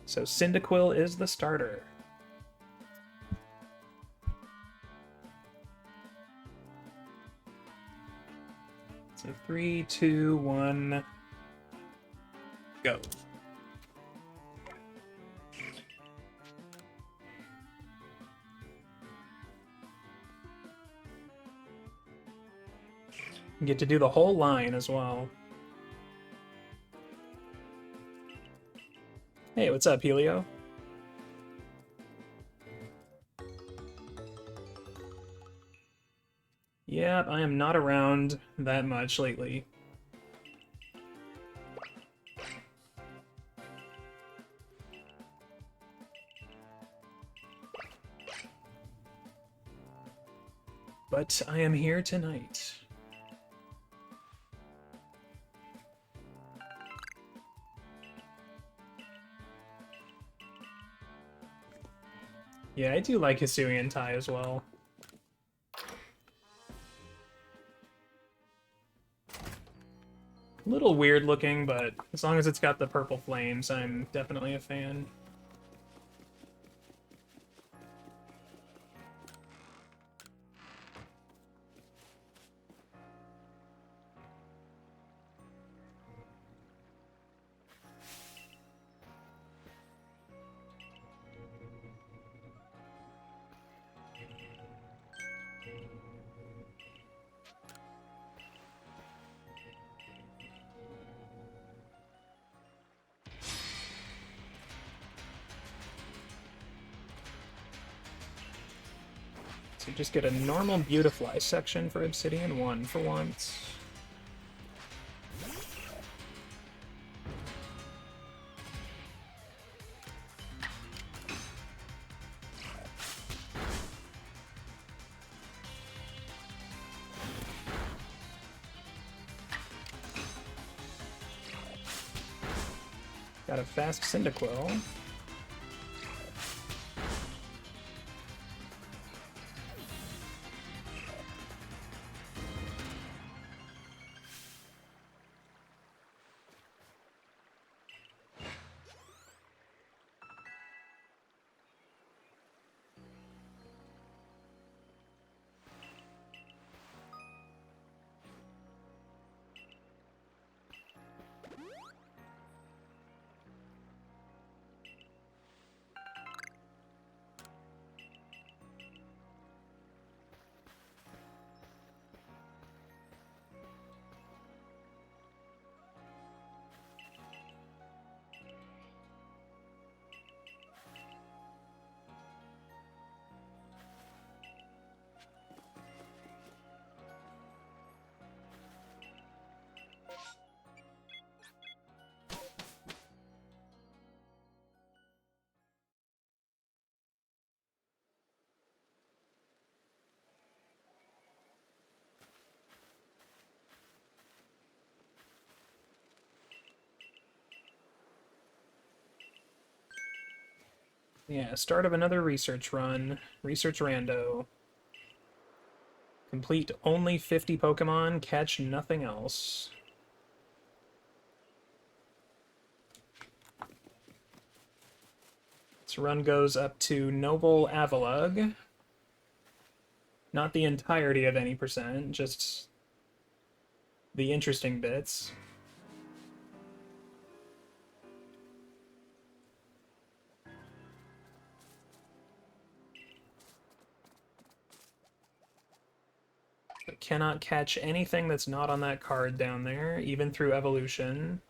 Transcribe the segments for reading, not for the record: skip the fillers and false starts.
So Cyndaquil is the starter. So 3, 2, 1, go. You get to do the whole line as well. Hey, what's up, Helio? Yeah, I am not around that much lately. But I am here tonight. Yeah, I do like Hisuian Tai as well. A little weird looking, but as long as it's got the purple flames, I'm definitely a fan. So just get a normal Beautifly section for Obsidian 1 for once. Got a fast Cyndaquil. Yeah, start of another research run. Research Rando. Complete only 50 Pokemon, catch nothing else. This run goes up to Noble Avalugg. Not the entirety of any percent, just the interesting bits. But cannot catch anything that's not on that card down there, even through evolution.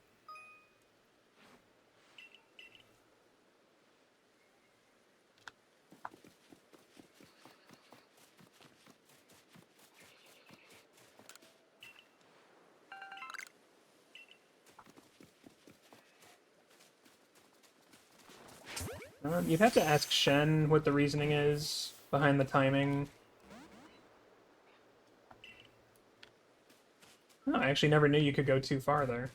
You'd have to ask Shen what the reasoning is behind the timing. Oh, I actually never knew you could go too far there.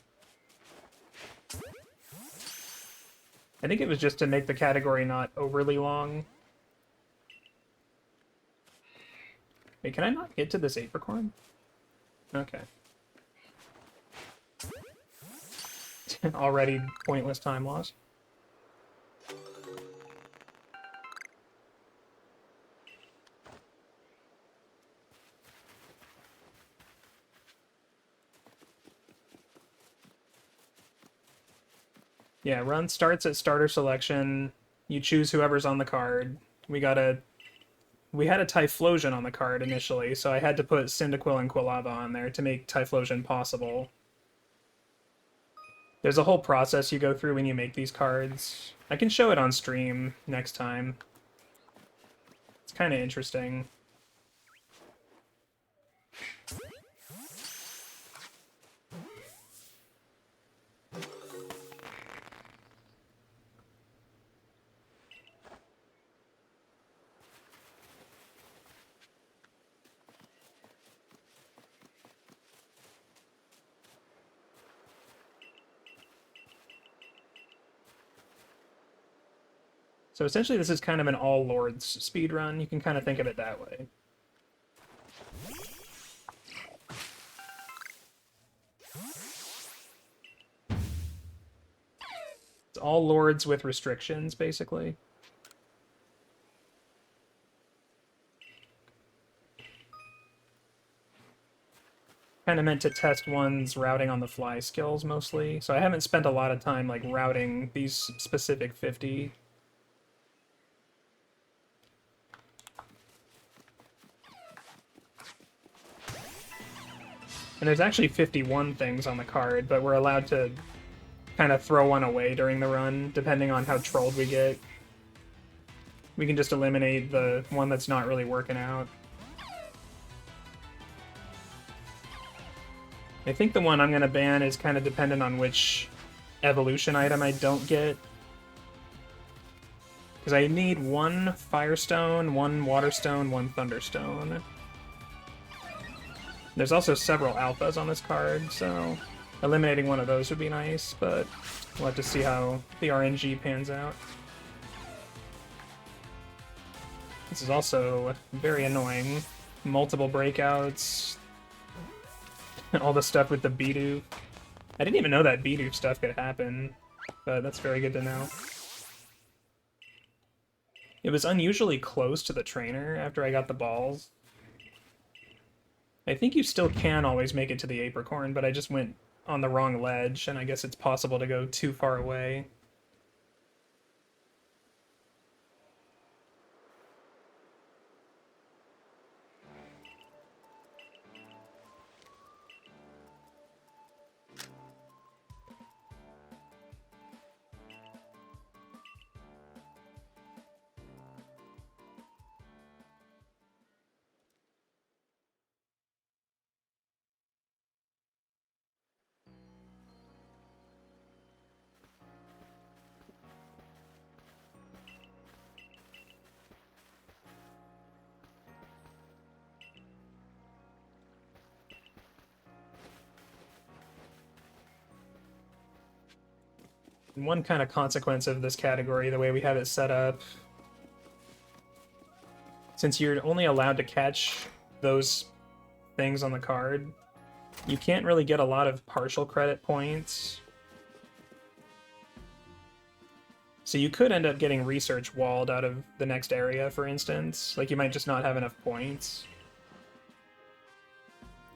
I think it was just to make the category not overly long. Wait, can I not get to this apricorn? Okay. Already pointless time loss. Yeah, run starts at starter selection. You choose whoever's on the card. We had a Typhlosion on the card initially, so I had to put Cyndaquil and Quilava on there to make Typhlosion possible. There's a whole process you go through when you make these cards. I can show it on stream next time. It's kind of interesting. So essentially this is kind of an all lords speed run. You can kind of think of it that way. It's all lords with restrictions, basically. Kind of meant to test one's routing on the fly skills mostly. So I haven't spent a lot of time like routing these specific 50. And there's actually 51 things on the card, but we're allowed to kind of throw one away during the run, depending on how trolled we get. We can just eliminate the one that's not really working out. I think the one I'm going to ban is kind of dependent on which evolution item I don't get. Because I need one Firestone, one Waterstone, one Thunderstone. There's also several alphas on this card, so eliminating one of those would be nice, but we'll have to see how the RNG pans out. This is also very annoying. Multiple breakouts. All the stuff with the Bidoof. I didn't even know that Bidoof stuff could happen, but that's very good to know. It was unusually close to the trainer after I got the balls. I think you still can always make it to the Apricorn, but I just went on the wrong ledge, and I guess it's possible to go too far away. And one kind of consequence of this category, the way we have it set up, since you're only allowed to catch those things on the card, you can't really get a lot of partial credit points. So you could end up getting research walled out of the next area, for instance. Like, you might just not have enough points.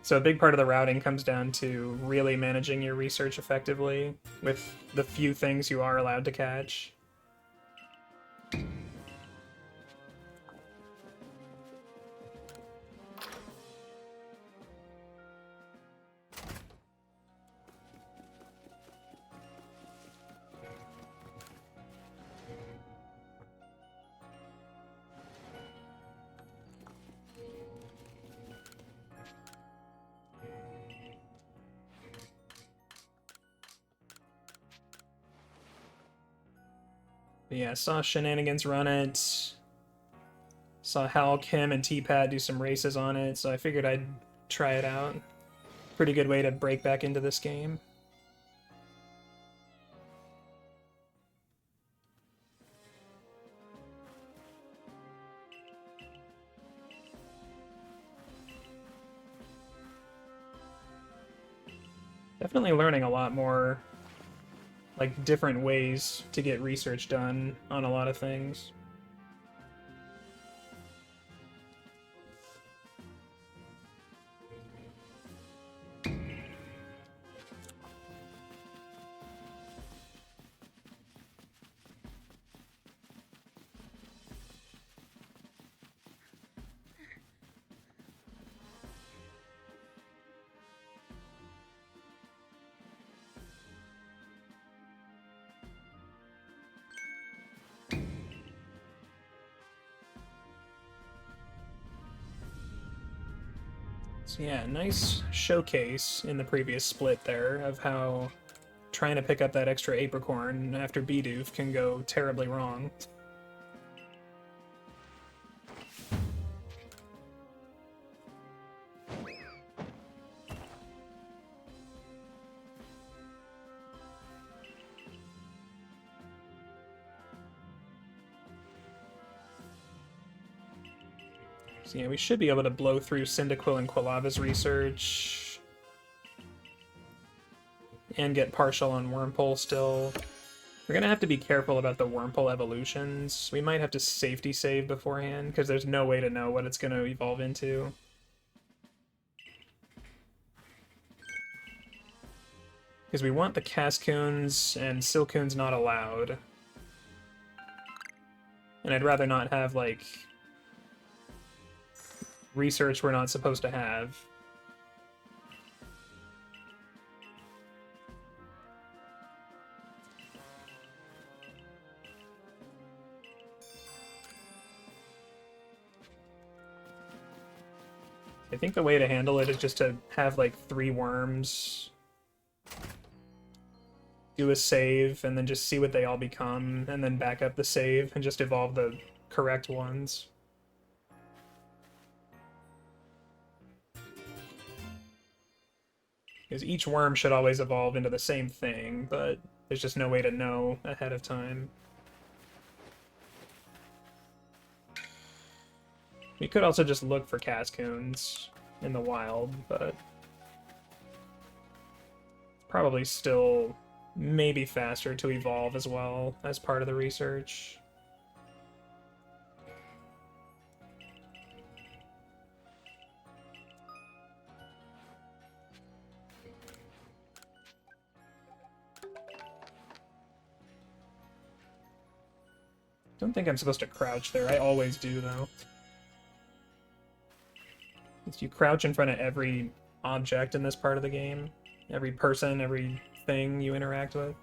So a big part of the routing comes down to really managing your research effectively with the few things you are allowed to catch. But yeah, saw Shenanigans run it. Saw Hal, Kim, and T-Pad do some races on it, so I figured I'd try it out. Pretty good way to break back into this game. Definitely learning a lot more, like, different ways to get research done on a lot of things. So yeah, nice showcase in the previous split there of how trying to pick up that extra apricorn after Bidoof can go terribly wrong. So yeah, we should be able to blow through Cyndaquil and Quilava's research. And get partial on Wurmple still. We're gonna have to be careful about the Wurmple evolutions. We might have to safety save beforehand, because there's no way to know what it's gonna evolve into. Because we want the Cascoons, and Silcoon's not allowed. And I'd rather not have, like, research we're not supposed to have. I think the way to handle it is just to have, like, 3 worms, do a save, and then just see what they all become, and then back up the save, and just evolve the correct ones. Because each worm should always evolve into the same thing, but there's just no way to know ahead of time. We could also just look for Cascoons in the wild, but probably still maybe faster to evolve as well as part of the research. Don't think I'm supposed to crouch there. I always do, though. You crouch in front of every object in this part of the game. Every person, every thing you interact with.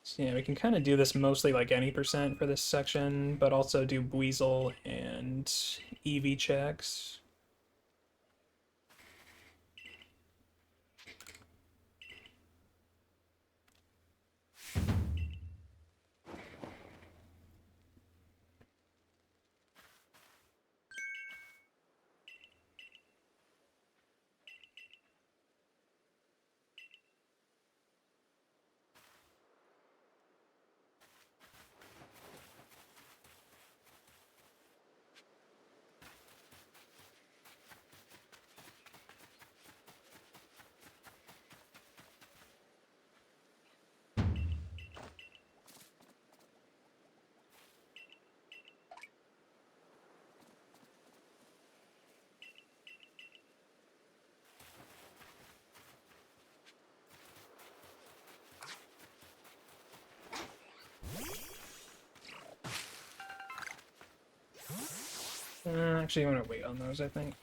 So yeah, we can kind of do this mostly like any percent for this section, but also do Weasel and Eevee checks. Actually, I'm gonna wait on those, I think.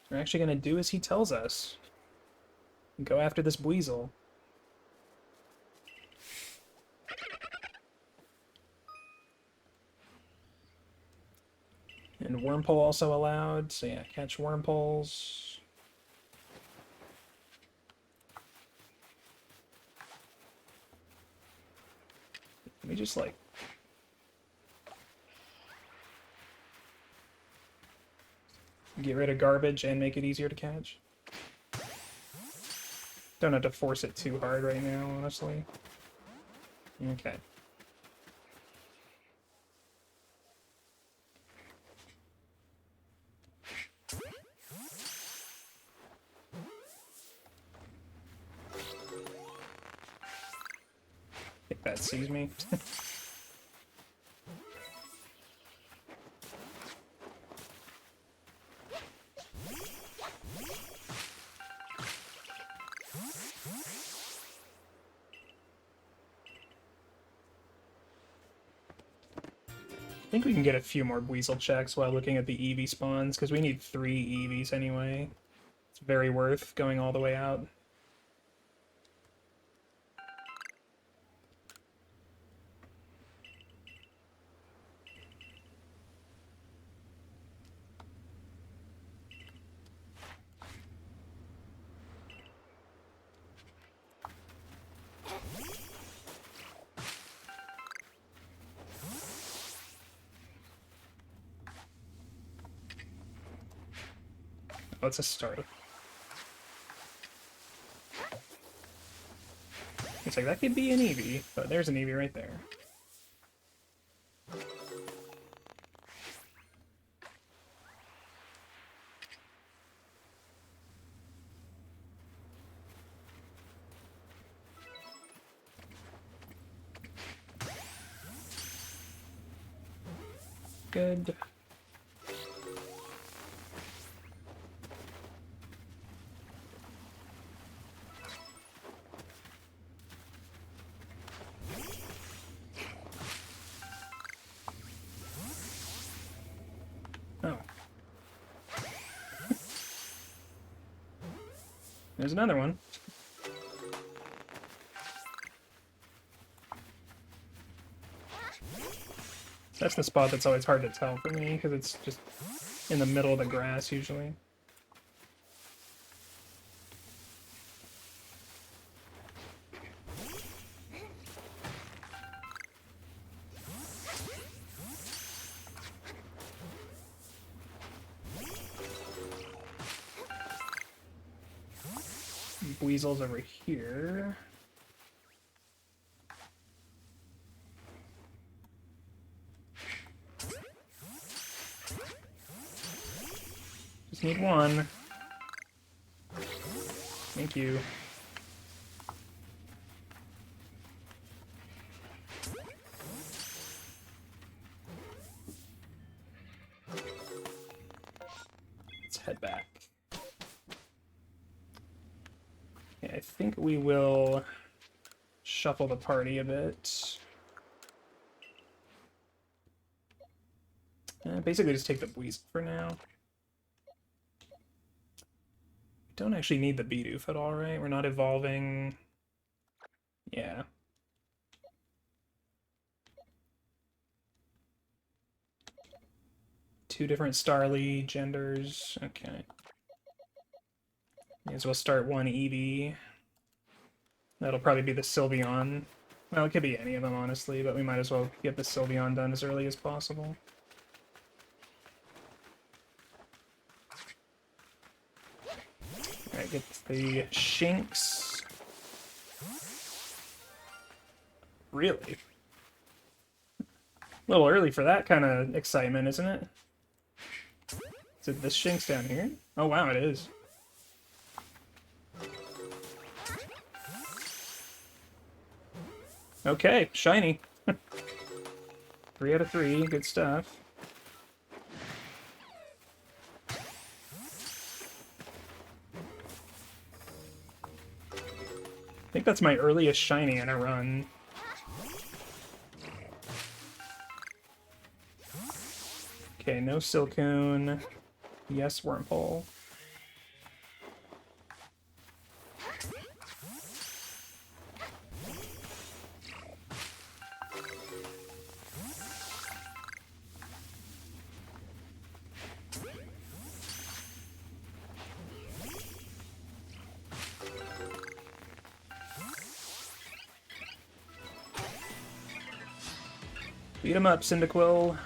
We're actually gonna do as he tells us. Go after this Weasel. And Wormpole also allowed, so yeah, catch Wormpoles. Let me just, like... get rid of garbage and make it easier to catch. Don't have to force it too hard right now, honestly. Okay. I think that sees me. I think we can get a few more Weasel checks while looking at the Eevee spawns, because we need 3 Eevees anyway. It's very worth going all the way out. Oh, it's a start. It's like, that could be an Eevee, but there's an Eevee right there. Good. Oh. There's another one. That's the spot that's always hard to tell for me, because it's just in the middle of the grass, usually. Weasel's over here. Just need one. Thank you. Let's head back. Okay, I think we will shuffle the party a bit. Basically just take the Weasel for now. Don't actually need the Bidoof at all, right? We're not evolving. Yeah. Two different Starly genders. Okay. May as well start one Eevee. That'll probably be the Sylveon. Well, it could be any of them, honestly, but we might as well get the Sylveon done as early as possible. Alright, get the Shinx. Really? A little early for that kind of excitement, isn't it? Is it this Shinx down here? Oh wow, it is. Okay, shiny. 3 out of 3, good stuff. I think that's my earliest shiny in a run. Okay, no Silcoon. Yes, Wormpole. Beat him up, Cyndaquil.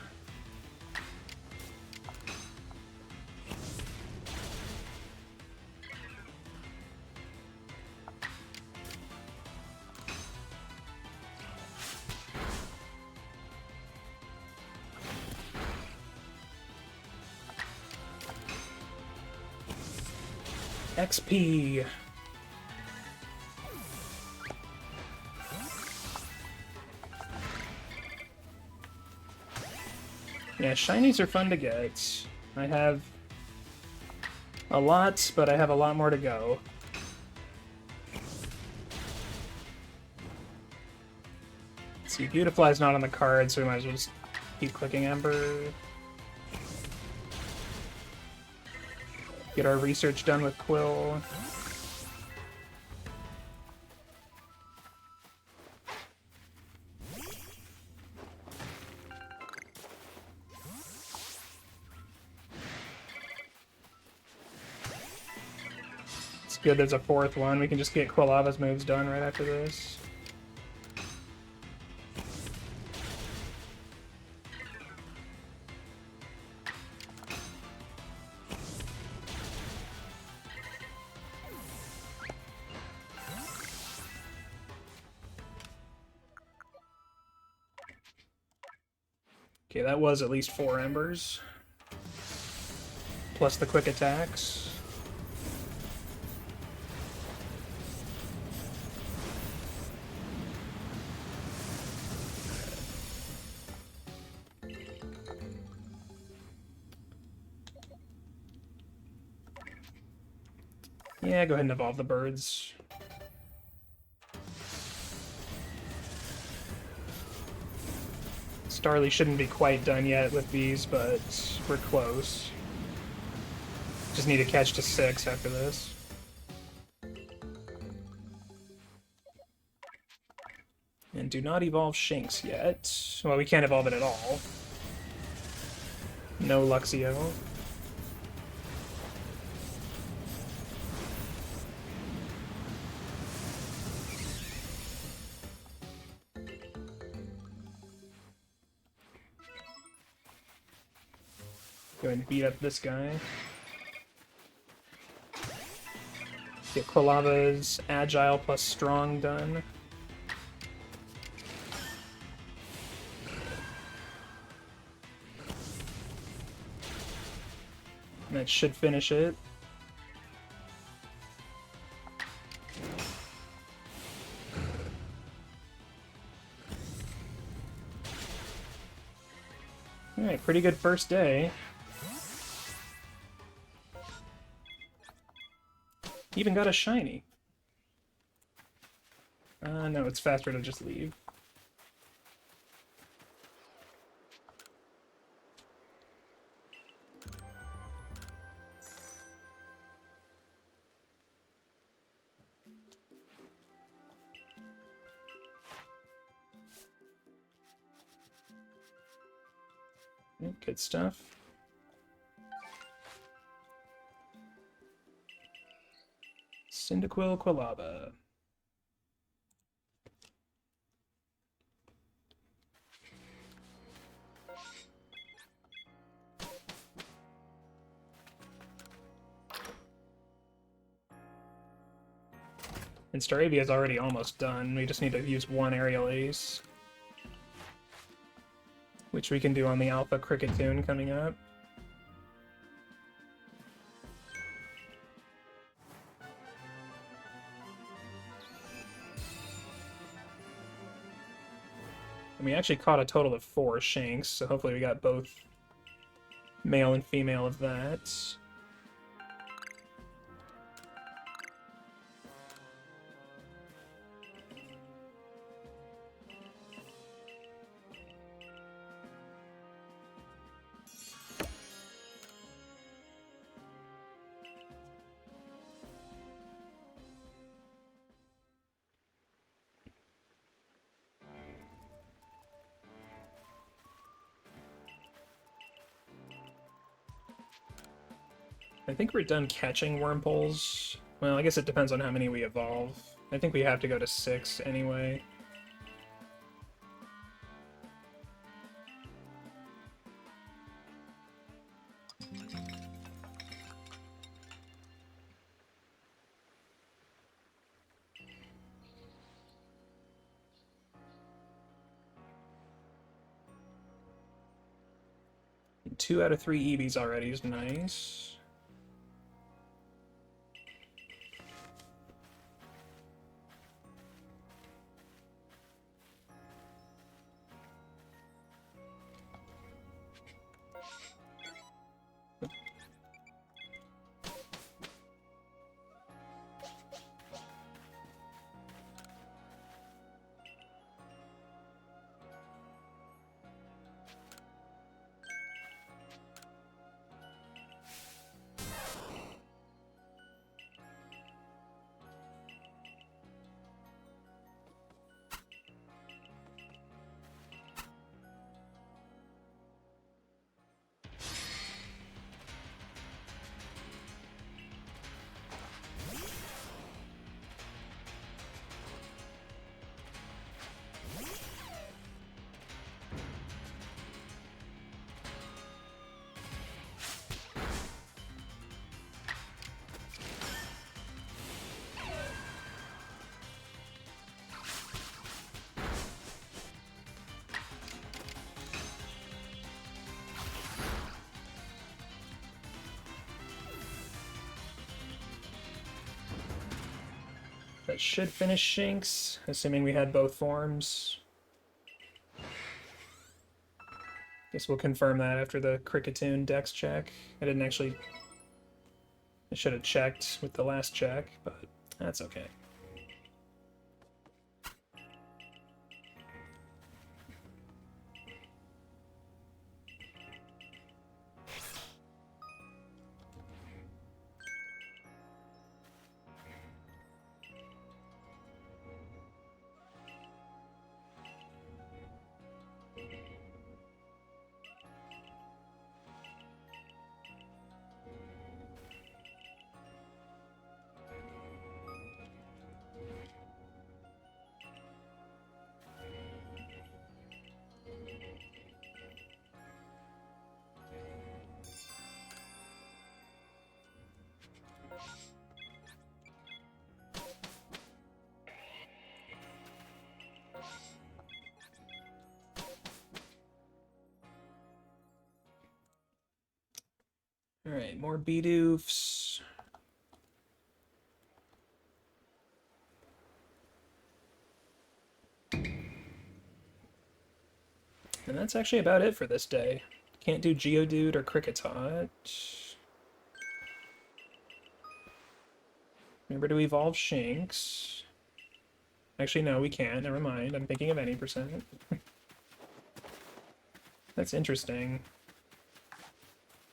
XP. Yeah, shinies are fun to get. I have a lot, but I have a lot more to go. Let's see, Beautifly's not on the card, so we might as well just keep clicking Ember. Get our research done with Quill. It's good there's a fourth one. We can just get Quillava's moves done right after this. Okay, that was at least 4 embers. Plus the quick attacks. Yeah, go ahead and evolve the birds. Starly shouldn't be quite done yet with these, but we're close. Just need to catch to 6 after this. And do not evolve Shinx yet. Well, we can't evolve it at all. No Luxio. Go ahead and beat up this guy. Get Quillava's Agile plus Strong done. And that should finish it. Alright, pretty good first day. Even got a shiny. No, it's faster to just leave. Good stuff. Cyndaquil, Quillava. And Staravia is already almost done. We just need to use one aerial ace. Which we can do on the Alpha Cricketune coming up. And we actually caught a total of 4 Shinx, so hopefully we got both male and female of that. I think we're done catching Wurmples. Well, I guess it depends on how many we evolve. I think we have to go to 6 anyway. 2 out of 3 Eevees already is nice. That should finish Shinx, assuming we had both forms. Guess we'll confirm that after the Cricketune Dex check. I didn't actually... I should have checked with the last check, but that's okay. Alright, more Bidoofs. And that's actually about it for this day. Can't do Geodude or Kricketot. Remember to evolve Shinx. Actually, no, we can't. Never mind. I'm thinking of any percent. That's interesting.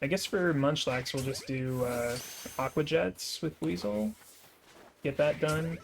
I guess for Munchlax, we'll just do Aqua Jets with Weasel. Get that done.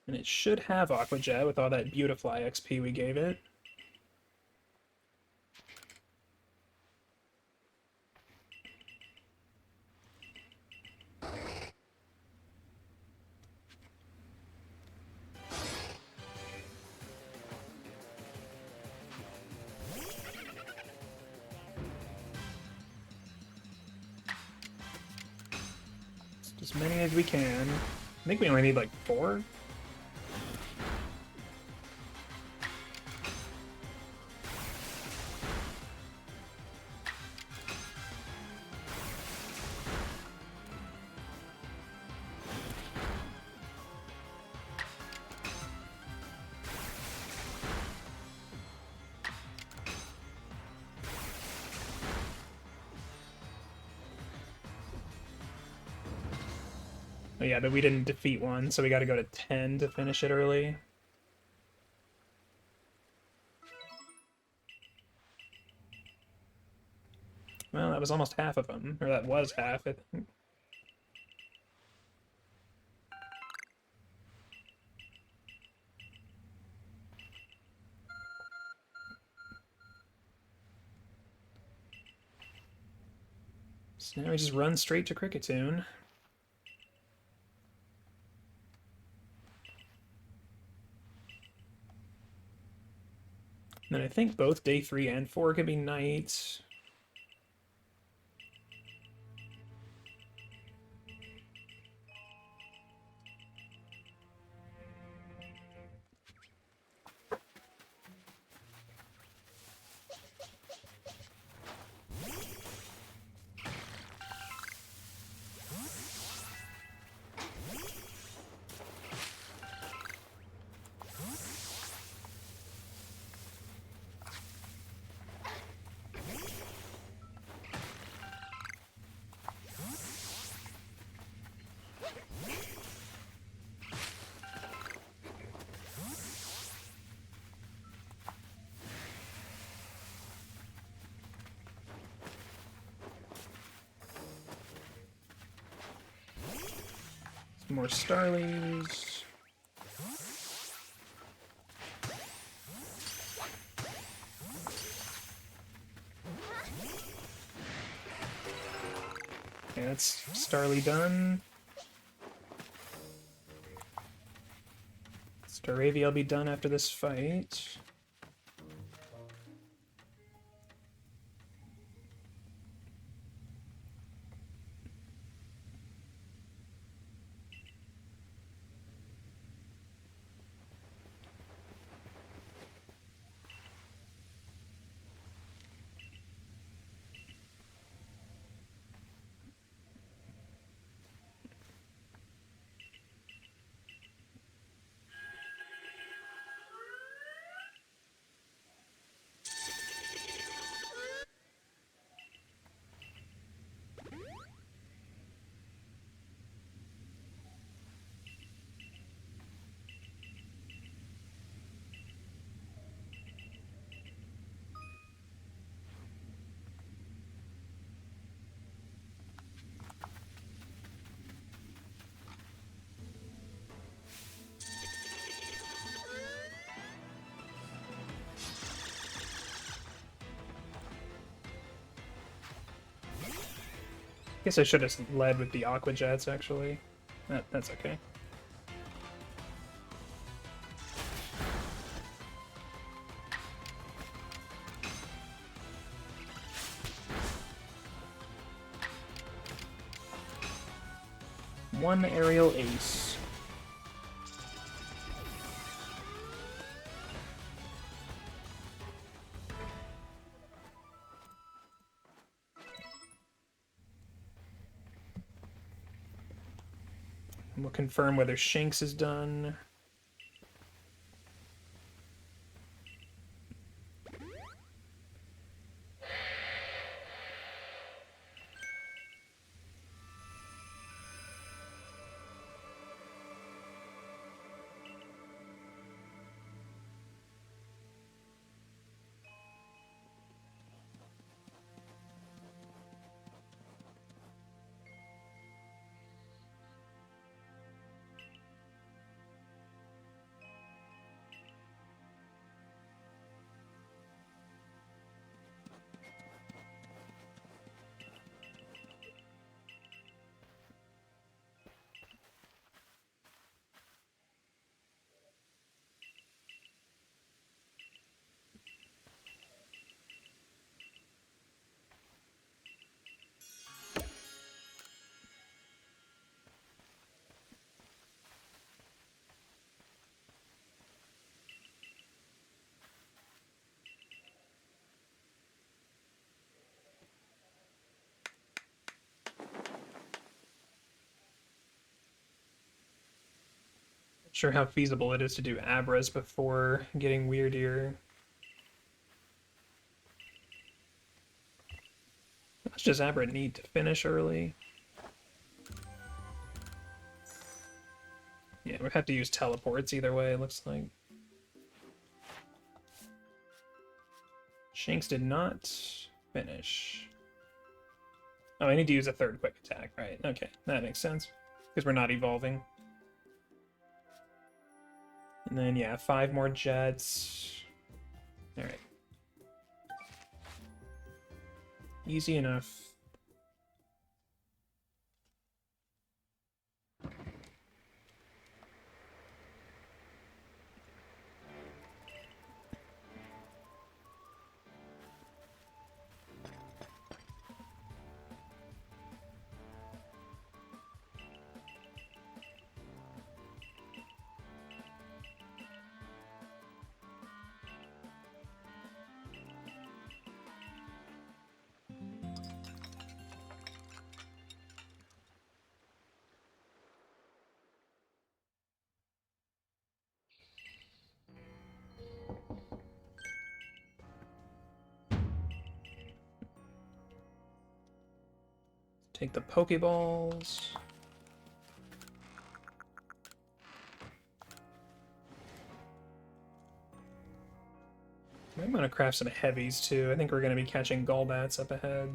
And it should have Aqua Jet with all that Beautifly XP we gave it. As many as we can. I think we only need like 4. Oh yeah, but we didn't defeat one, so we gotta go to 10 to finish it early. Well, that was almost half of them. Or that was half, I think. So now we just run straight to Cricketune. And then I think both day 3 and 4 could be night. Some more Starlies. Okay, that's Starly done. Staravia will be done after this fight. Guess I should have led with the Aqua Jets, actually. That's okay. One aerial ace. We'll confirm whether Shanks is done. Sure how feasible it is to do Abras before getting weirdier. How much does Abra need to finish early? we have to use teleports either way, it looks like. Shanks did not finish. Oh, I need to use a third quick attack, right? Okay, that makes sense. Because we're not evolving. And then, yeah, 5 more jets. Alright. Easy enough. Take the Pokeballs. I'm gonna craft some heavies too. I think we're gonna be catching Golbats up ahead.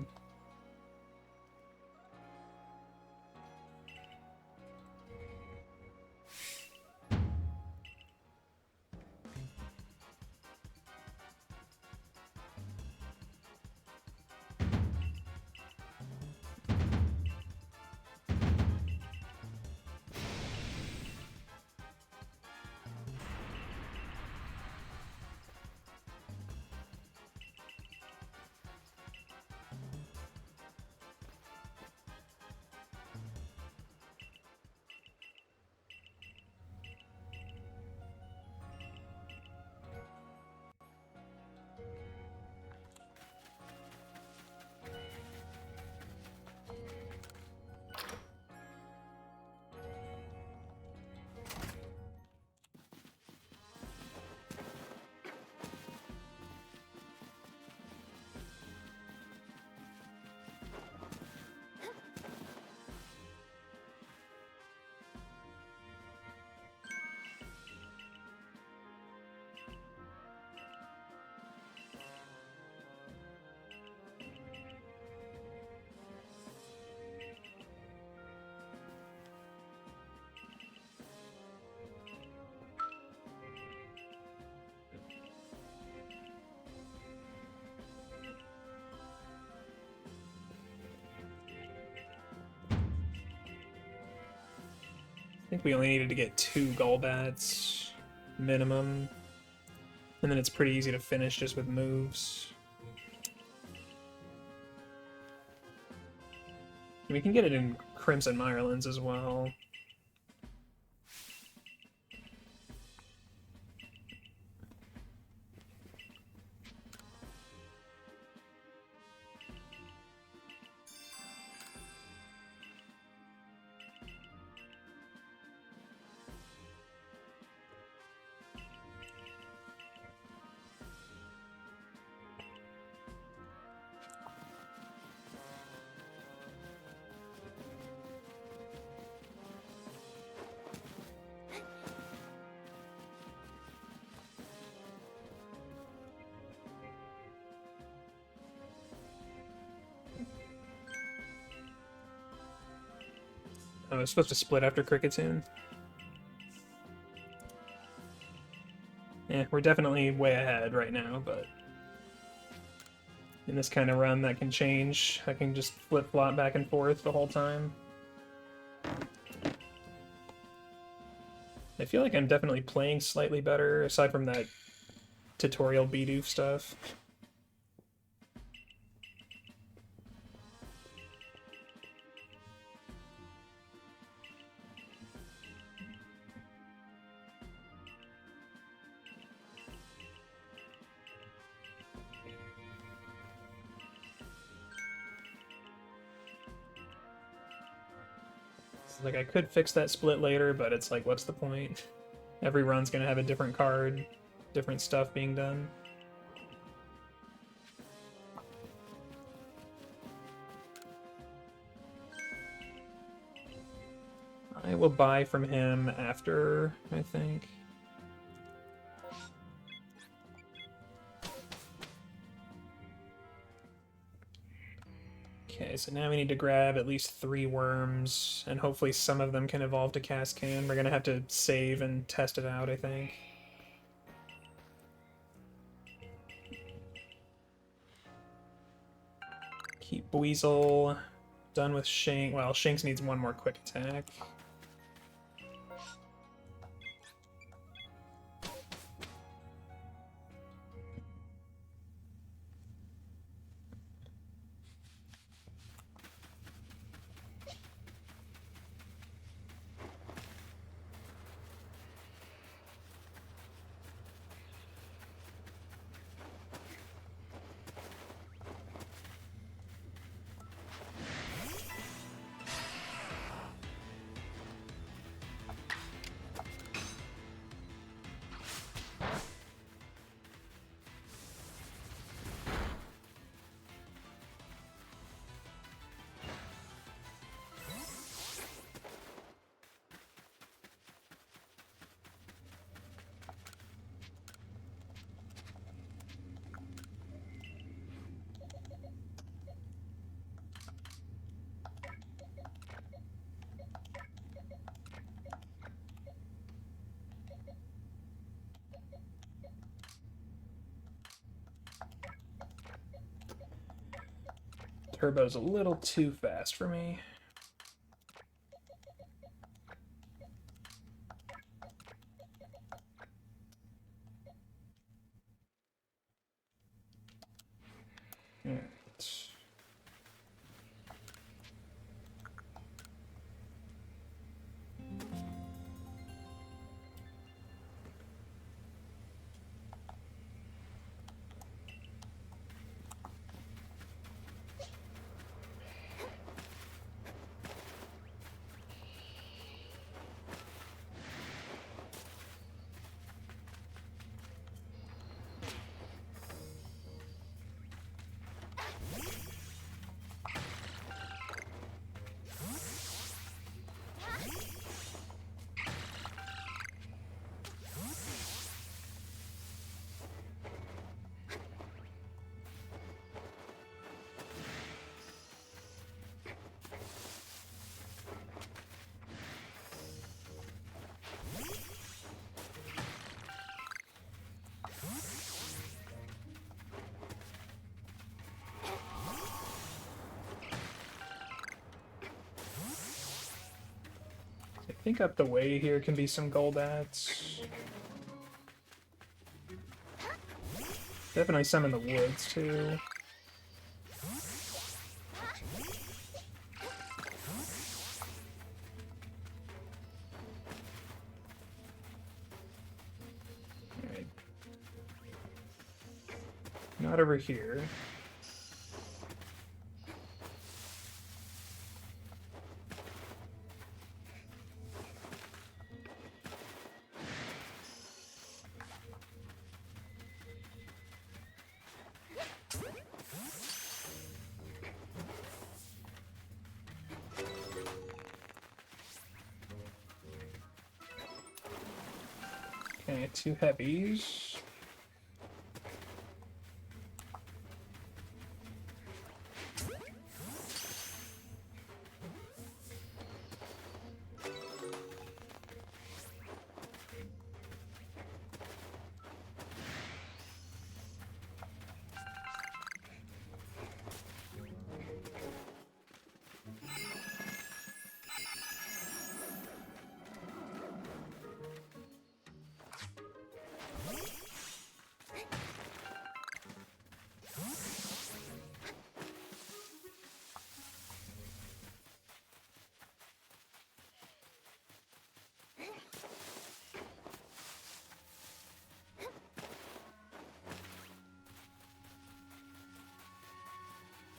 I think we only needed to get 2 Golbats minimum. And then it's pretty easy to finish just with moves. And we can get it in Crimson Myrlands as well. I was supposed to split after Cricketune. Yeah, we're definitely way ahead right now, but in this kind of run that can change. I can just flip-flop back and forth the whole time. I feel like I'm definitely playing slightly better, aside from that tutorial Bidoof stuff. Like, I could fix that split later, but it's like, what's the point? Every run's gonna have a different card, different stuff being done. I will buy from him after, I think. Okay, so now we need to grab at least 3 worms, and hopefully some of them can evolve to Cascan. We're gonna have to save and test it out, I think. Keep Weasel. Done with Shank. Well, Shanks needs 1 more quick attack. Turbo's a little too fast for me. Alright. I think up the way here can be some Goldats. Definitely some in the woods, too. Alright. Not over here. Okay, 2 heavies.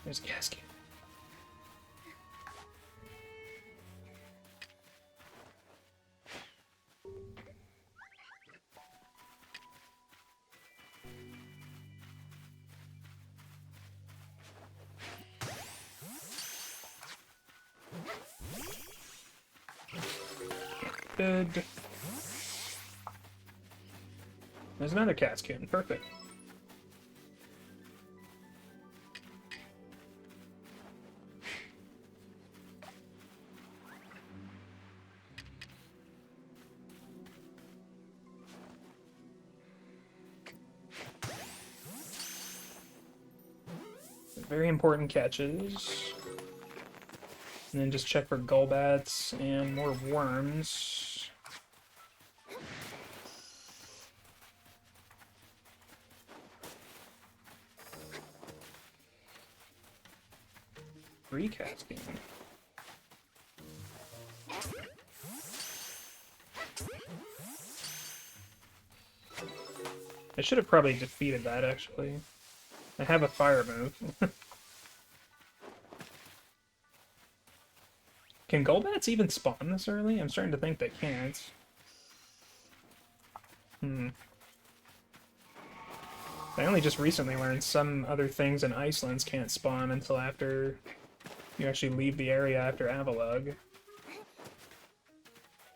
There's a casket. Good. There's another Cascoon. Perfect. Very important catches. And then just check for Golbats and more worms. Three Cascoon. I should have probably defeated that, actually. I have a fire move. Can Golbats even spawn this early? I'm starting to think they can't. I only just recently learned some other things in Icelands can't spawn until after you actually leave the area after Avalugg.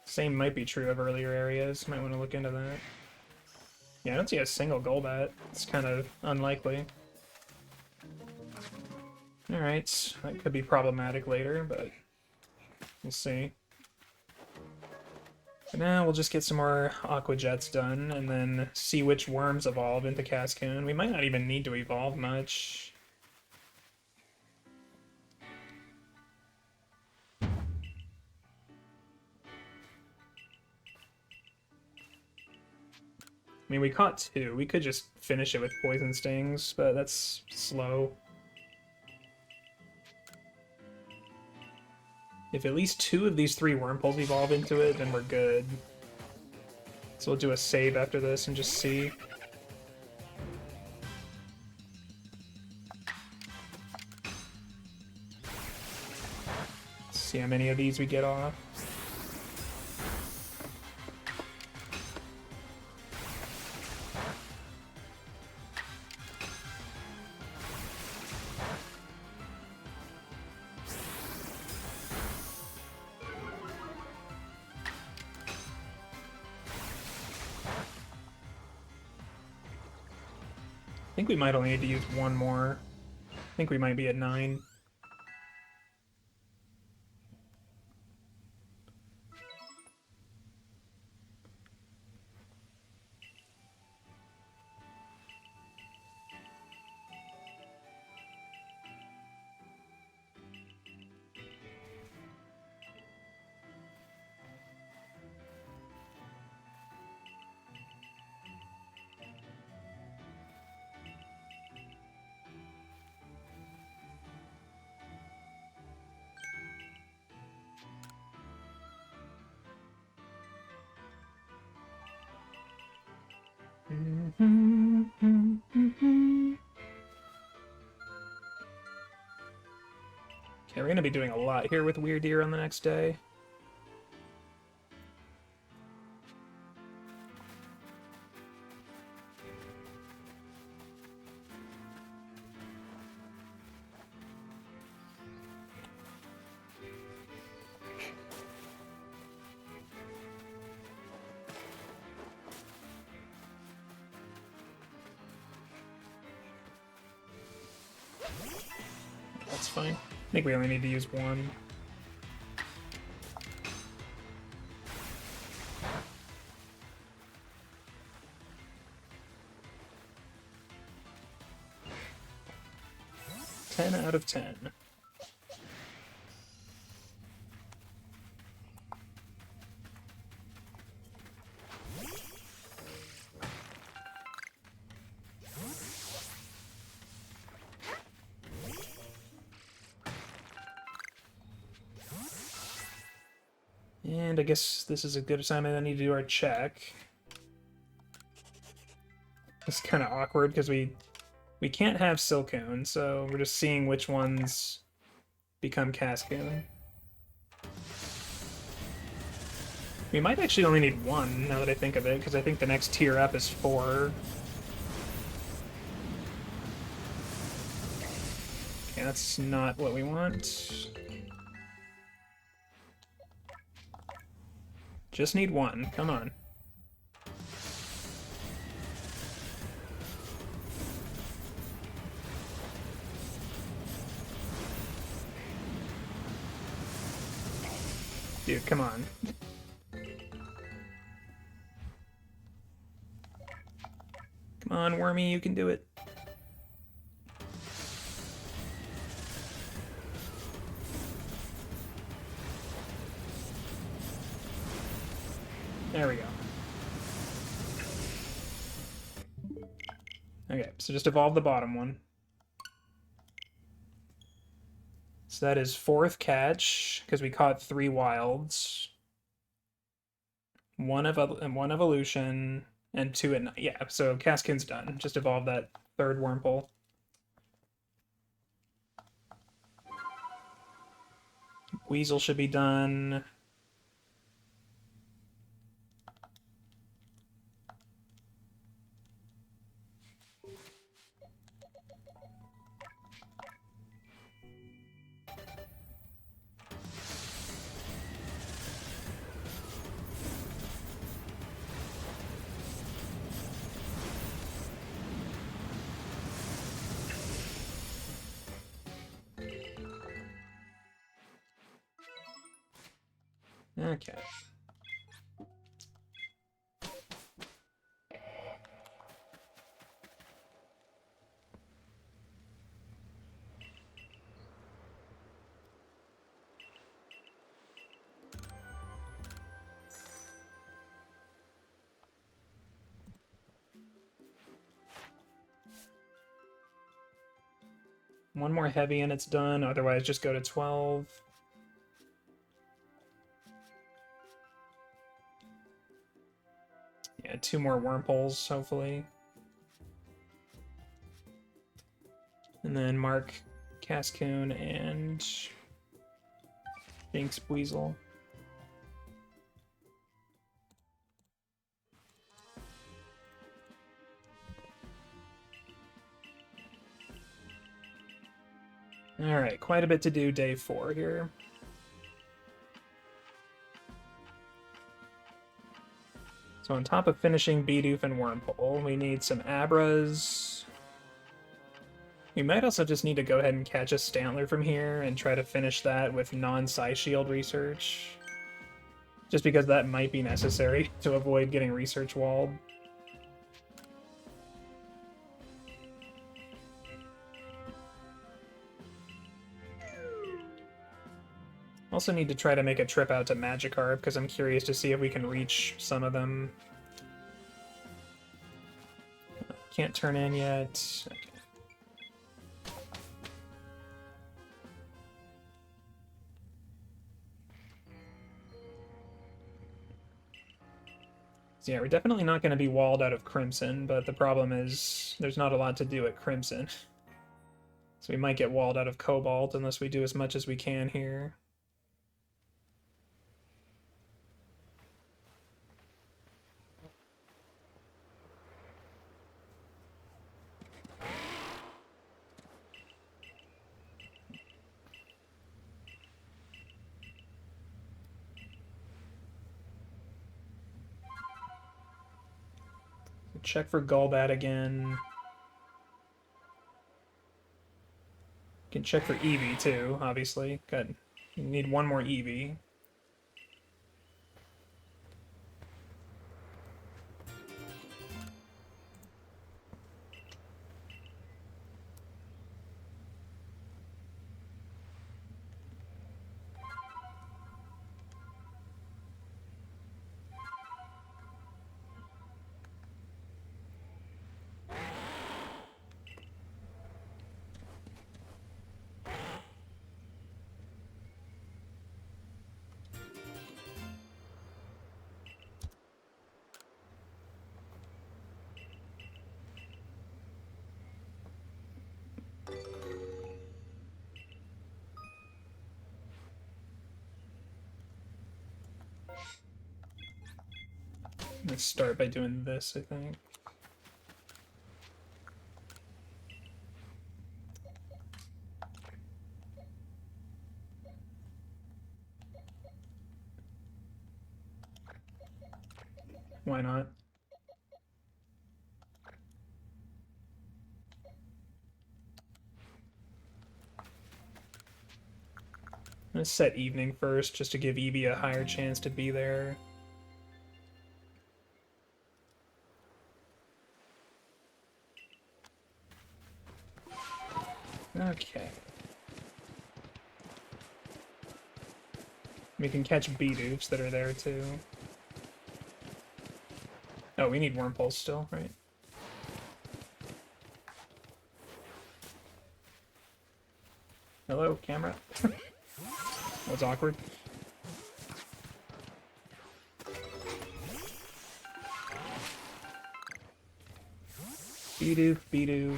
Same might be true of earlier areas. Might want to look into that. Yeah, I don't see a single Golbat. It's kind of unlikely. Alright, that could be problematic later, but we'll see. For now, we'll just get some more Aqua Jets done, and then see which worms evolve into Cascoon. We might not even need to evolve much. I mean, we caught two. We could just finish it with Poison Stings, but that's slow. If at least two of these three Wurmples evolve into it, then we're good. So we'll do a save after this and just see. See how many of these we get off. I think we might only need to use one more. I think we might be at 9. Okay, we're gonna be doing a lot here with Weird Ear on the next day. That's fine. I think we only need to use one. Ten out of 10. And I guess this is a good assignment. I need to do our check. It's kind of awkward because we can't have Silcoon, so we're just seeing which ones become Cascoon. We might actually only need one, now that I think of it, because I think the next tier up is 4. Okay, that's not what we want. Just need one. Come on. Dude, come on. Come on, Wormy, you can do it. There we go. Okay, so just evolve the bottom one. So that is 4th catch, because we caught 3 wilds. One evolution, and 2 at night. Yeah, so Caskin's done. Just evolve that 3rd Wurmple. Weasel should be done. Okay. One more heavy and it's done, otherwise just go to 12. Yeah, 2 more Wurmples, hopefully. And then mark Cascoon and Binks Weasel. Alright, quite a bit to do day 4 here. So on top of finishing Bidoof and Wurmple, we need some Abras. We might also just need to go ahead and catch a Stantler from here and try to finish that with non-Psy-Shield research. Just because that might be necessary to avoid getting research walled. Also need to try to make a trip out to Magikarp, because I'm curious to see if we can reach some of them. Can't turn in yet. Okay. So yeah, we're definitely not going to be walled out of Crimson, but the problem is there's not a lot to do at Crimson. So we might get walled out of Cobalt unless we do as much as we can here. Check for Golbat again. Can check for Eevee too, obviously. Good. You need one more Eevee. Let's start by doing this, I think. why not? I'm gonna set evening first, just to give Eevee a higher chance to be there. Okay. We can catch Bidoofs that are there too. Oh, we need Worm Pulse still, right? Hello, camera. That's awkward. Bidoof, Bidoof.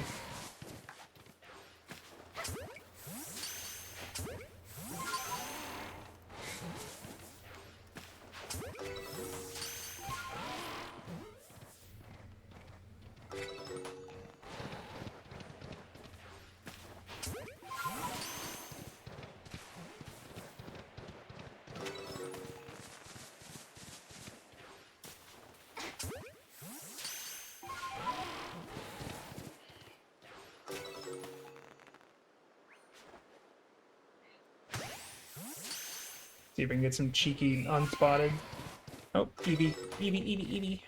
See if we can get some cheeky unspotted. Oh, Eevee, Eevee, Eevee, Eevee.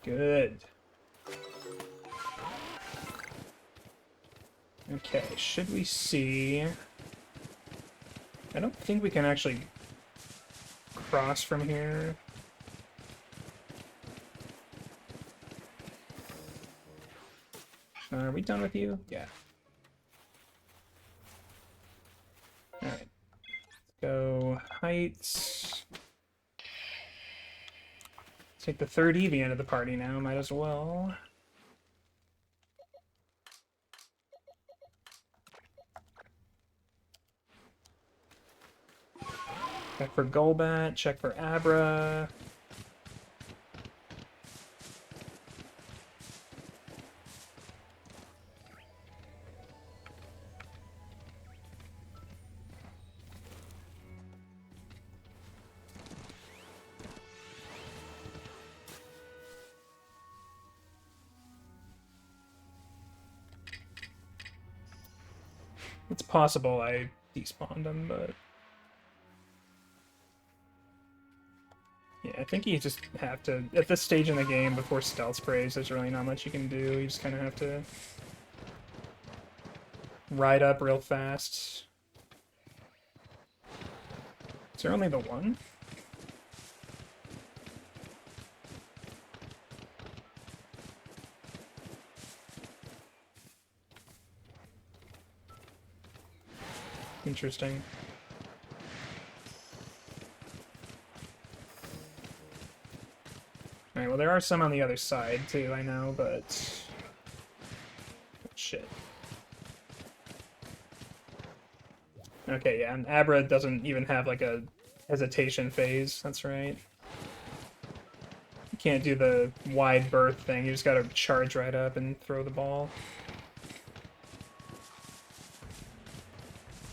Good. Okay, should we see... I don't think we can actually cross from here. Are we done with you? Yeah. Alright. Let's go heights. Take the third Eevee into the party now, might as well. Check for Golbat, check for Abra. It's possible I despawned him, but... yeah, I think you just have to... at this stage in the game, before Stealth Sprays, there's really not much you can do. You just kind of have to... ride up real fast. Is there only the one? Interesting. Alright, well there are some on the other side too, I know, but... oh, shit. Okay, yeah, and Abra doesn't even have like a hesitation phase, that's right. You can't do the wide berth thing, you just gotta charge right up and throw the ball.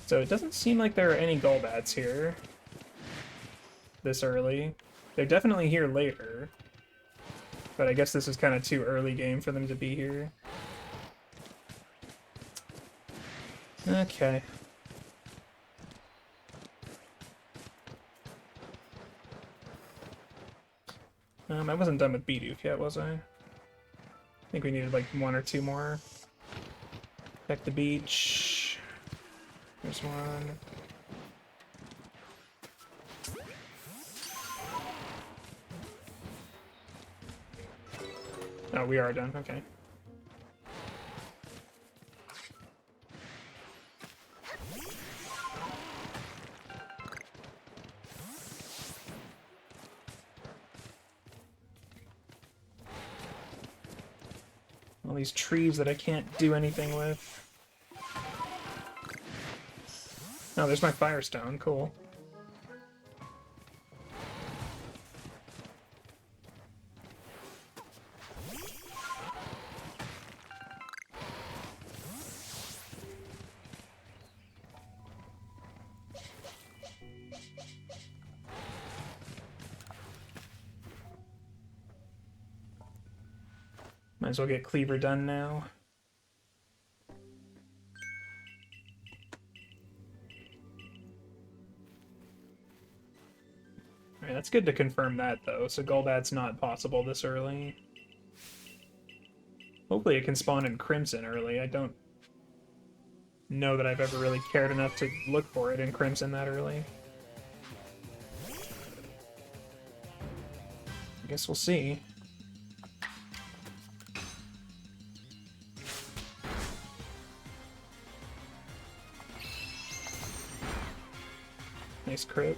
So it doesn't seem like there are any Golbats here this early. They're definitely here later, but I guess this is kind of too early game for them to be here. Okay. I wasn't done with Bidoof yet, was I? I think we needed like one or two more. Check the beach. There's one. Oh, we are done, okay. All these trees that I can't do anything with. Oh, there's my Firestone, cool. Might as well get Cleaver done now. Alright, that's good to confirm that, though, so Golbat's not possible this early. Hopefully it can spawn in Crimson early. I don't know that I've ever really cared enough to look for it in Crimson that early. I guess we'll see. Nice crit.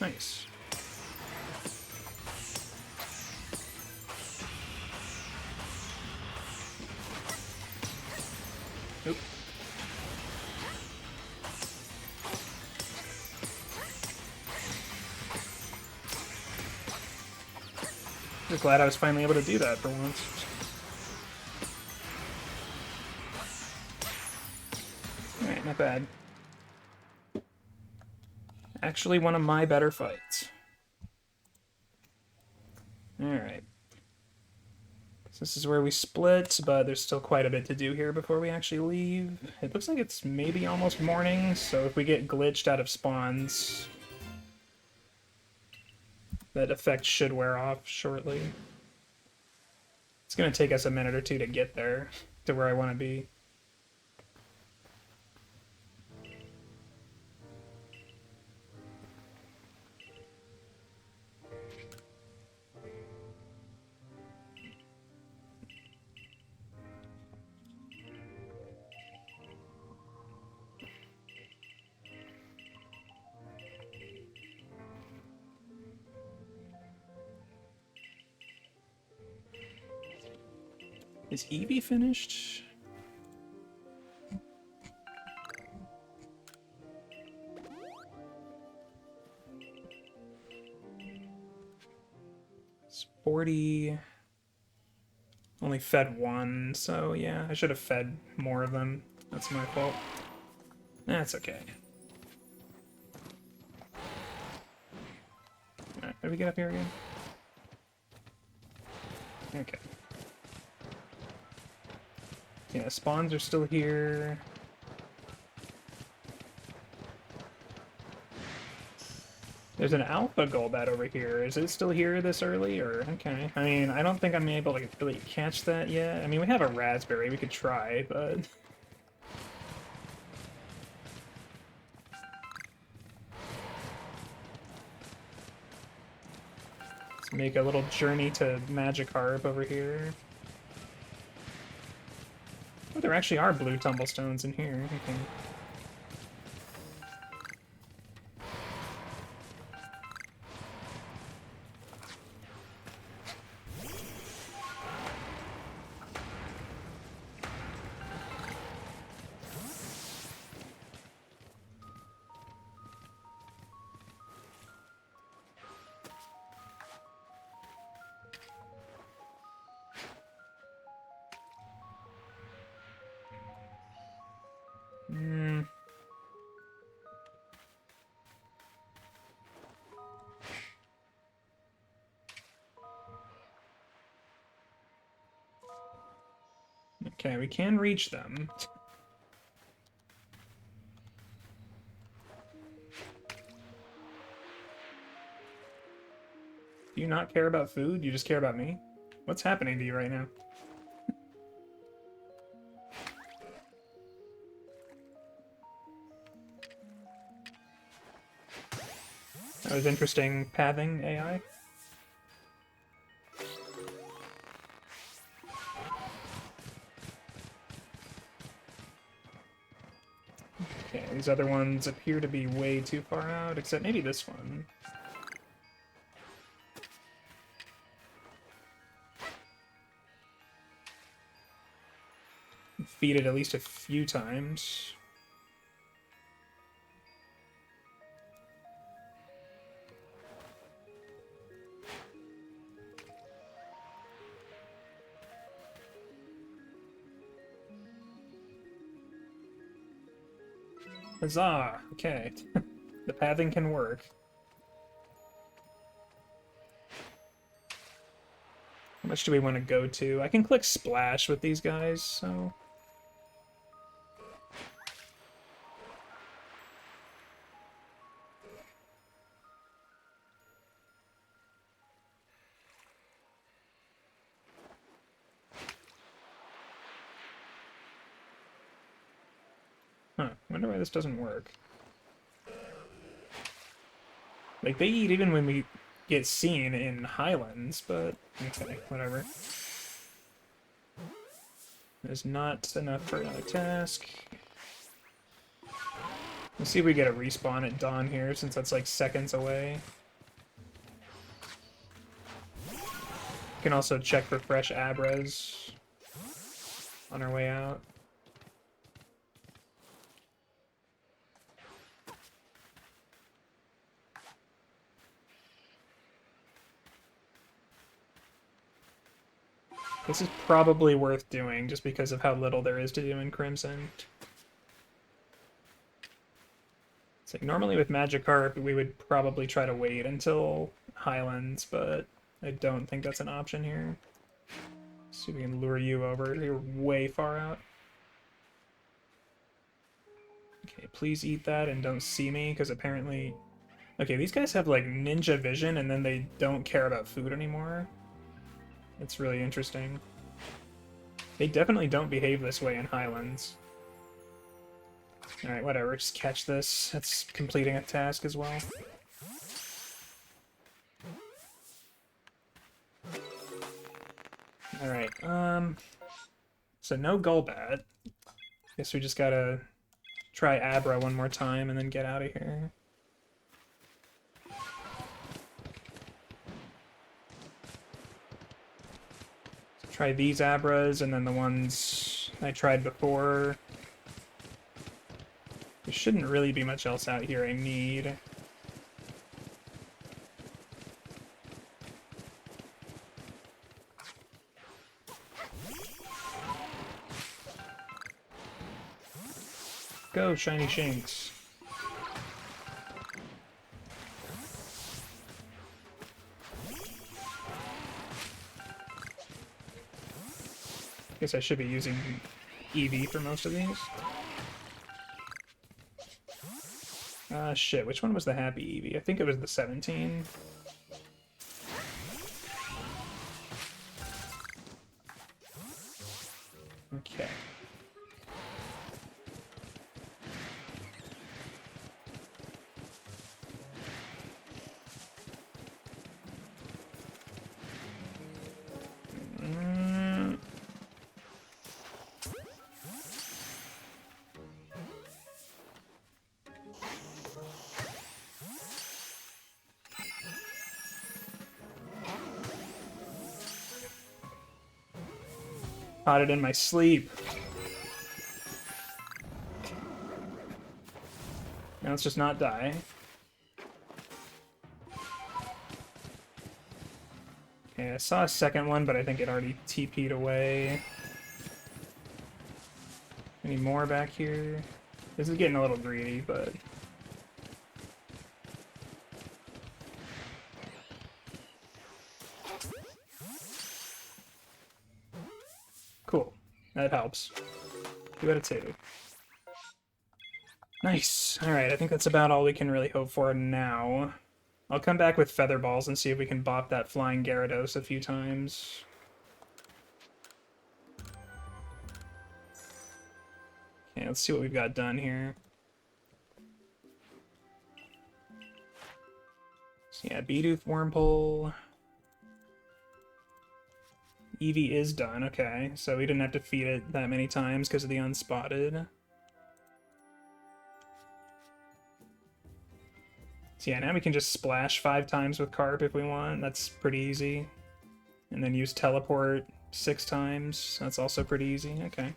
Nice. Oop. Just glad I was finally able to do that for once. Alright, not bad. Actually one of my better fights. Alright. So this is where we split, but there's still quite a bit to do here before we actually leave. It looks like it's maybe almost morning, so if we get glitched out of spawns, that effect should wear off shortly. It's going to take us a minute or two to get there, to where I want to be. Is Eevee finished? It's 40. Only fed one, so yeah, I should have fed more of them. That's my fault. That's okay. Alright, did we get up here again? Okay. Yeah, spawns are still here. There's an alpha Golbat over here. Is it still here this early, or... Okay. I mean, I don't think I'm able to really catch that yet. I mean, we have a raspberry. We could try, but... Let's make a little journey to Magikarp over here. Oh, there actually are blue tumblestones in here. Okay. Okay, we can reach them. Do you not care about food? You just care about me? What's happening to you right now? That was interesting pathing, AI. Okay, these other ones appear to be way too far out, except maybe this one. Feed it at least a few times. Huzzah! Okay. The pathing can work. How much do we want to go to? I can click splash with these guys, so... Huh, wonder why this doesn't work. Like, they eat even when we get seen in Highlands, but... Okay, whatever. There's not enough for another task. Let's see if we get a respawn at dawn here, since that's like seconds away. We can also check for fresh Abras on our way out. This is probably worth doing, just because of how little there is to do in Crimson. It's like, normally with Magikarp, we would probably try to wait until Highlands, but I don't think that's an option here. See if we can lure you over. You're way far out. Okay, please eat that and don't see me, because apparently... Okay, these guys have, like, ninja vision, and then they don't care about food anymore. It's really interesting. They definitely don't behave this way in Highlands. Alright, whatever, just catch this. That's completing a task as well. Alright, so no Golbat. Guess we just gotta try Abra one more time and then get out of here. Try these Abras, and then the ones I tried before. There shouldn't really be much else out here I need. Go, Shiny Shanks. Guess I should be using Eevee for most of these. Shit, which one was the happy Eevee? I think it was the 17. Okay. Caught it in my sleep. Now let's just not die. Okay, I saw a second one, but I think it already TP'd away. Any more back here? This is getting a little greedy, but... Cool. That helps. 2 out of 2. Nice. Alright, I think that's about all we can really hope for now. I'll come back with Feather Balls and see if we can bop that Flying Gyarados a few times. Okay, let's see what we've got done here. So yeah, Bidoof, Wormpole. Eevee is done, okay. So we didn't have to feed it that many times because of the Unspotted. So yeah, now we can just splash 5 times with Carp if we want. That's pretty easy. And then use Teleport 6 times. That's also pretty easy. Okay.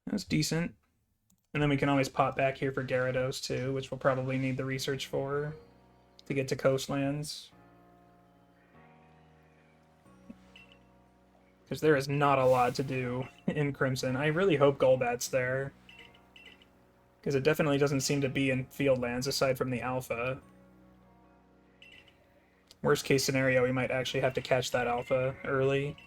That's decent. And then we can always pop back here for Gyarados too, which we'll probably need the research for to get to Coastlands. Because there is not a lot to do in Crimson. I really hope Golbat's there. Because it definitely doesn't seem to be in Fieldlands aside from the Alpha. Worst case scenario, we might actually have to catch that Alpha early.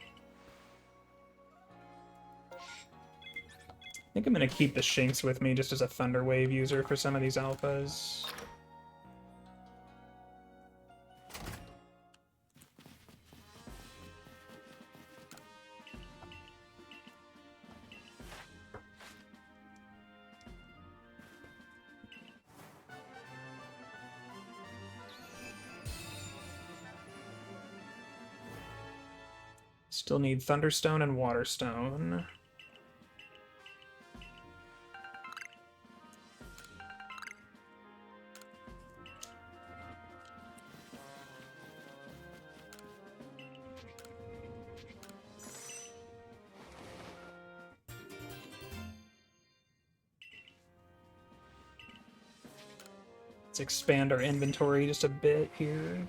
I think I'm going to keep the Shinx with me just as a Thunder Wave user for some of these Alphas. Still need Thunderstone and Waterstone. Let's expand our inventory just a bit here.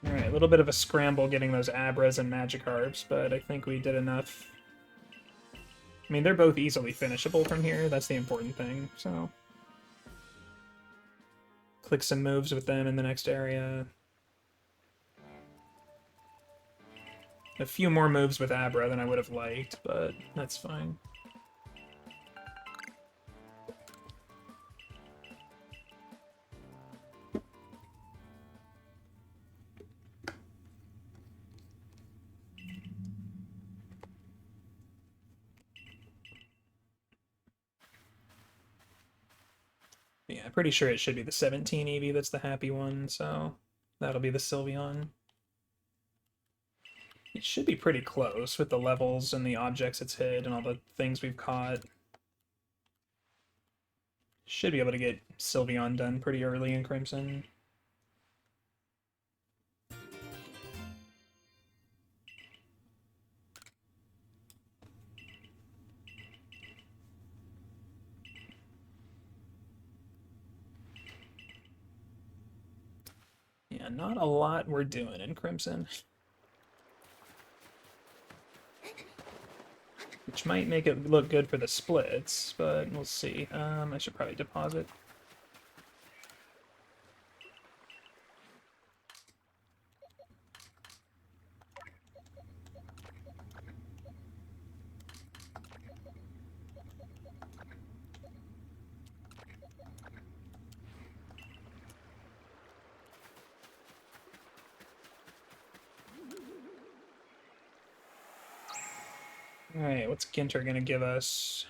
Alright, a little bit of a scramble getting those Abras and Magikarps, but I think we did enough. I mean, they're both easily finishable from here, that's the important thing, so... Click some moves with them in the next area. A few more moves with Abra than I would have liked, but that's fine. Yeah, I'm pretty sure it should be the 17 Eevee that's the happy one, so that'll be the Sylveon. It should be pretty close with the levels and the objects it's hit and all the things we've caught. Should be able to get Sylveon done pretty early in Crimson. Yeah, not a lot we're doing in Crimson. Which might make it look good for the splits, but we'll see. I should probably deposit. Alright, what's Ginter gonna give us?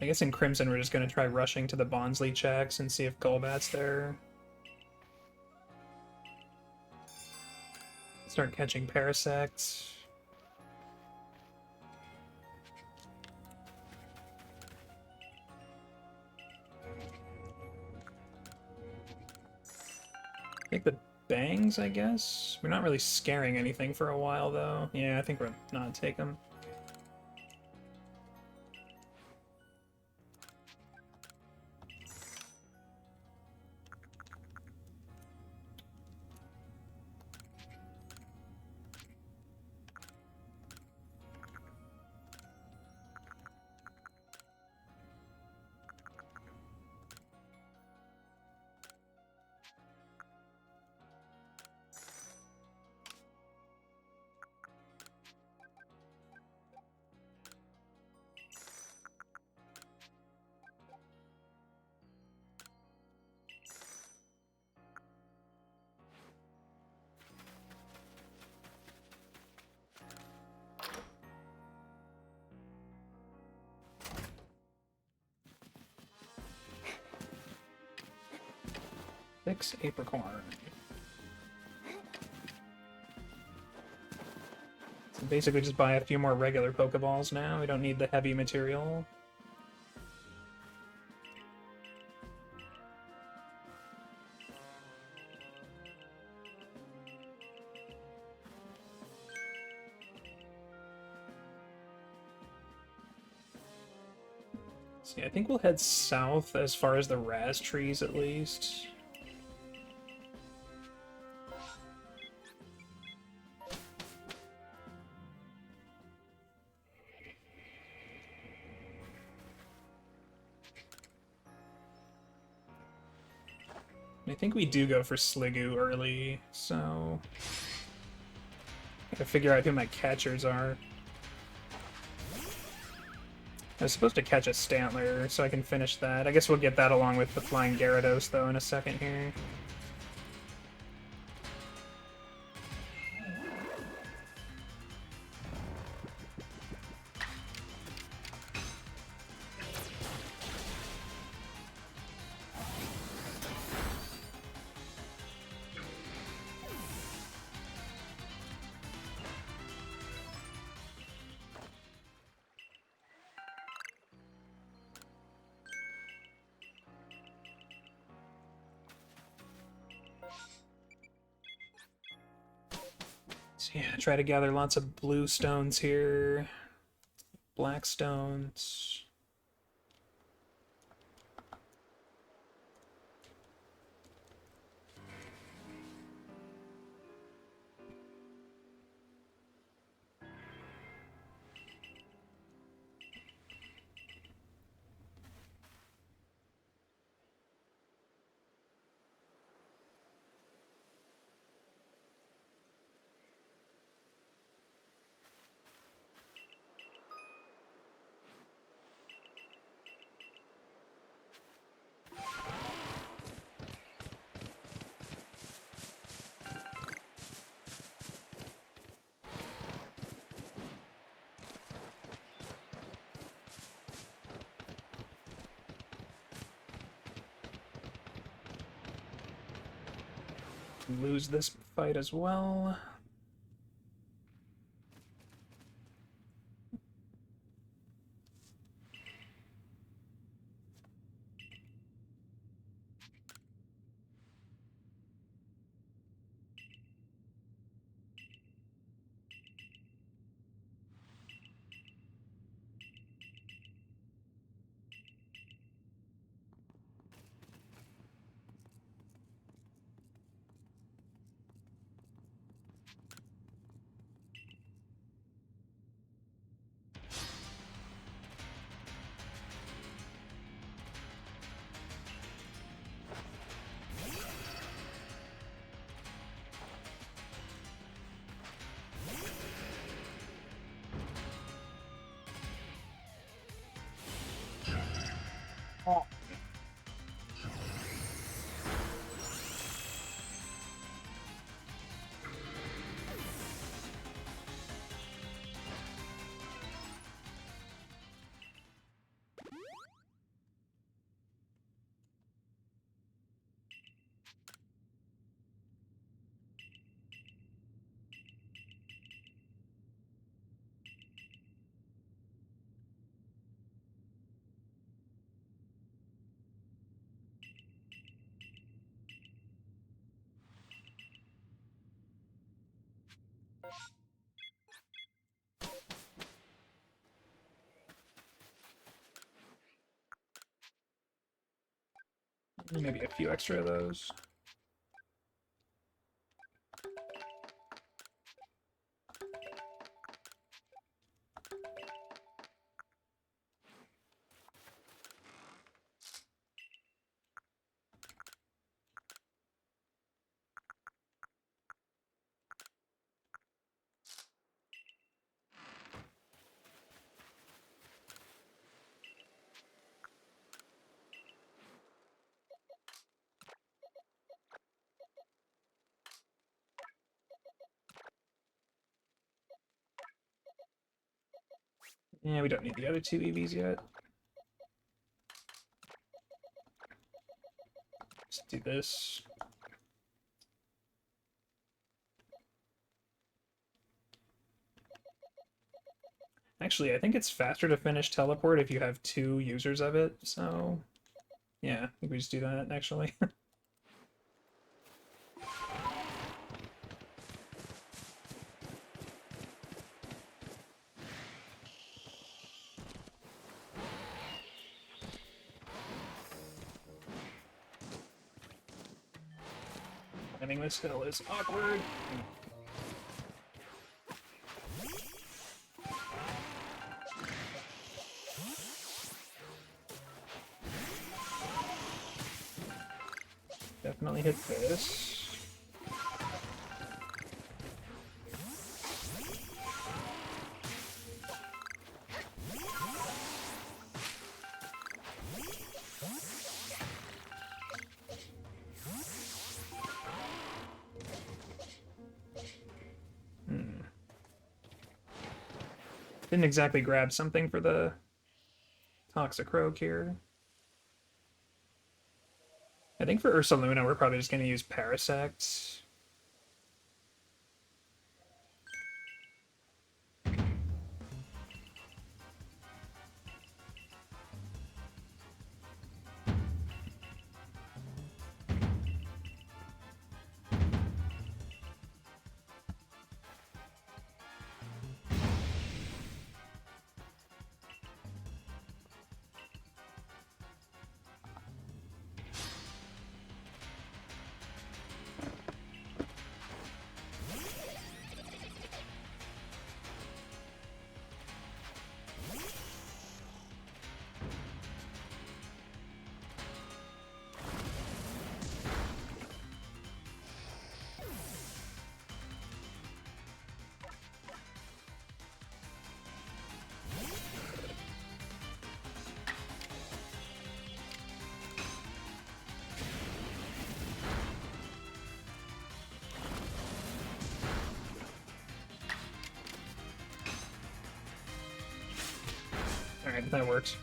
I guess in Crimson we're just going to try rushing to the Bonsly checks and see if Golbat's there. Start catching Parasect. Take the bangs, I guess? We're not really scaring anything for a while, though. Yeah, I think we're not take them. Six Apricorn. So basically just buy a few more regular Pokeballs now. We don't need the heavy material. See, I think we'll head south as far as the Raz trees at least. I think we do go for Sliggoo early, so... Gotta figure out who my catchers are. I was supposed to catch a Stantler, so I can finish that. I guess we'll get that along with the Flying Gyarados, though, in a second here. So yeah, try to gather lots of blue stones here. Black stones. Lose this fight as well. Maybe a few extra of those. Yeah, we don't need the other two Eevees yet. Let's do this. Actually, I think it's faster to finish teleport if you have 2 users of it, so yeah, I think we just do that, actually. Climbing this hill is awkward. Definitely hit this. Didn't exactly grab something for the Toxicroak here. I think for Ursaluna, we're probably just going to use Parasect. Alright, that works.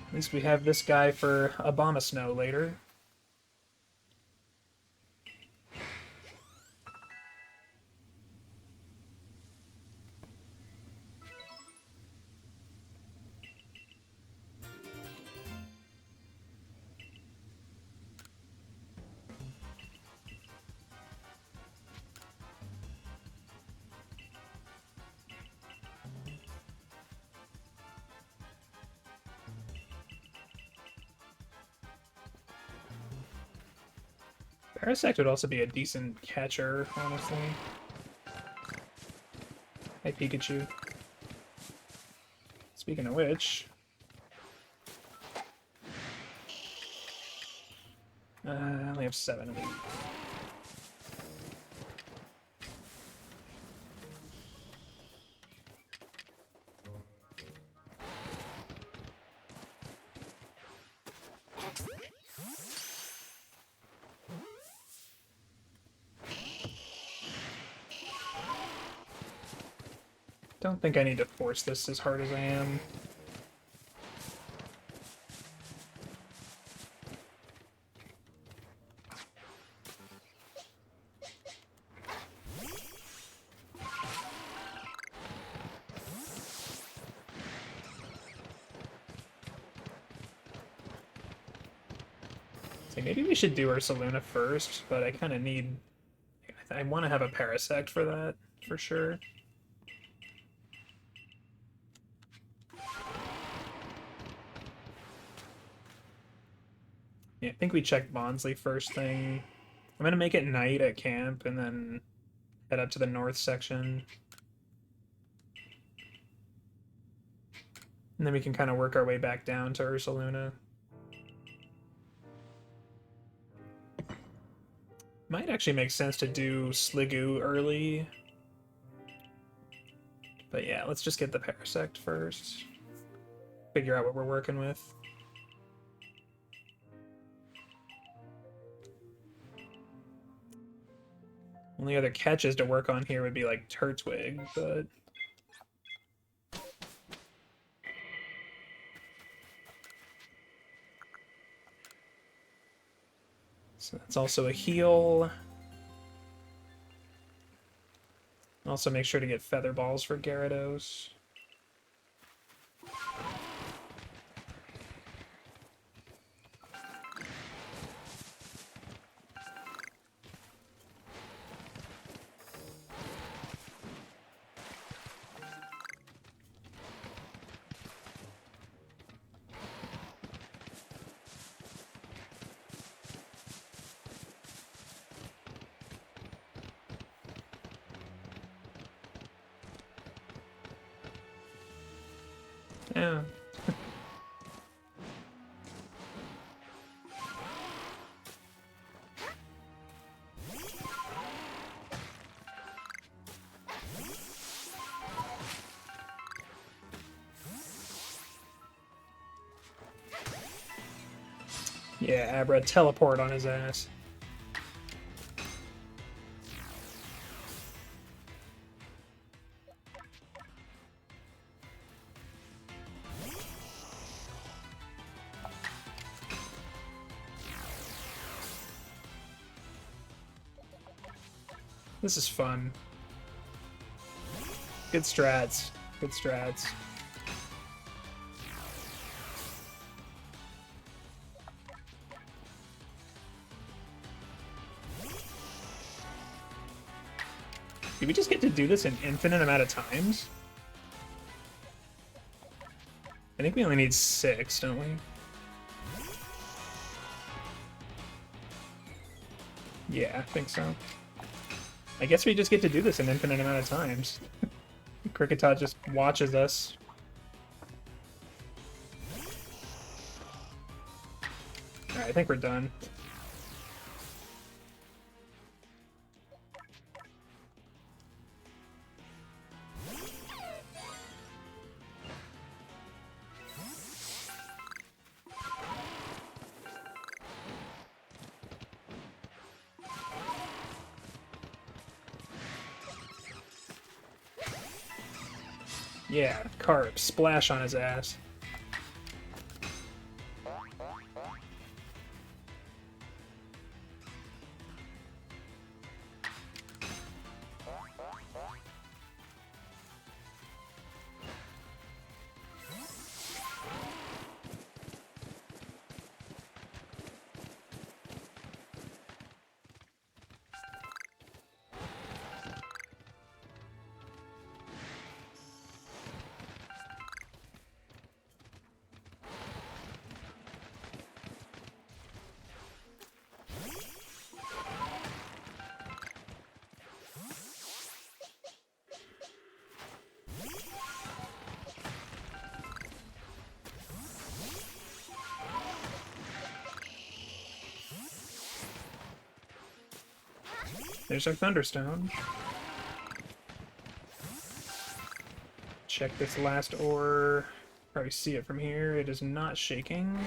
At least we have this guy for Abomasnow later. Parasect would also be a decent catcher, honestly. Hey, Pikachu. Speaking of which... I only have 7 of these. Don't think I need to force this as hard as I am. So maybe we should do Ursaluna first, but I kind of need... I want to have a Parasect for that. for sure. Yeah, I think we checked Bonsly first thing. I'm gonna make it night at camp and then head up to the north section. And then we can kind of work our way back down to Ursaluna. Might actually make sense to do Sliggoo early. But yeah, let's just get the Parasect first. Figure out what we're working with. Only other catches to work on here would be like Turtwig, but... So that's also a heal. Also make sure to get Feather Balls for Gyarados. Yeah. Yeah, Abra, teleport on his ass. This is fun. Good strats. Good strats. Do we just get to do this an infinite amount of times? I think we only need 6, don't we? Yeah, I think so. I guess we just get to do this an infinite amount of times. Kricketot just watches us. Alright, I think we're done. Yeah, Carp, splash on his ass. There's our Thunderstone. Check this last ore. Probably see it from here. It is not shaking.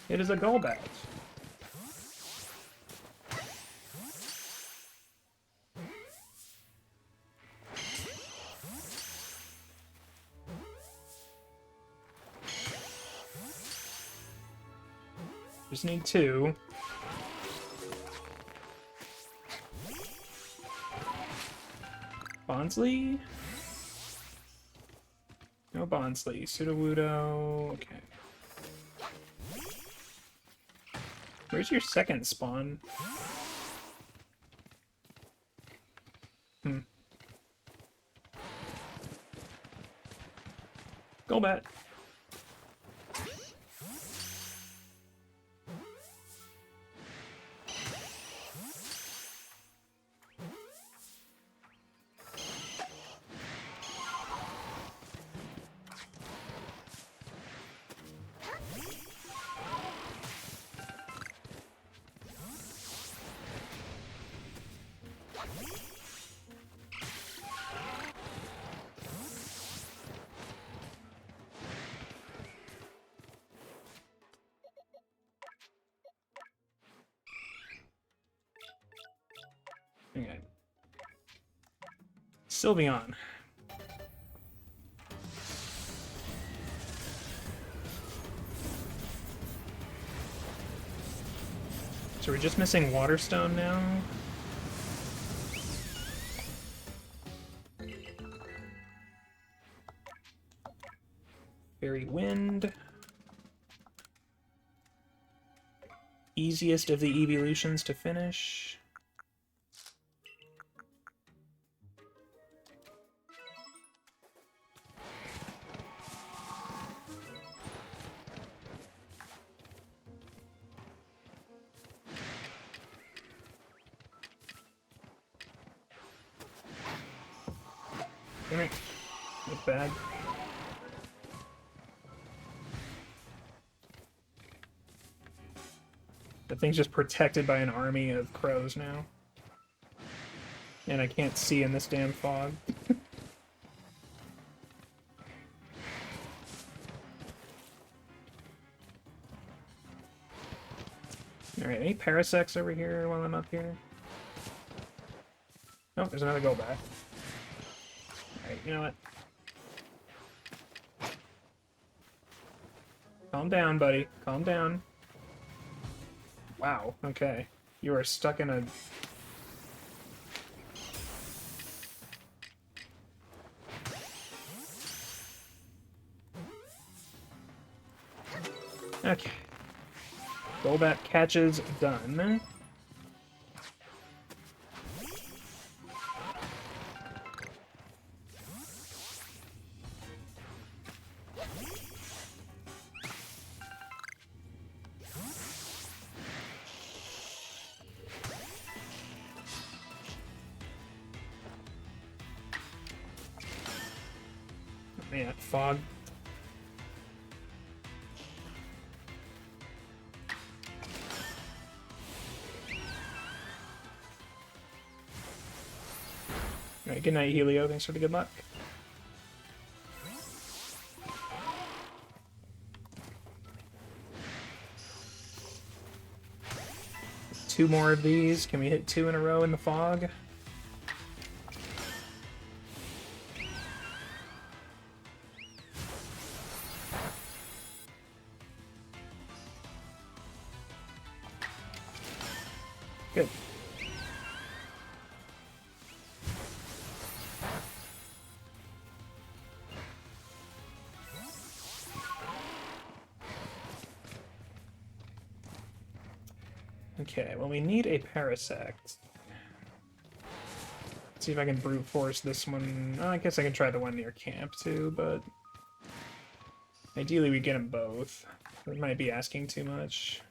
It is a Golbat. Just need 2. Bonsly? No Bonsly. Sudowoodo. Okay. Where's your second spawn? Golbat. Okay. Sylveon. So we're just missing Waterstone now? Fairy Wind. Easiest of the evolutions to finish. Alright. Not bad. The thing's just protected by an army of crows now. And I can't see in this damn fog. Alright, any Parasects over here while I'm up here? Oh, there's another Golbat. Alright, you know what? Calm down, buddy. Calm down. Wow, okay. You are stuck in a... Okay. Golbat catches done. Yeah, fog. Alright, good night, Helio. Thanks for the good luck. Two more of these. Can we hit 2 in a row in the fog? Good. Okay, well, we need a Parasect. Let's see if I can brute force this one. Oh, I guess I can try the one near camp too, but ideally we get them both. That might be asking too much.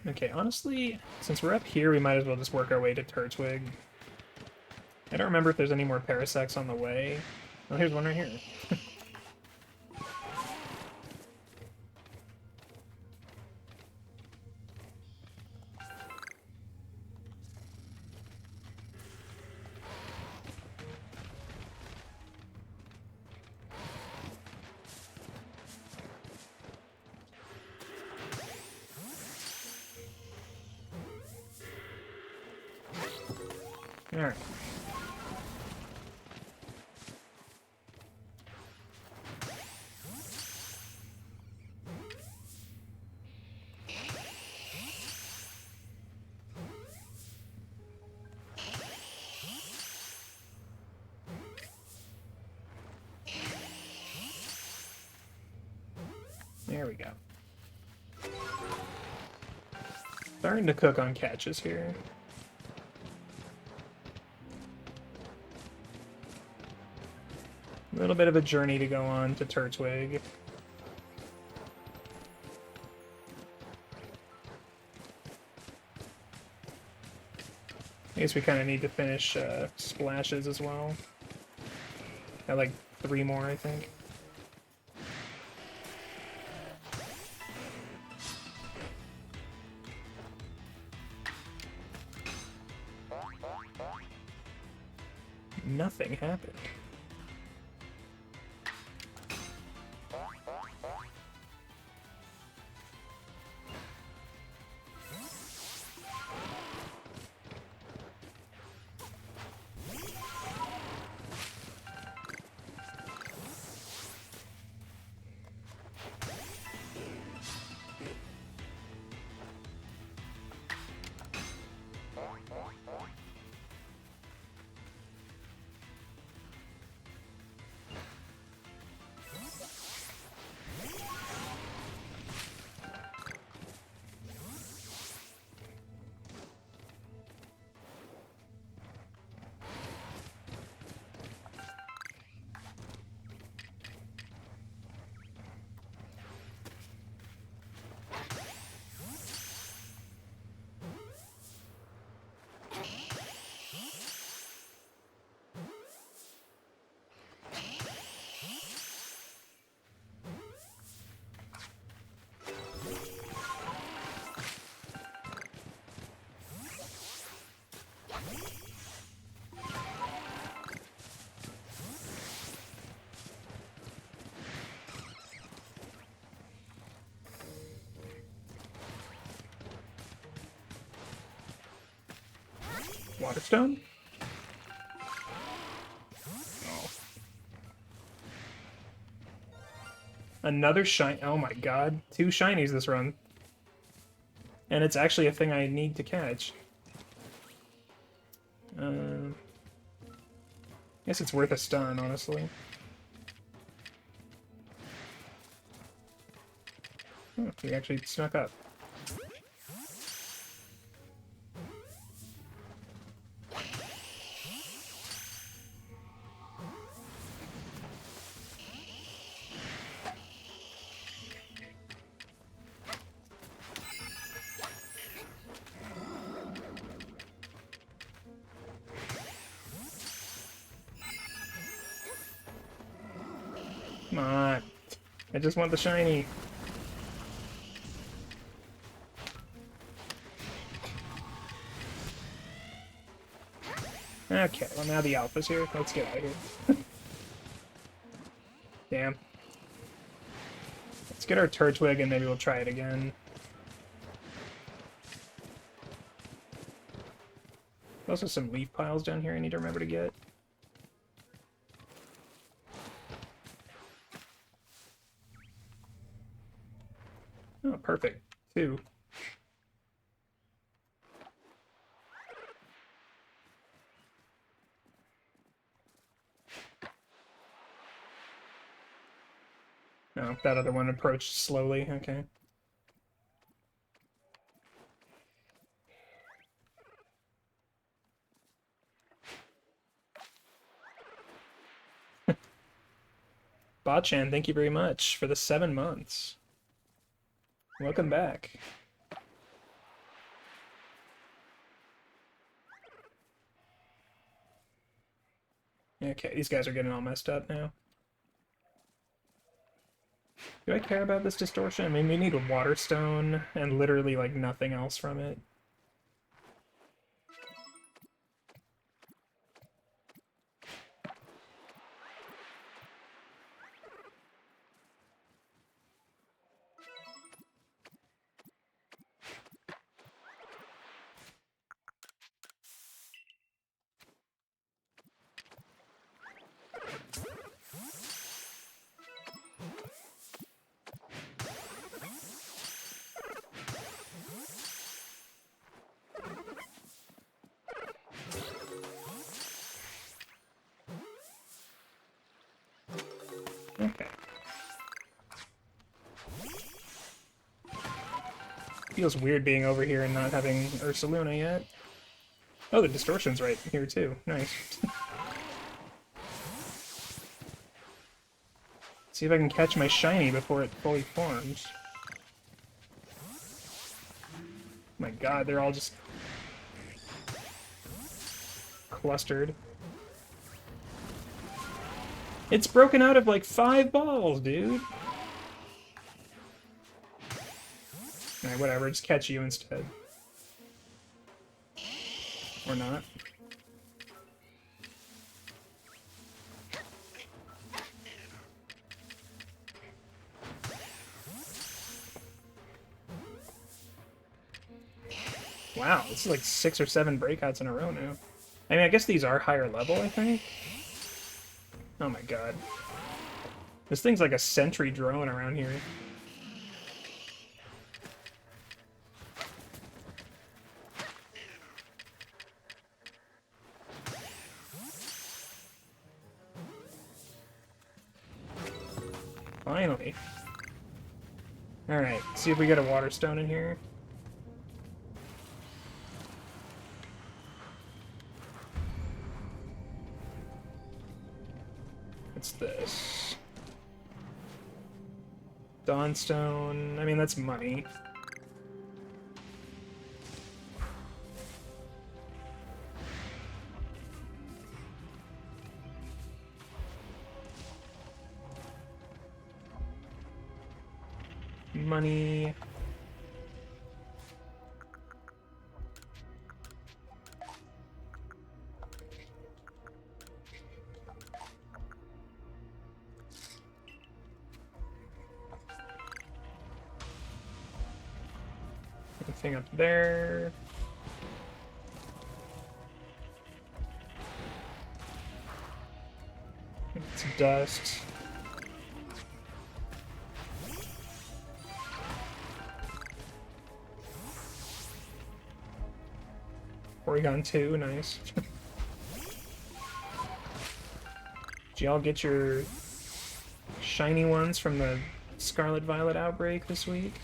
Okay, honestly, since we're up here, we might as well just work our way to Turtwig. I don't remember if there's any more Parasects on the way. Oh, here's one right here. Alright. There we go. Starting to cook on catches here. A little bit of a journey to go on to Turtwig. I guess we kind of need to finish splashes as well. Got like 3 more, I think. Nothing happened. Waterstone? Oh. Another shine. Oh my god. 2 shinies this run. And it's actually a thing I need to catch. Guess it's worth a stun, honestly. Oh, he actually snuck up. Come on. I just want the shiny. Okay, well now the alpha's here. Let's get out of here. Damn. Let's get our Turtwig and maybe we'll try it again. There's also some leaf piles down here I need to remember to get. Oh, perfect. 2. Oh, that other one approached slowly. Okay. Botchan, thank you very much for the 7 months. Welcome back. Okay, these guys are getting all messed up now. Do I care about this distortion? I mean, we need a water stone and literally, like, nothing else from it. Feels weird being over here and not having Ursaluna yet. Oh, the distortion's right here too. Nice. See if I can catch my shiny before it fully forms. My god, they're all just clustered. It's broken out of like 5 balls, dude. Alright, whatever, just catch you instead. Or not. Wow, this is like 6 or 7 breakouts in a row now. I mean, I guess these are higher level, I think. Oh my god. This thing's like a sentry drone around here. Finally. Alright, see if we get a water stone in here. What's this? Dawnstone. I mean, that's money. Money. Anything up there? It's dust. Porygon 2, nice. Did y'all get your shiny ones from the Scarlet Violet outbreak this week?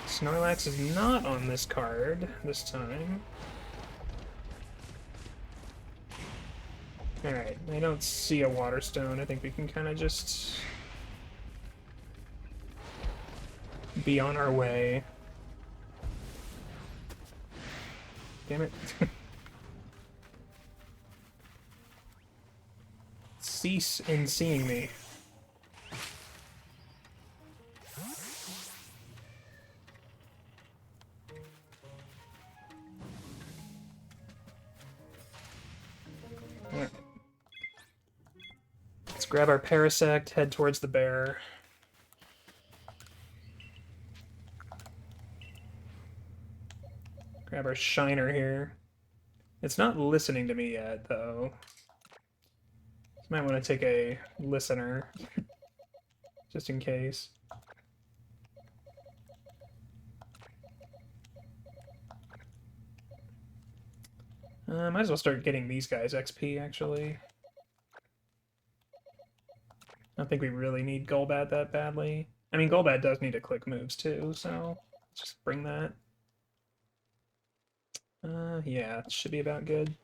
Snorlax is not on this card this time. Alright, I don't see a water stone. I think we can kind of just be on our way. Damn it. Cease in seeing me. Let's grab our Parasect, head towards the bear. Grab our Shiner here. It's not listening to me yet, though. Might want to take a listener, just in case. Might as well start getting these guys XP, actually. I don't think we really need Golbat that badly. I mean, Golbat does need to click moves, too, so let's just bring that. Yeah, it should be about good.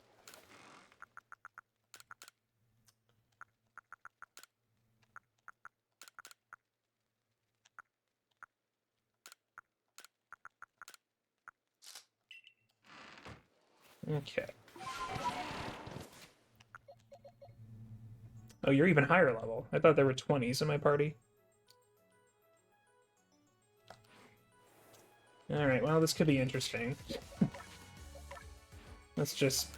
Okay. Oh, you're even higher level. I thought there were 20s in my party. Alright, well, this could be interesting. Let's just...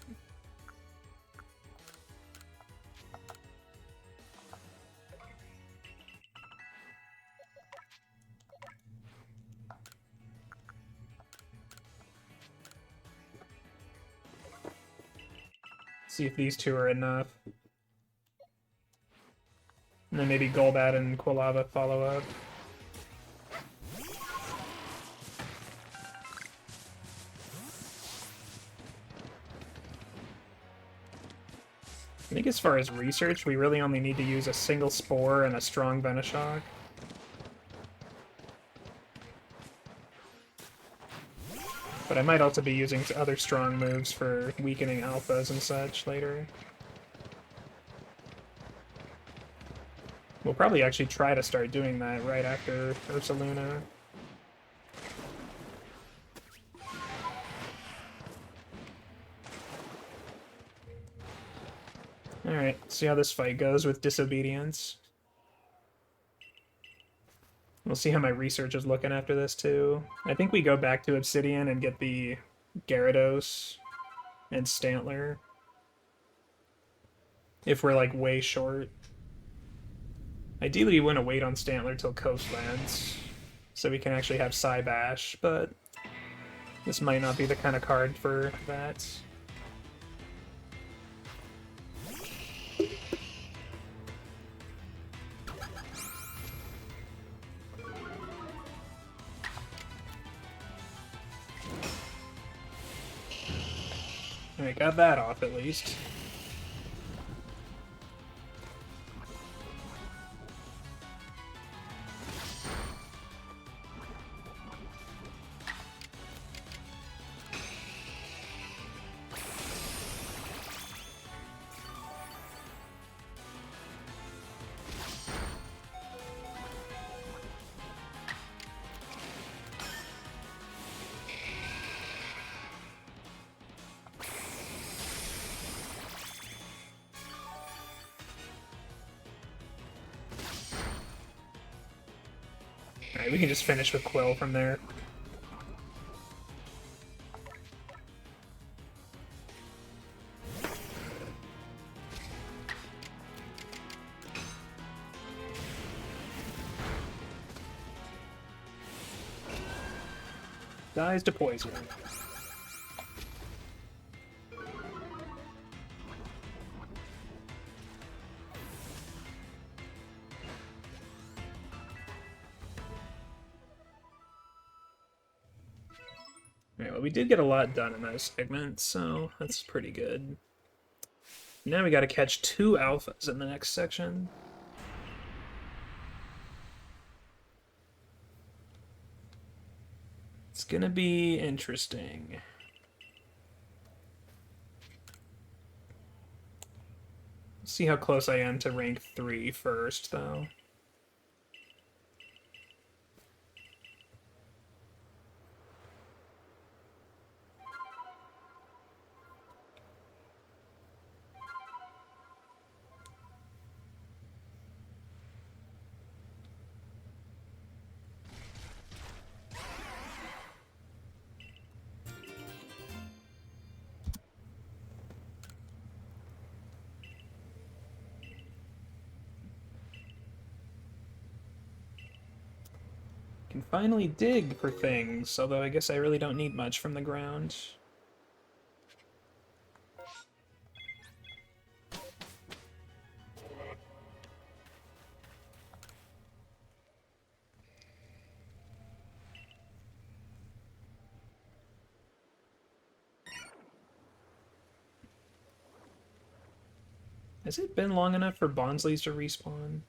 see if these two are enough. And then maybe Golbat and Quilava follow up. I think as far as research, we really only need to use a single Spore and a strong Venoshock. But I might also be using other strong moves for weakening alphas and such later. We'll probably actually try to start doing that right after Ursaluna. Alright, see how this fight goes with Disobedience. We'll see how my research is looking after this, too. I think we go back to Obsidian and get the Gyarados and Stantler. If we're, like, way short. Ideally, we want to wait on Stantler till Coastlands, so we can actually have Psybash, but this might not be the kind of card for that. Alright, got that off at least. Alright, we can just finish with Quill from there. Dies to poison. Alright, well, we did get a lot done in those segments, so that's pretty good. Now we gotta catch 2 alphas in the next section. It's gonna be interesting. See how close I am to rank 3 first, though. Can finally dig for things, although I guess I really don't need much from the ground. Has it been long enough for Bonsley's to respawn?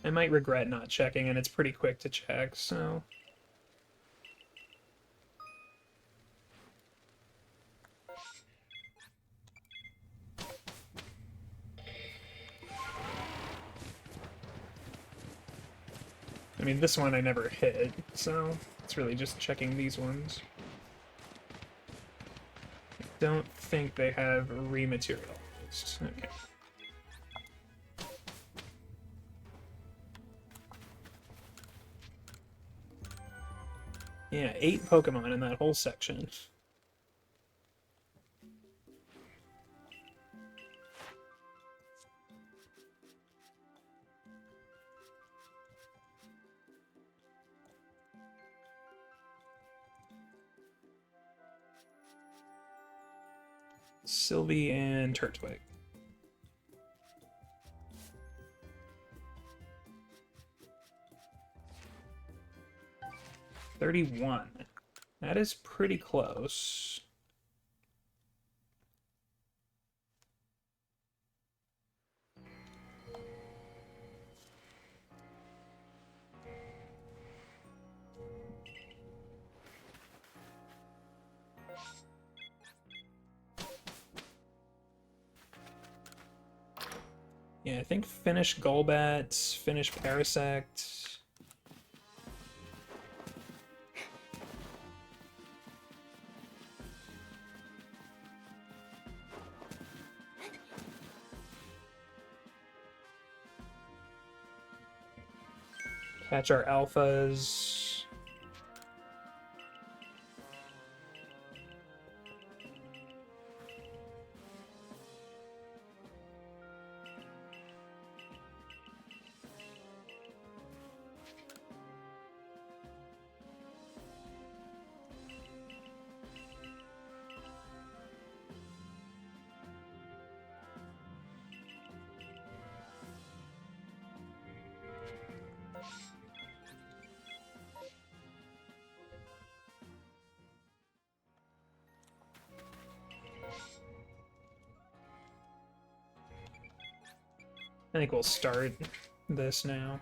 I might regret not checking, and it's pretty quick to check, so... I mean, this one I never hit, so it's really just checking these ones. I don't think they have rematerialized. Okay. Yeah, 8 Pokemon in that whole section. Sylvie and Turtwig. $31. That is pretty close. Yeah, I think finish Golbat, finish Parasect. Catch our alphas. I think we'll start this now.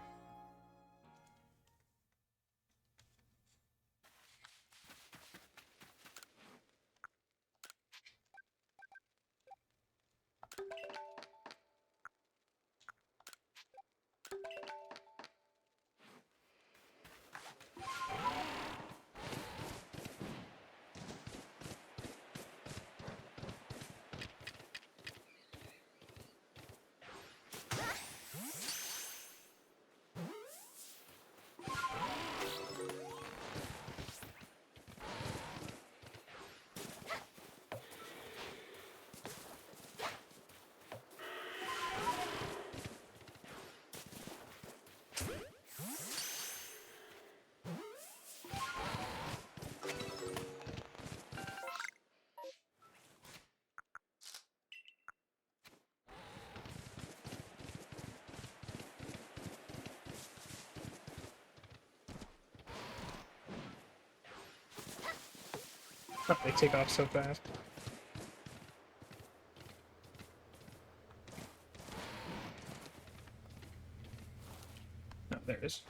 Oh, they take off so fast. Oh, there it is.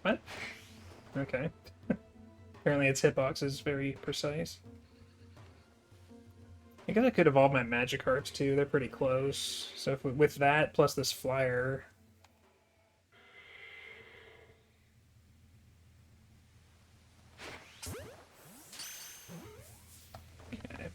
What? Okay. Apparently its hitbox is very precise. I guess I could evolve my Magikarps too, they're pretty close. So if with that plus this flyer... Okay.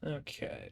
Okay.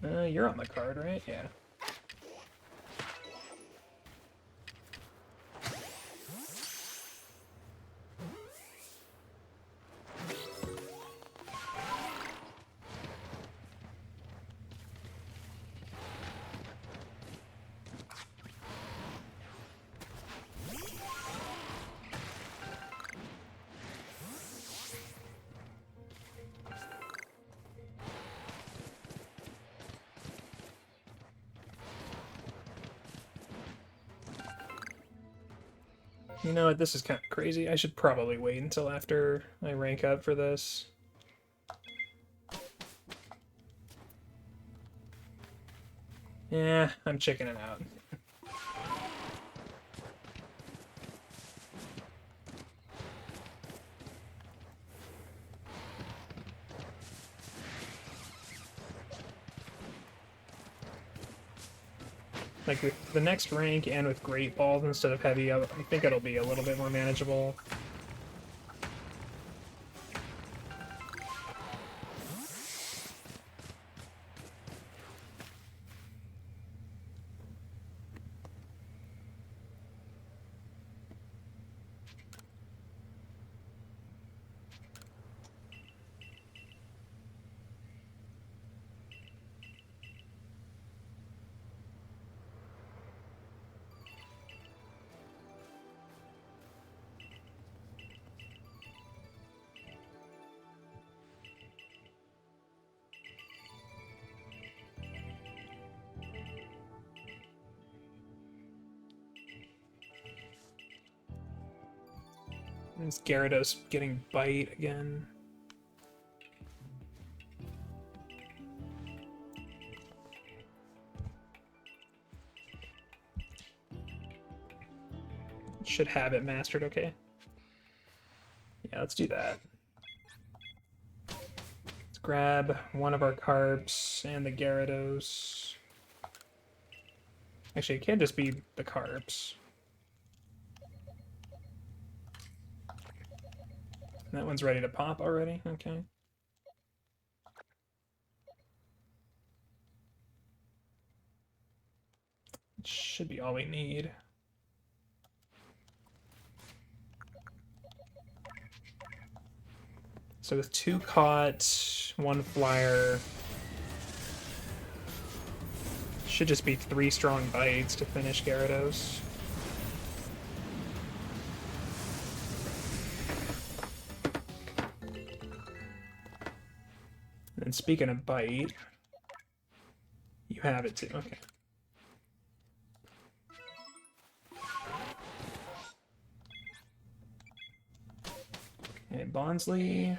You're on the card, right? Yeah. You know what, this is kind of crazy. I should probably wait until after I rank up for this. Yeah, I'm chickening out. Like, with the next rank and with Great Balls instead of Heavy, I think it'll be a little bit more manageable. Is Gyarados getting Bite again? Should have it mastered, okay. Yeah, let's do that. Let's grab one of our Carps and the Gyarados. Actually, it can't just be the Carps. That one's ready to pop already? Okay. Should be all we need. So with 2 caught, 1 flyer, should just be 3 strong bites to finish Gyarados. And speaking of bite, you have it too. Okay. Okay, Bonsly.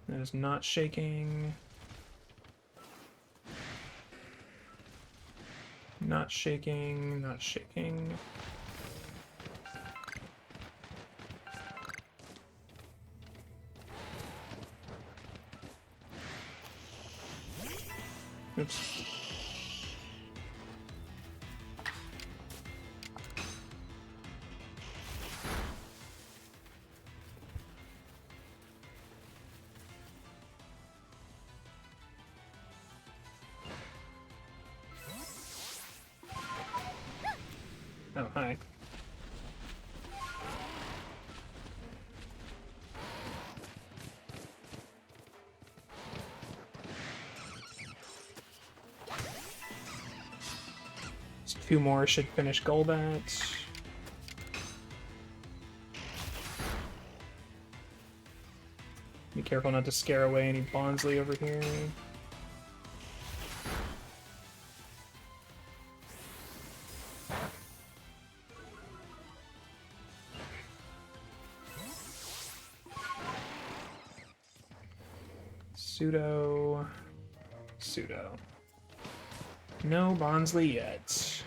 That is not shaking. Not shaking, not shaking. Oops. Oh, hi. So 2 more should finish Golbat. Be careful not to scare away any Bonsly over here. Pseudo. No Bonsly yet.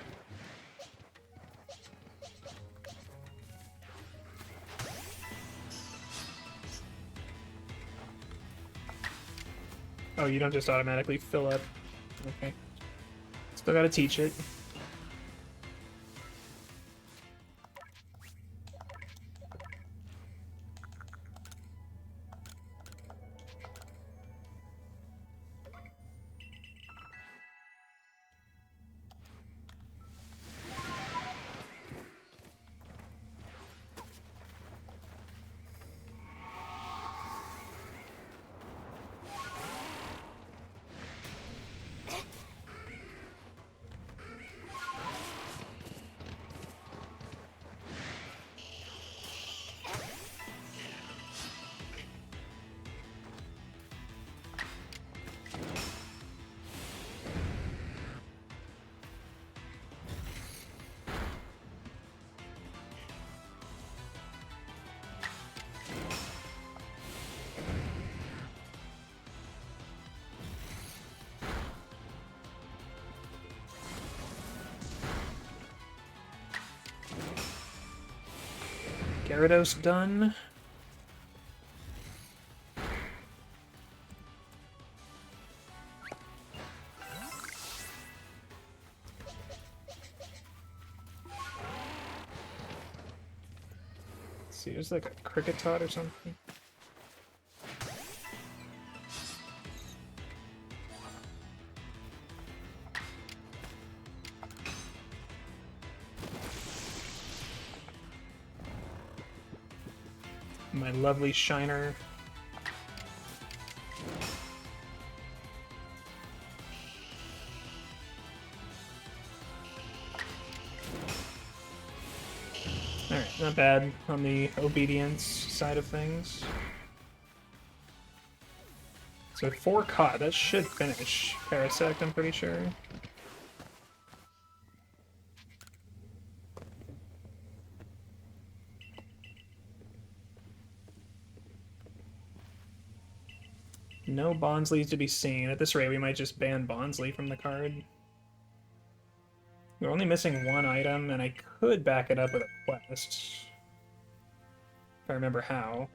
Oh, you don't just automatically fill up. Okay. Still gotta teach it. Gyarados done. Let's see, there's like a cricket tot or something. My lovely Shiner. Alright, not bad on the obedience side of things. So 4 caught, that should finish Parasect, I'm pretty sure. No Bonsleys to be seen. At this rate, we might just ban Bonsley from the card. We're only missing 1 item, and I could back it up with a quest. If I remember how.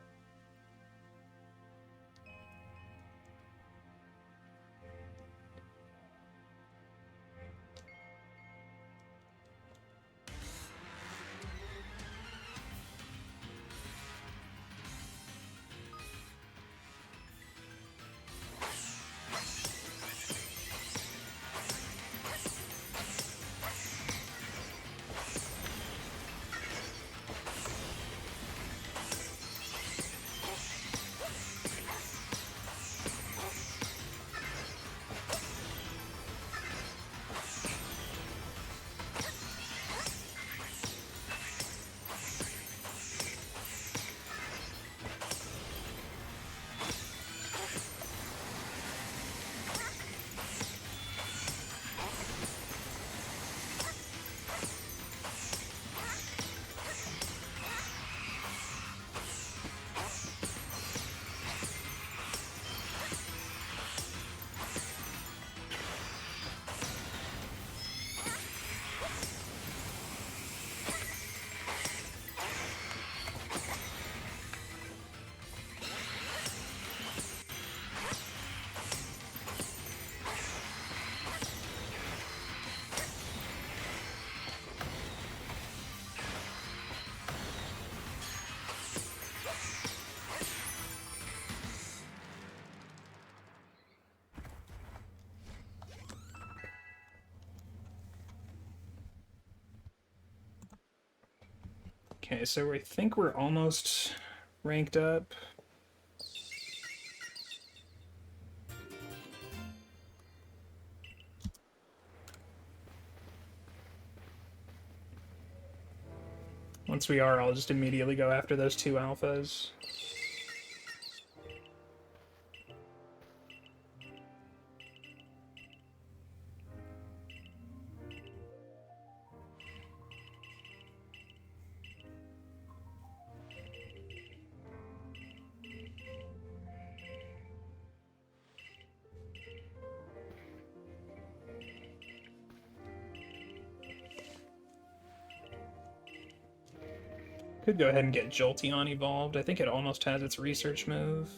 Okay, so I think we're almost ranked up. Once we are, I'll just immediately go after those 2 alphas. Could go ahead and get Jolteon evolved. I think it almost has its research move.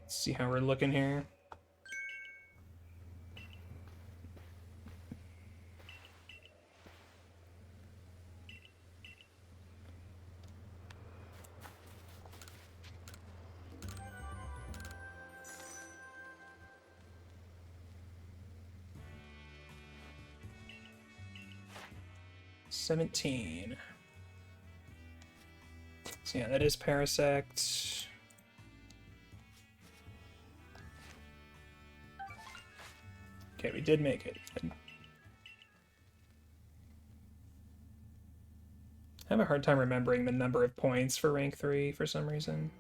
Let's see how we're looking here. $17. So yeah, that is Parasect. Okay, we did make it. I have a hard time remembering the number of points for rank 3 for some reason.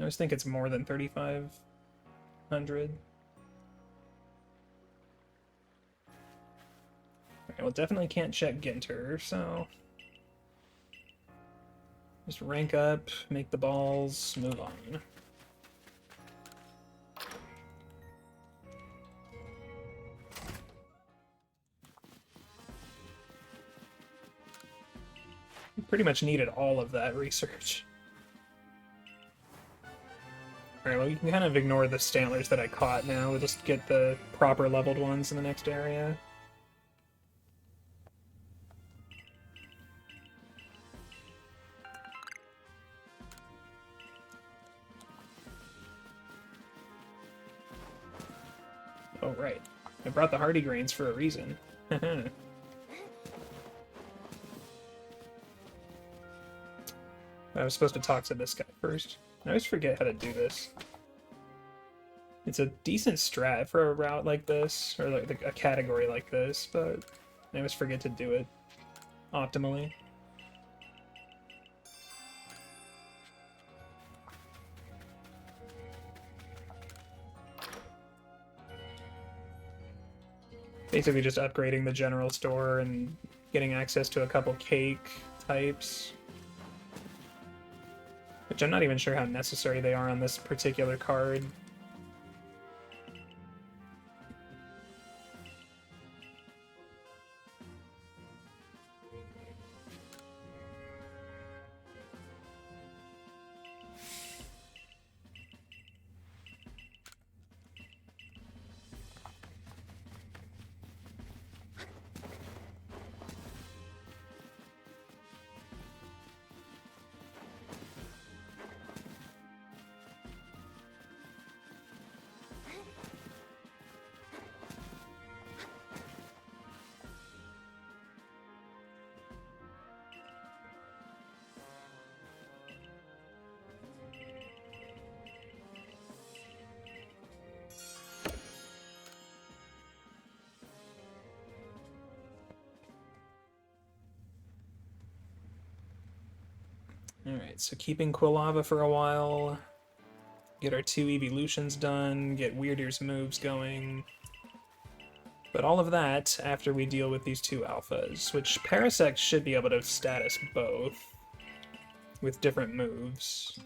I always think it's more than 3,500. Alright, well, definitely can't check Ginter, so... Just rank up, make the balls, move on. Pretty much needed all of that research. Alright, well, you can kind of ignore the Stantlers that I caught now. We'll just get the proper leveled ones in the next area. Oh, right. I brought the Hardy Grains for a reason. I was supposed to talk to this guy first. I always forget how to do this. It's a decent strat for a route like this, or like a category like this, but I always forget to do it optimally. Basically just upgrading the general store and getting access to a couple cake types. Which I'm not even sure how necessary they are on this particular card. Alright, so keeping Quilava for a while, get our 2 evolutions done, get Weirdeer's moves going. But all of that after we deal with these 2 alphas, which Parasect should be able to status both with different moves.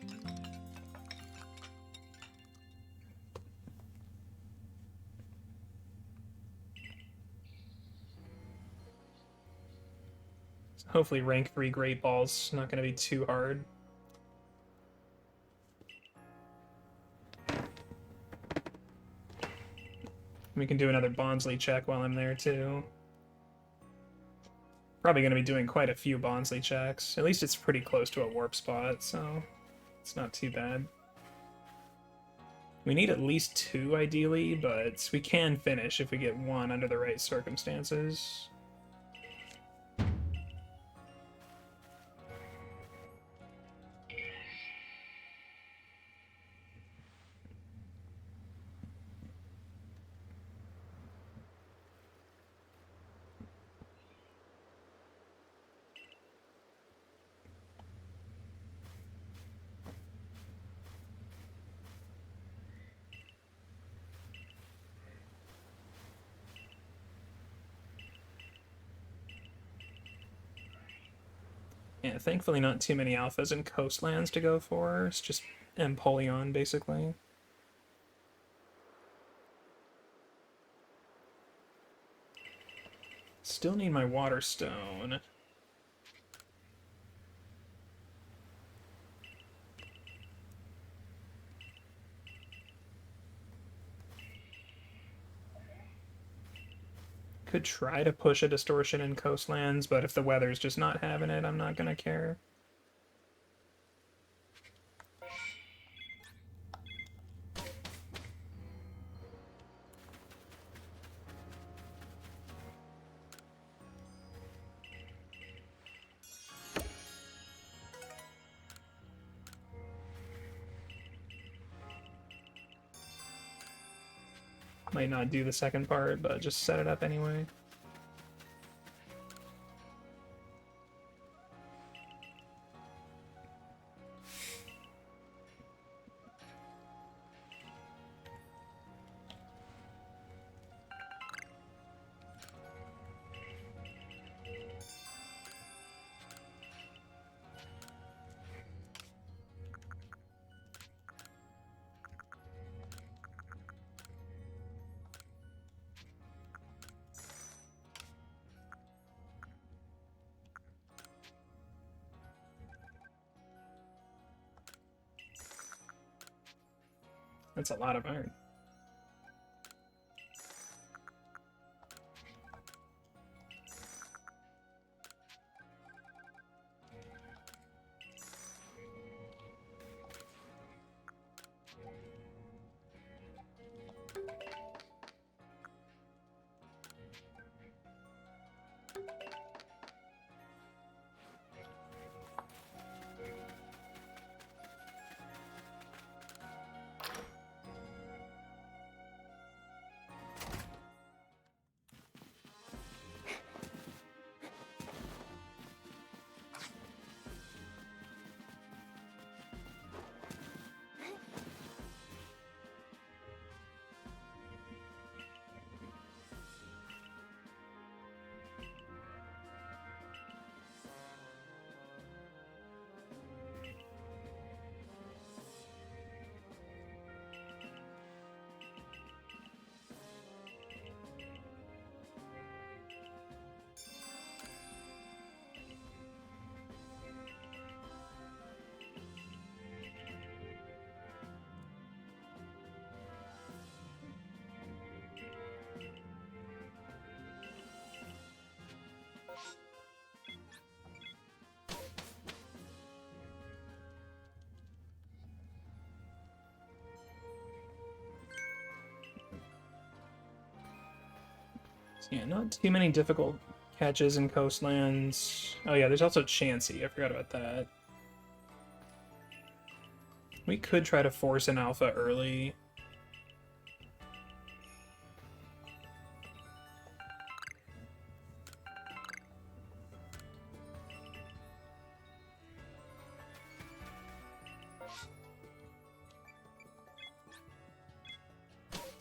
Hopefully rank 3 Great Balls not going to be too hard. We can do another Bonsly check while I'm there too. Probably going to be doing quite a few Bonsly checks. At least it's pretty close to a warp spot, so it's not too bad. We need at least 2 ideally, but we can finish if we get 1 under the right circumstances. Yeah, thankfully not too many alphas and coastlands to go for. It's just Empoleon, basically. Still need my Water Stone. Could try to push a Distortion in coastlands, but if the weather's just not having it, I'm not gonna care. Might not do the second part, but just set it up anyway. That's a lot of iron. Yeah, not too many difficult catches in Coastlands. Oh yeah, there's also Chansey. I forgot about that. We could try to force an alpha early.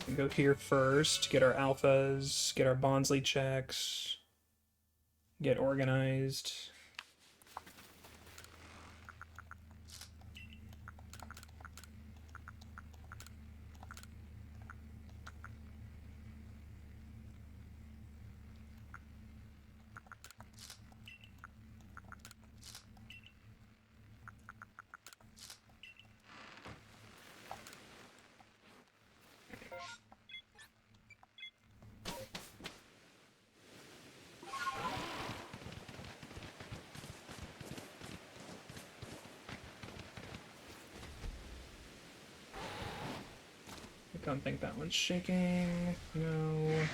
We go here first, get our alphas, get our Bonsly checks, get organized. I don't think that one's shaking. No.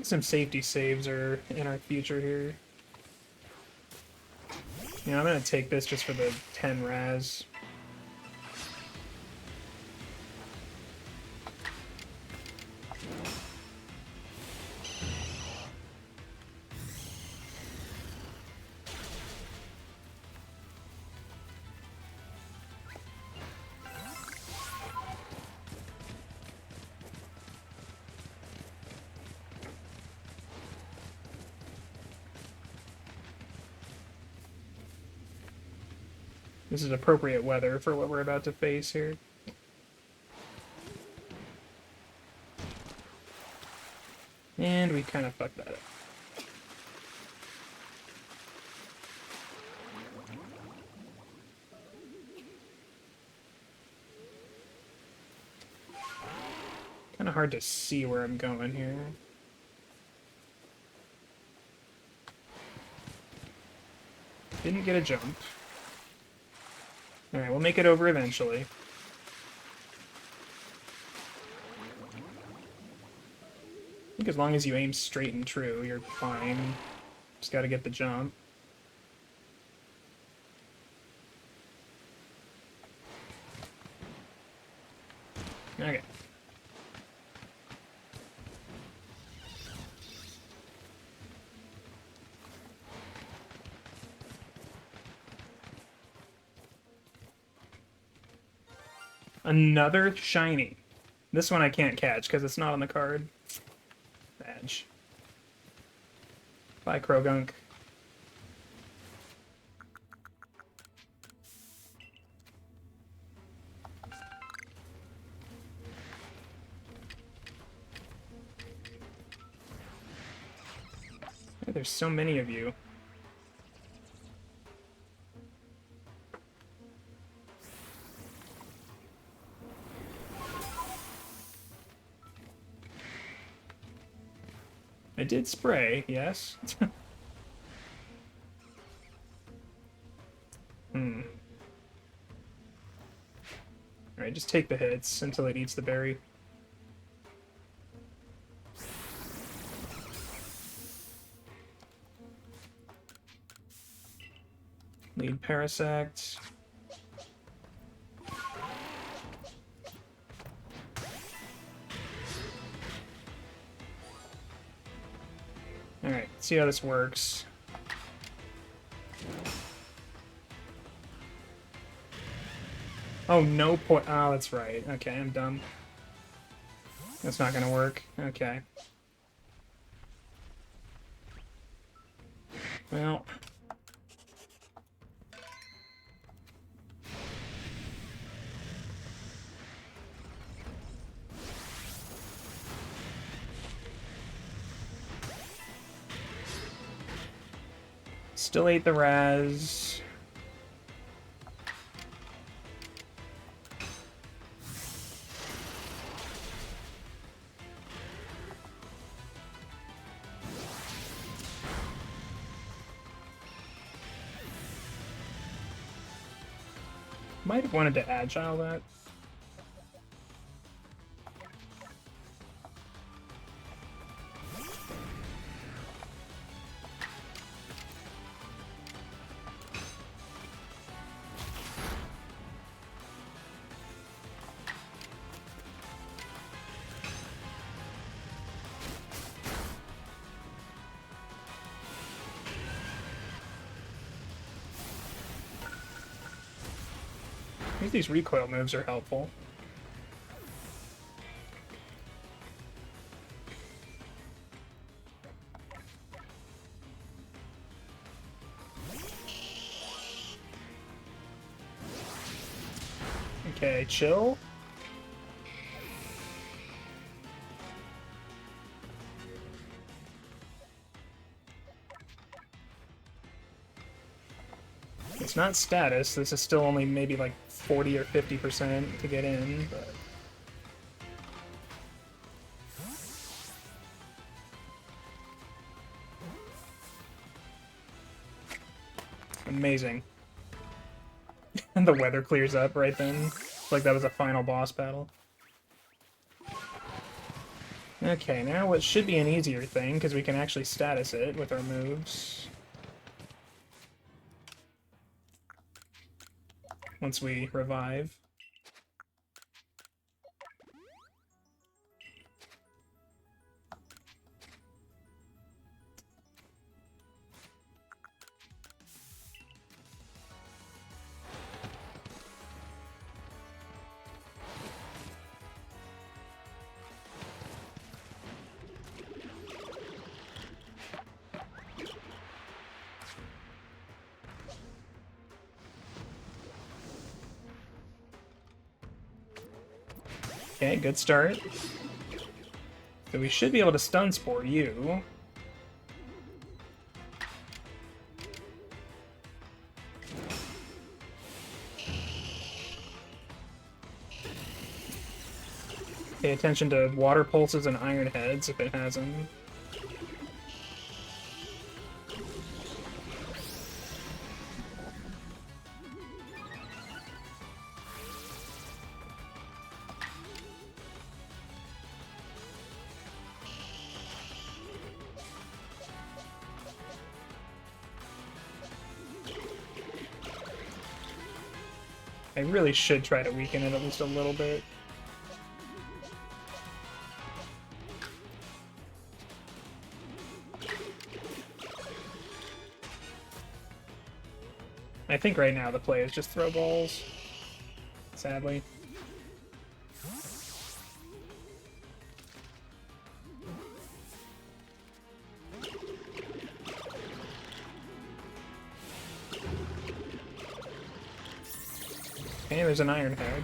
Some safety saves are in our future here. Yeah, I'm gonna take this just for the 10 Raz. This is appropriate weather for what we're about to face here. And we kind of fucked that up. Kind of hard to see where I'm going here. Didn't get a jump. Alright, we'll make it over eventually. think as long as you aim straight and true, you're fine. Just gotta get the jump. Okay. Another shiny. This one I can't catch because it's not on the card. Badge. Bye, Krogunk. Oh, there's so many of you. I did spray, yes. Alright, just take the hits until it eats the berry. Lead Parasect. Alright, see how this works. Oh, no point. Oh, that's right. Okay, I'm dumb. That's not gonna work. Okay. Well. Still ate the Raz. Might have wanted to agile that. I think these recoil moves are helpful. Okay, chill. It's not status, this is still only maybe like 40 or 50% to get in, but... Amazing. And the weather clears up right then. It's like that was a final boss battle. Okay, now what should be an easier thing, because we can actually status it with our moves. Once we revive. Okay, good start. So we should be able to stun spore you. Pay attention to water pulses and iron heads if it has them. I really should try to weaken it at least a little bit. I think right now the play is just throw balls, sadly. Okay, there's an Iron Head.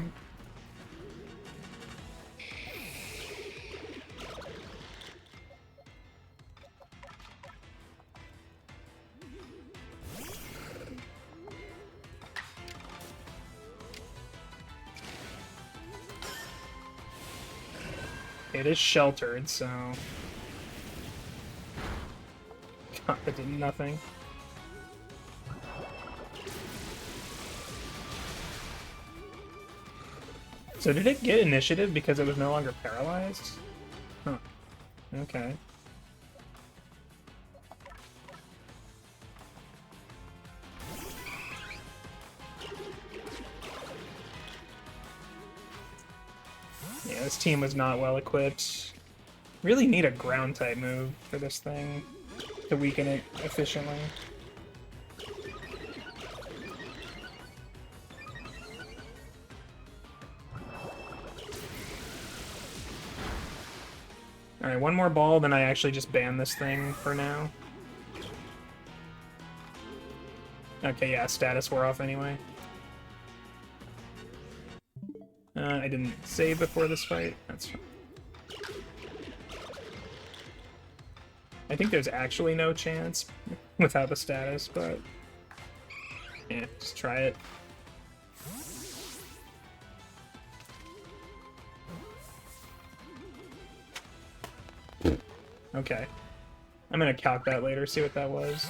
It is sheltered, so... God, that did nothing. So did it get initiative because it was no longer paralyzed? Huh. Okay. Yeah, this team was not well equipped. Really need a ground type move for this thing to weaken it efficiently. Alright, one more ball, then I actually just ban this thing for now. Okay, yeah, status wore off anyway. I didn't save before this fight. That's fine. I think there's actually no chance without the status, but... yeah, just try it. Okay. I'm gonna calc that later, see what that was.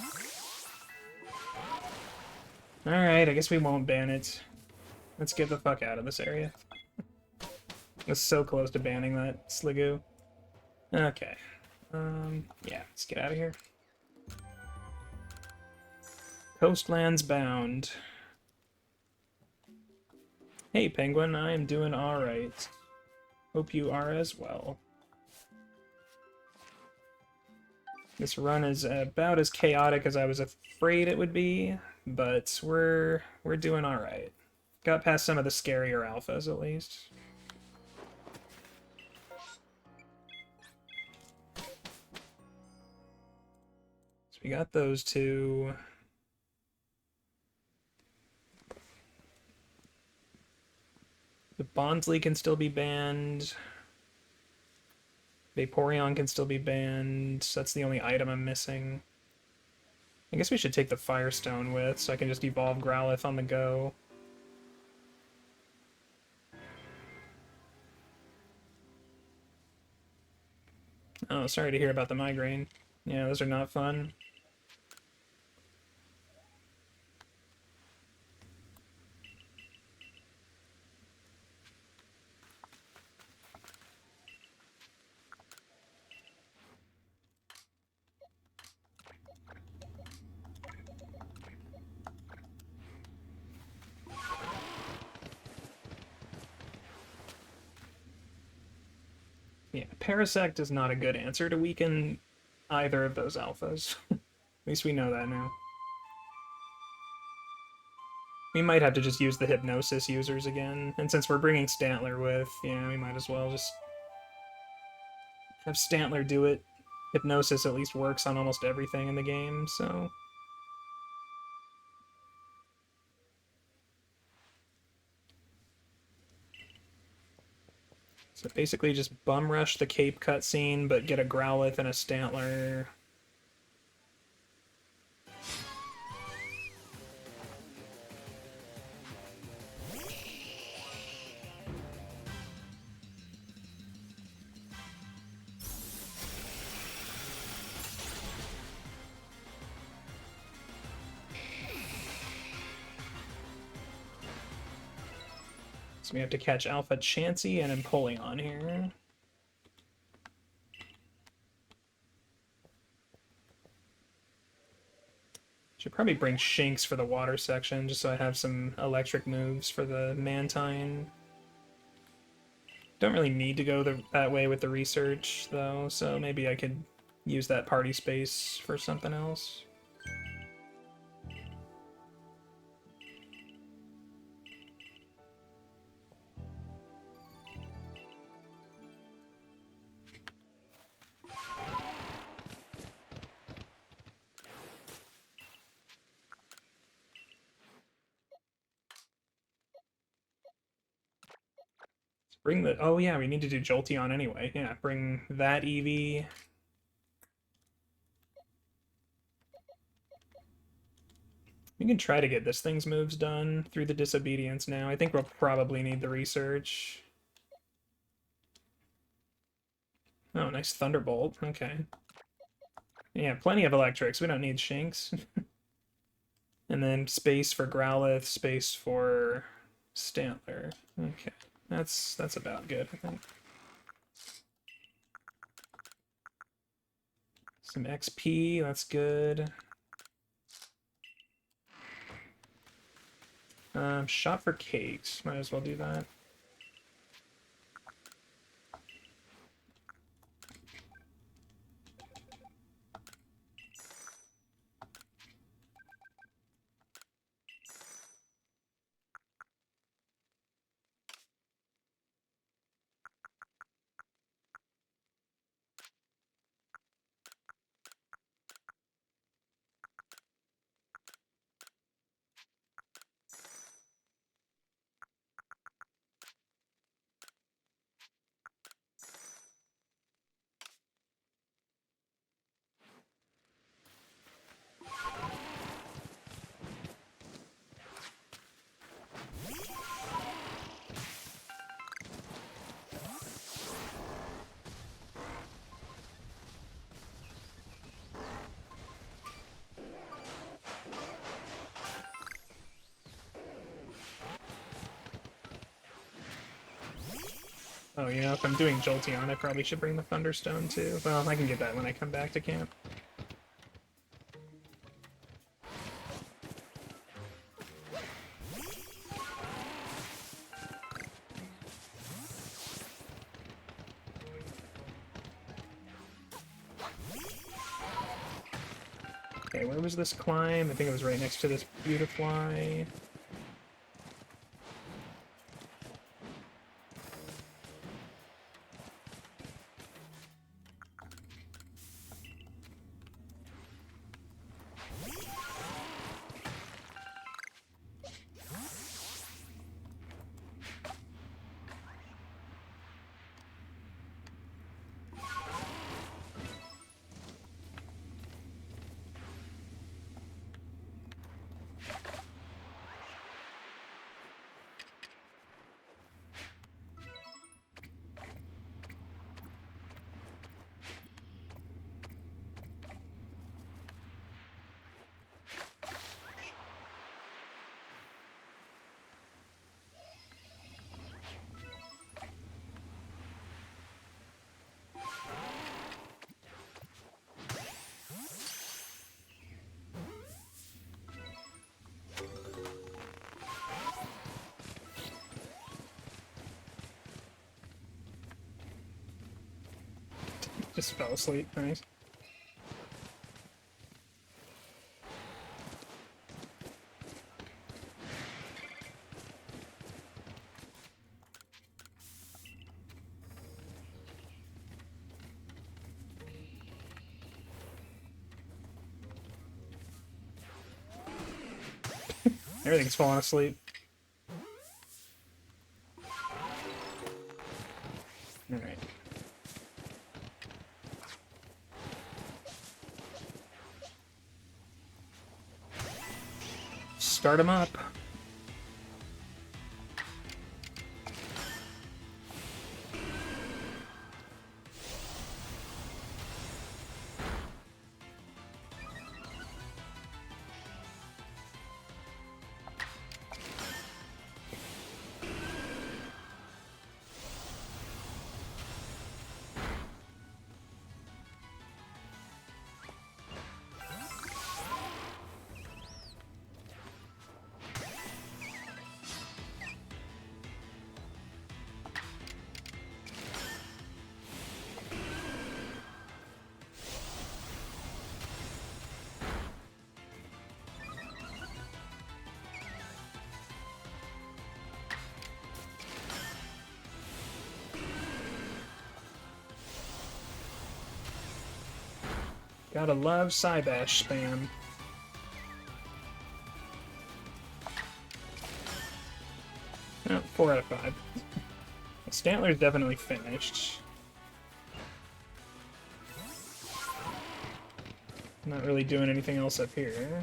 Alright, I guess we won't ban it. Let's get the fuck out of this area. I was so close to banning that Sliggoo. Okay. Yeah, let's get out of here. Coastlands bound. Hey, Penguin, I am doing alright. Hope you are as well. This run is about as chaotic as I was afraid it would be, but we're doing alright. Got past some of the scarier alphas, at least. So we got those two. The Bondsley can still be banned. Vaporeon can still be banned. So that's the only item I'm missing. I guess we should take the Firestone with, so I can just evolve Growlithe on the go. Oh, sorry to hear about the migraine. Yeah, those are not fun. Yeah, Parasect is not a good answer to weaken either of those alphas. At least we know that now. We might have to just use the Hypnosis users again, and since we're bringing Stantler with, yeah, we might as well just have Stantler do it. Hypnosis at least works on almost everything in the game, so... So basically just bum rush the Cape cutscene, but get a Growlithe and a Stantler. So we have to catch Alpha Chansey and Empoleon here. Should Should probably bring Shinx for the water section, just so I have some electric moves for the Mantine. Don't really need to go that way with the research, though, so maybe I could use that party space for something else. Bring the... Oh, yeah, we need to do Jolteon anyway. Yeah, bring that Eevee. We can try to get this thing's moves done through the Disobedience now. I think we'll probably need the research. Oh, nice Thunderbolt. Okay. Yeah, plenty of electrics. We don't need Shinx. And then space for Growlithe, space for Stantler. Okay. That's about good, I think. Some XP, that's good. Shot for cakes. Might as well do that. Oh, you know, if I'm doing Jolteon, I probably should bring the Thunderstone too. Well, I can get that when I come back to camp. Okay, where was this climb? I think it was right next to this Beautifly. Just fell asleep. Nice. Everything's falling asleep. Alright. Start him up. Gotta love Psybash spam. Oh, 4 out of 5. Stantler's definitely finished. Not really doing anything else up here.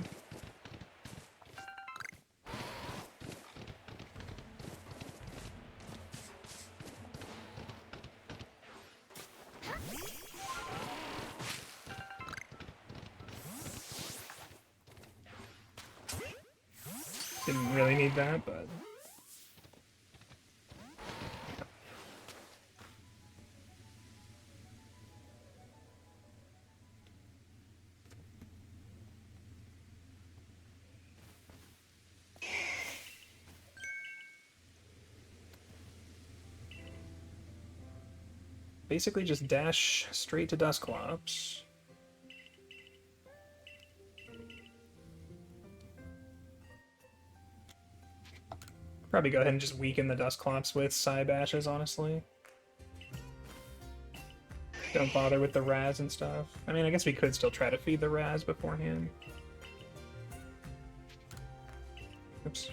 Didn't really need that, but... Basically just dash straight to Dusclops. Probably go ahead and just weaken the Dusclops with Psybashes, honestly. Don't bother with the Raz and stuff. I mean, I guess we could still try to feed the Raz beforehand. Oops.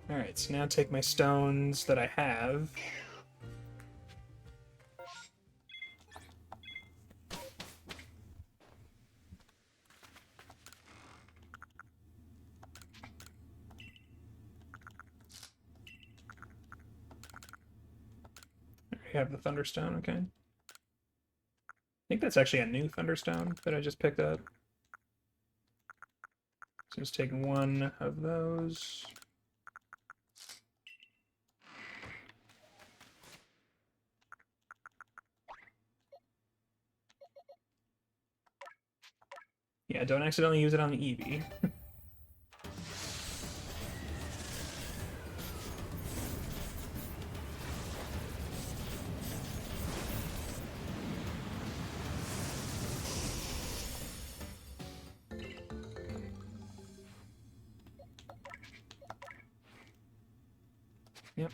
Alright, so now take my stones that I have. I have the Thunderstone, okay. I think that's actually a new Thunderstone that I just picked up. So just take one of those. Yeah, don't accidentally use it on the Eevee. Yep.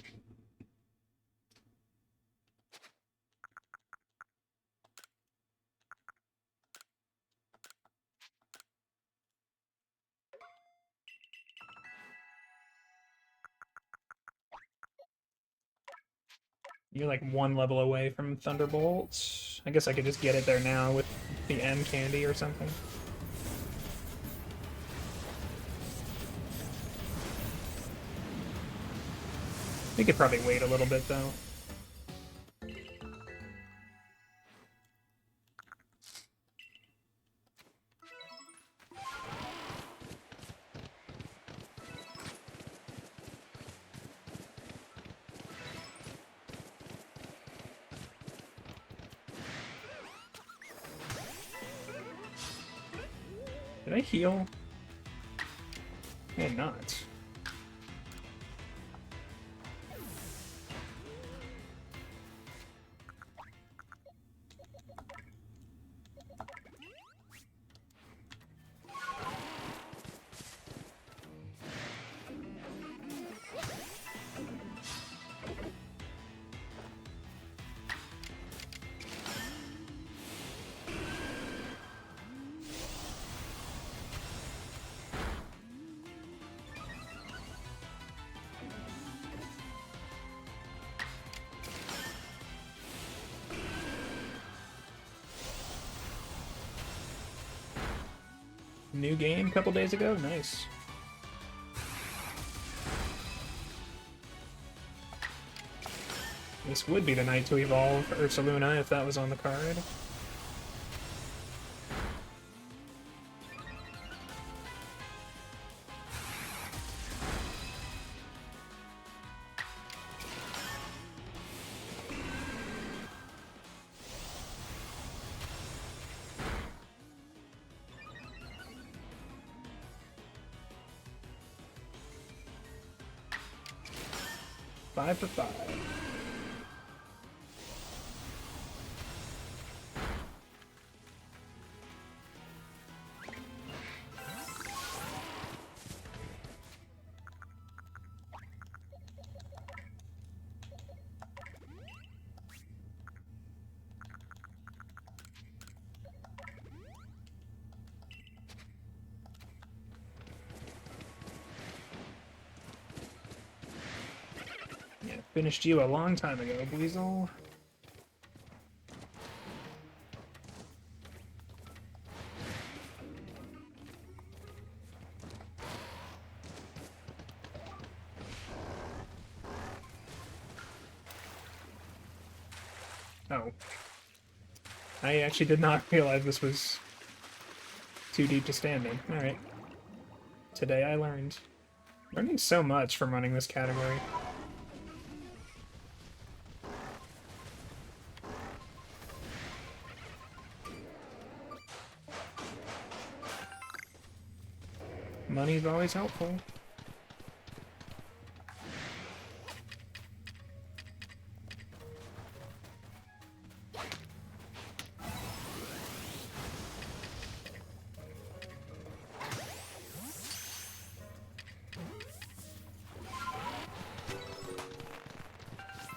You're like one level away from Thunderbolt. I guess I could just get it there now with the M candy or something. We could probably wait a little bit though. Did I heal? I did not. New game a couple days ago? Nice. This would be the night to evolve Ursaluna if that was on the card. 5 for 5. Yeah, finished you a long time ago, Weasel. Oh. I actually did not realize this was too deep to stand in. Alright. Today I learned. Learning so much from running this category. Money's always helpful.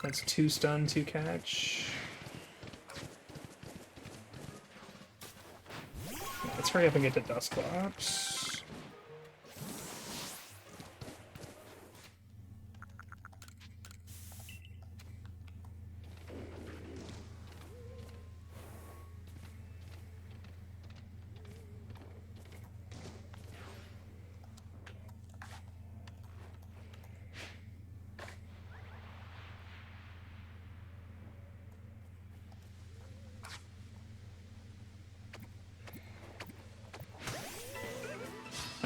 That's 2 stun, 2 catch. Let's hurry up and get to Dusclops.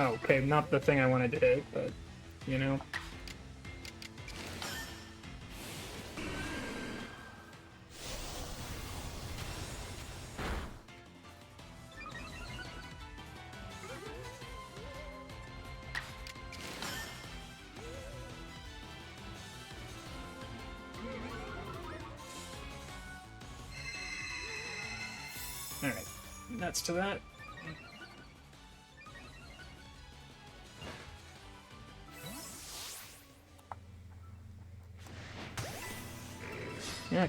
Oh, okay, not the thing I wanted to hit, but, you know. Alright, nuts to that. Yeah.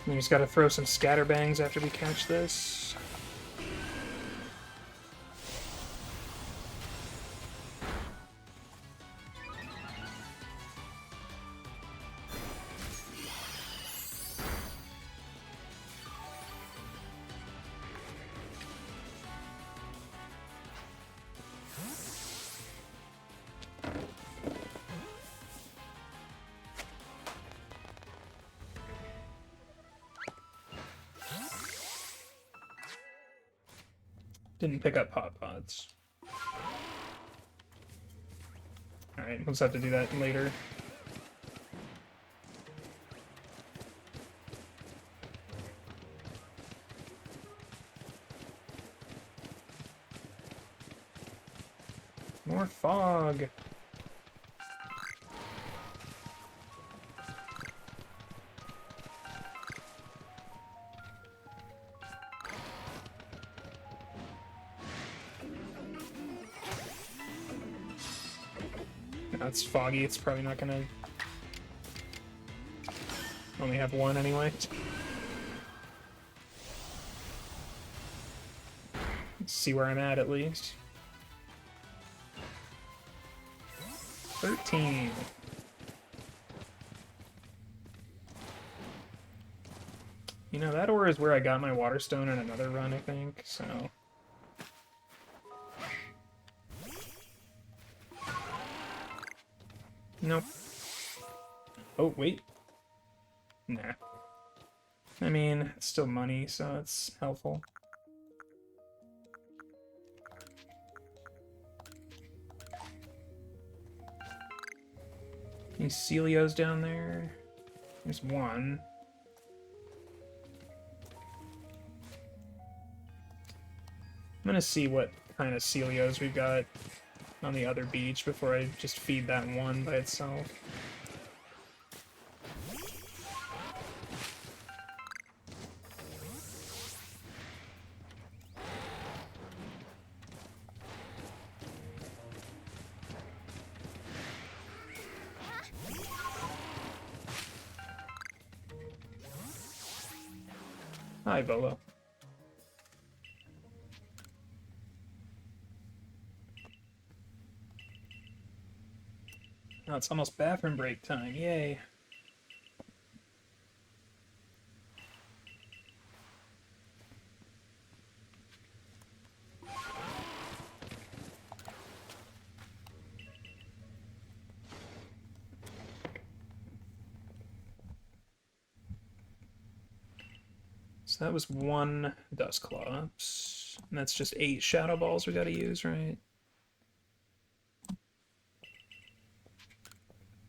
We just gotta throw some scatterbangs after we catch this. Didn't pick up Pop Pods. Alright, we'll just have to do that later. More fog! It's foggy, it's probably not gonna... Only have one anyway. Let's see where I'm at least. 13. You know, that ore is where I got my water stone in another run, I think, so... Nope. Oh, wait. Nah. I mean, it's still money, so it's helpful. Any Celios down there? There's one. I'm gonna see what kind of Celios we've got on the other beach before I just feed that one by itself. Hi, Volo. Oh, it's almost bathroom break time. Yay. So that was one Dusclops. And that's just 8 Shadow Balls we gotta use, right?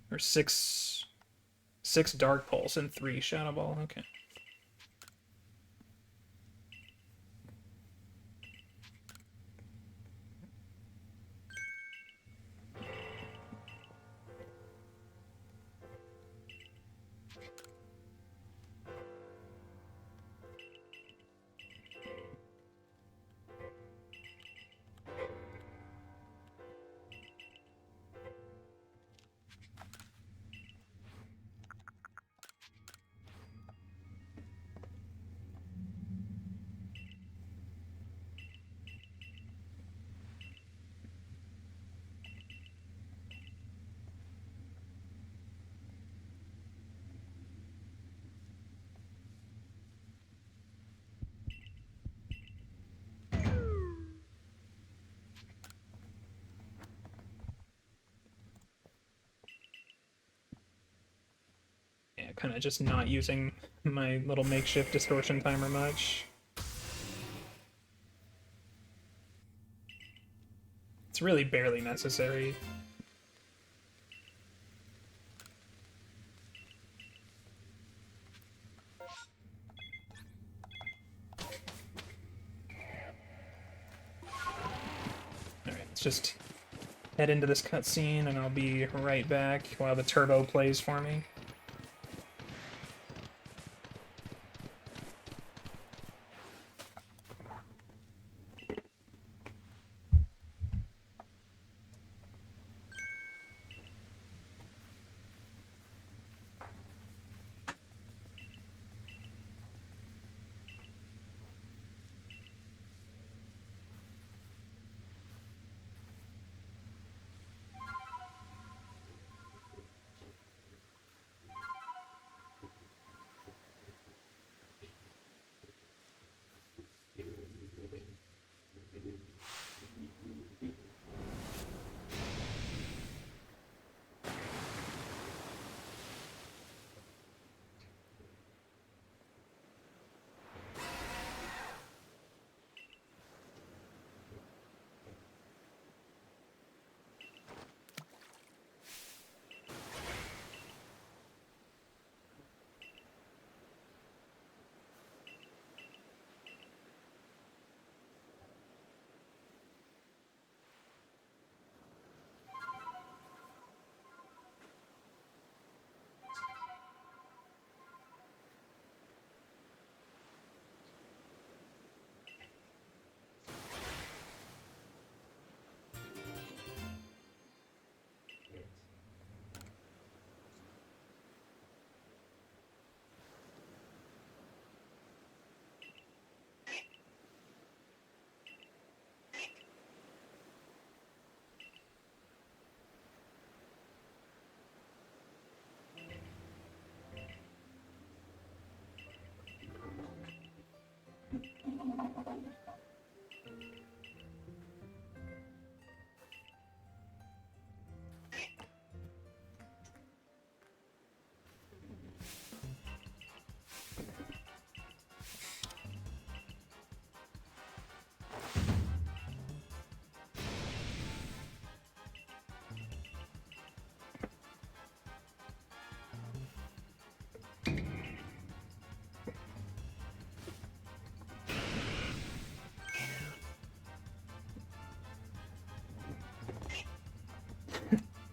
Or 6 Dark Pulse and 3 Shadow Ball, okay. Yeah, kind of just not using my little makeshift distortion timer much. It's really barely necessary. Alright, let's just head into this cutscene and I'll be right back while the turbo plays for me.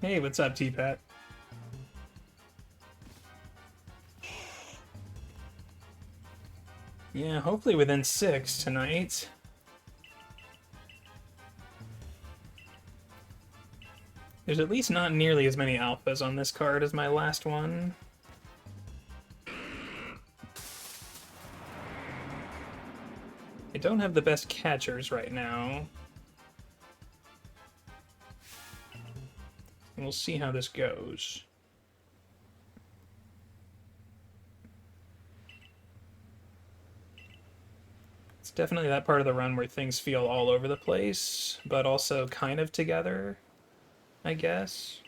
Hey, what's up, T-Pat? Yeah, hopefully within 6 tonight. There's at least not nearly as many alphas on this card as my last one. I don't have the best catchers right now. And we'll see how this goes. It's definitely that part of the run where things feel all over the place, but also kind of together, I guess.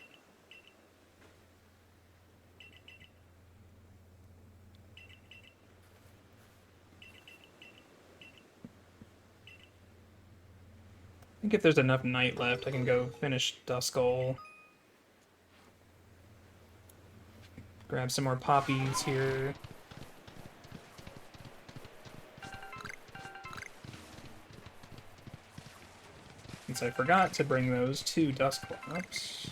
I think if there's enough night left, I can go finish Duskull. Grab some more poppies here. Since I forgot to bring those 2 Dusclops.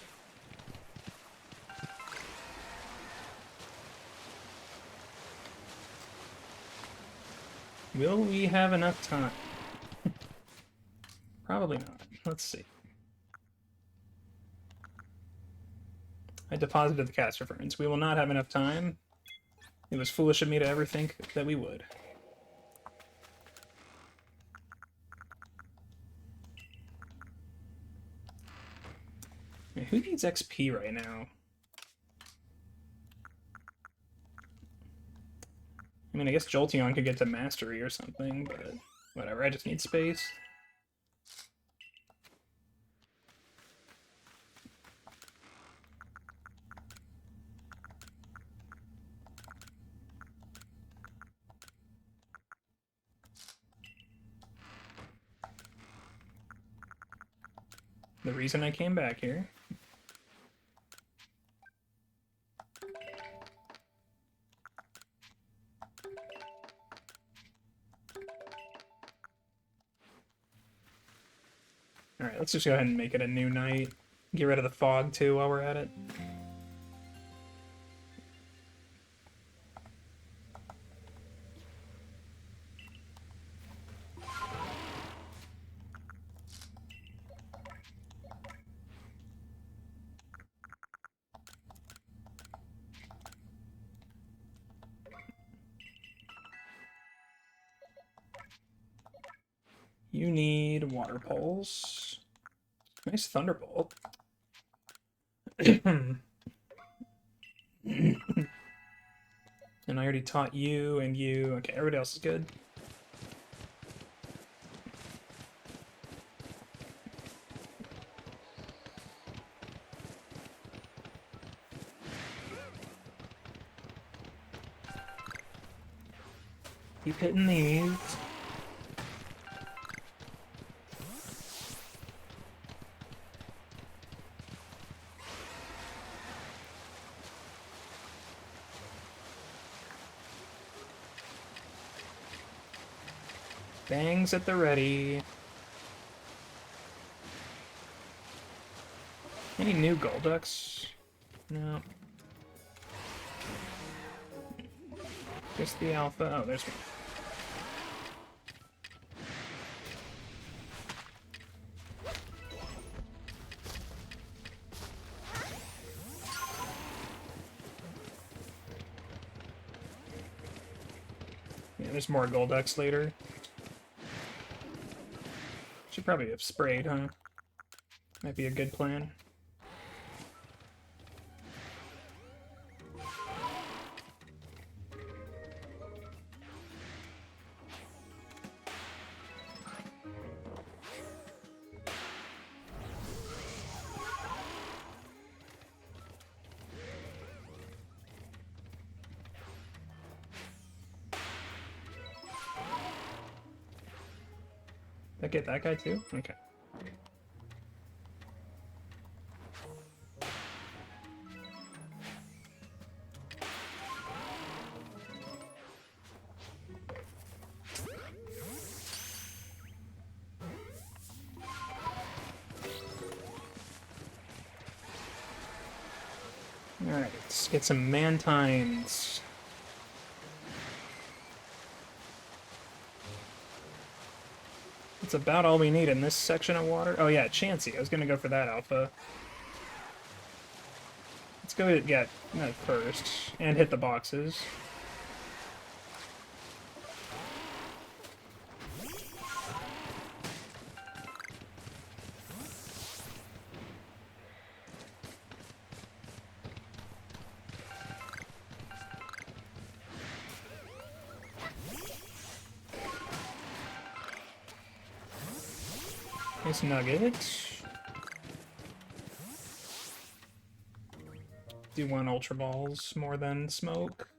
Will we have enough time? Probably not. Let's see. I deposited the caster ferns. We will not have enough time. It was foolish of me to ever think that we would. Who needs XP right now? I mean, I guess Jolteon could get to Mastery or something, but whatever, I just need space. The reason I came back here. Alright, let's just go ahead and make it a new night. Get rid of the fog, too, while we're at it. You need water pulse. Nice thunderbolt. And I already taught you and you. Okay, everybody else is good. Keep hitting these. Bangs at the ready. Any new Golducks? No. Just the alpha. Oh, there's one. Yeah, there's more Golducks later. Should probably have sprayed, huh? Might be a good plan. Did I get that guy too? Okay. Let's get some Mantines. It's about all we need in this section of water. Oh yeah, Chansey. I was gonna go for that alpha. Let's go get that first and hit the boxes. Nice nugget. Do one Ultra Balls more than smoke.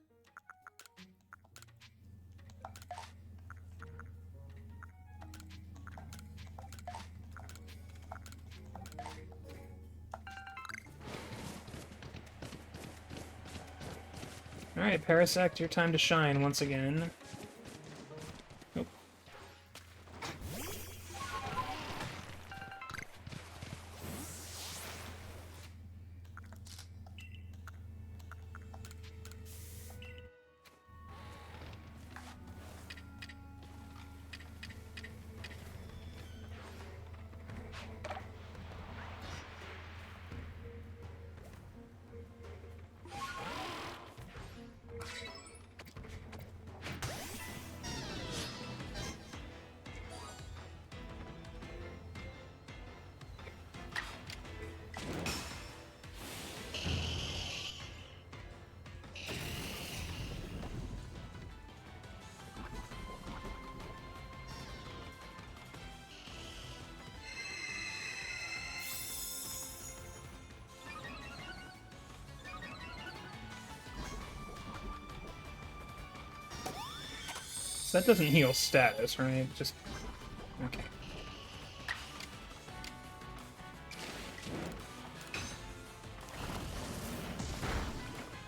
Alright, Parasect, your time to shine once again. Nope. So that doesn't heal status, right? Just... okay.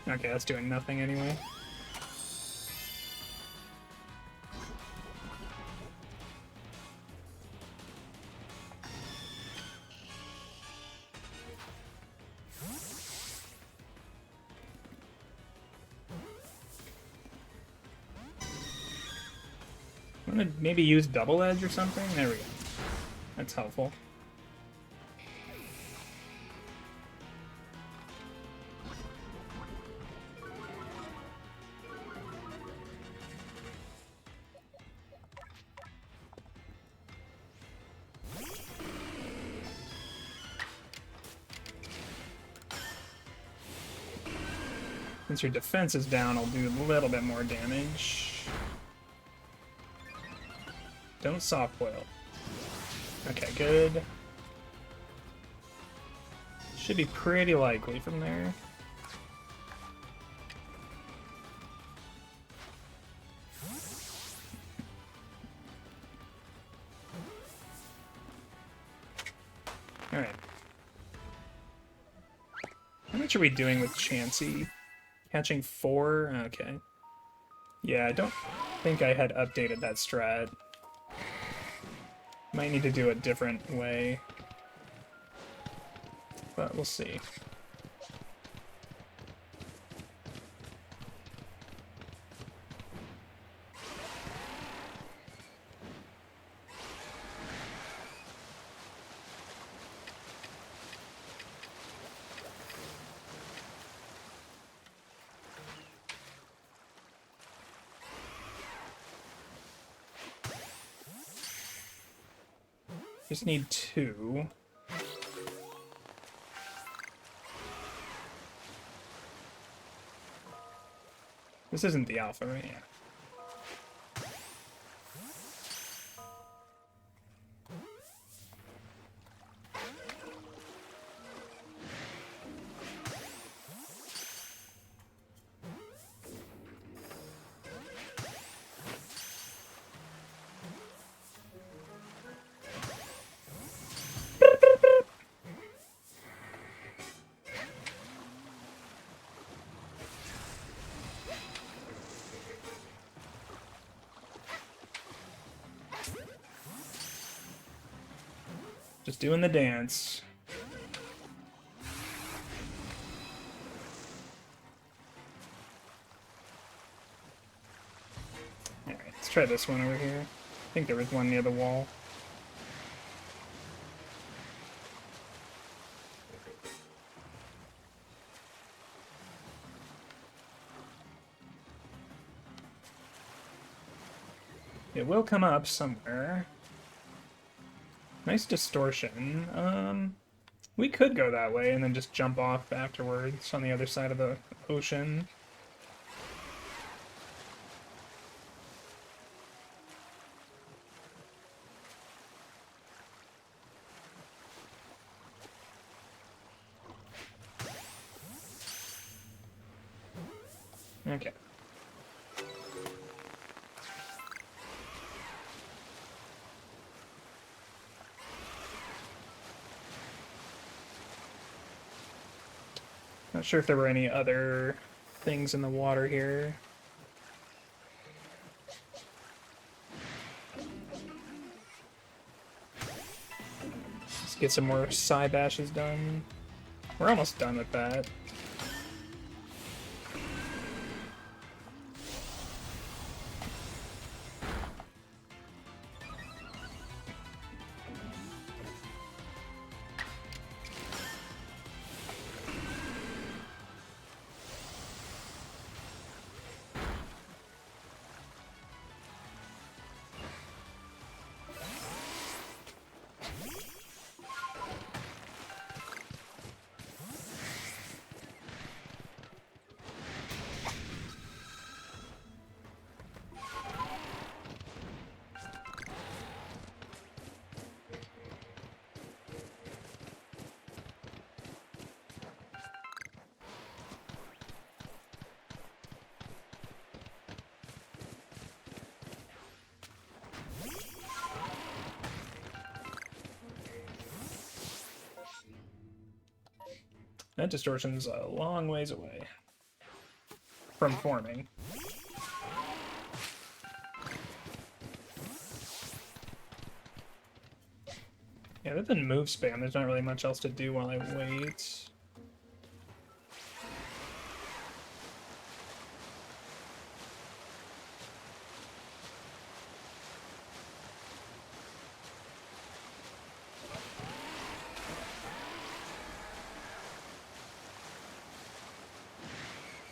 Okay, that's doing nothing anyway. I'm gonna maybe use Double Edge or something? There we go. That's helpful. Since your defense is down, I'll do a little bit more damage. Don't soft boil. Okay, good. Should be pretty likely from there. Alright. How much are we doing with Chansey? Catching 4? Okay. Yeah, I don't think I had updated that strat. Might need to do it a different way. But we'll see. Just need 2. This isn't the alpha, right? Yeah. Just doing the dance. try this one over here. I think there was one near the wall. It will come up somewhere. Nice distortion. We could go that way and then just jump off afterwards on the other side of the ocean. Okay. Not sure if there were any other things in the water here. Let's get some more Psy Bashes done. We're almost done with that. That distortion's a long ways away from forming. Yeah, other than move spam, there's not really much else to do while I wait.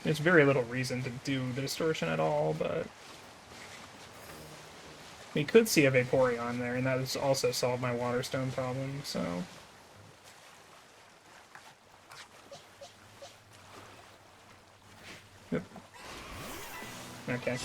There's very little reason to do the distortion at all, but we could see a Vaporeon there, and that would also solve my Waterstone problem, so... Yep. Okay.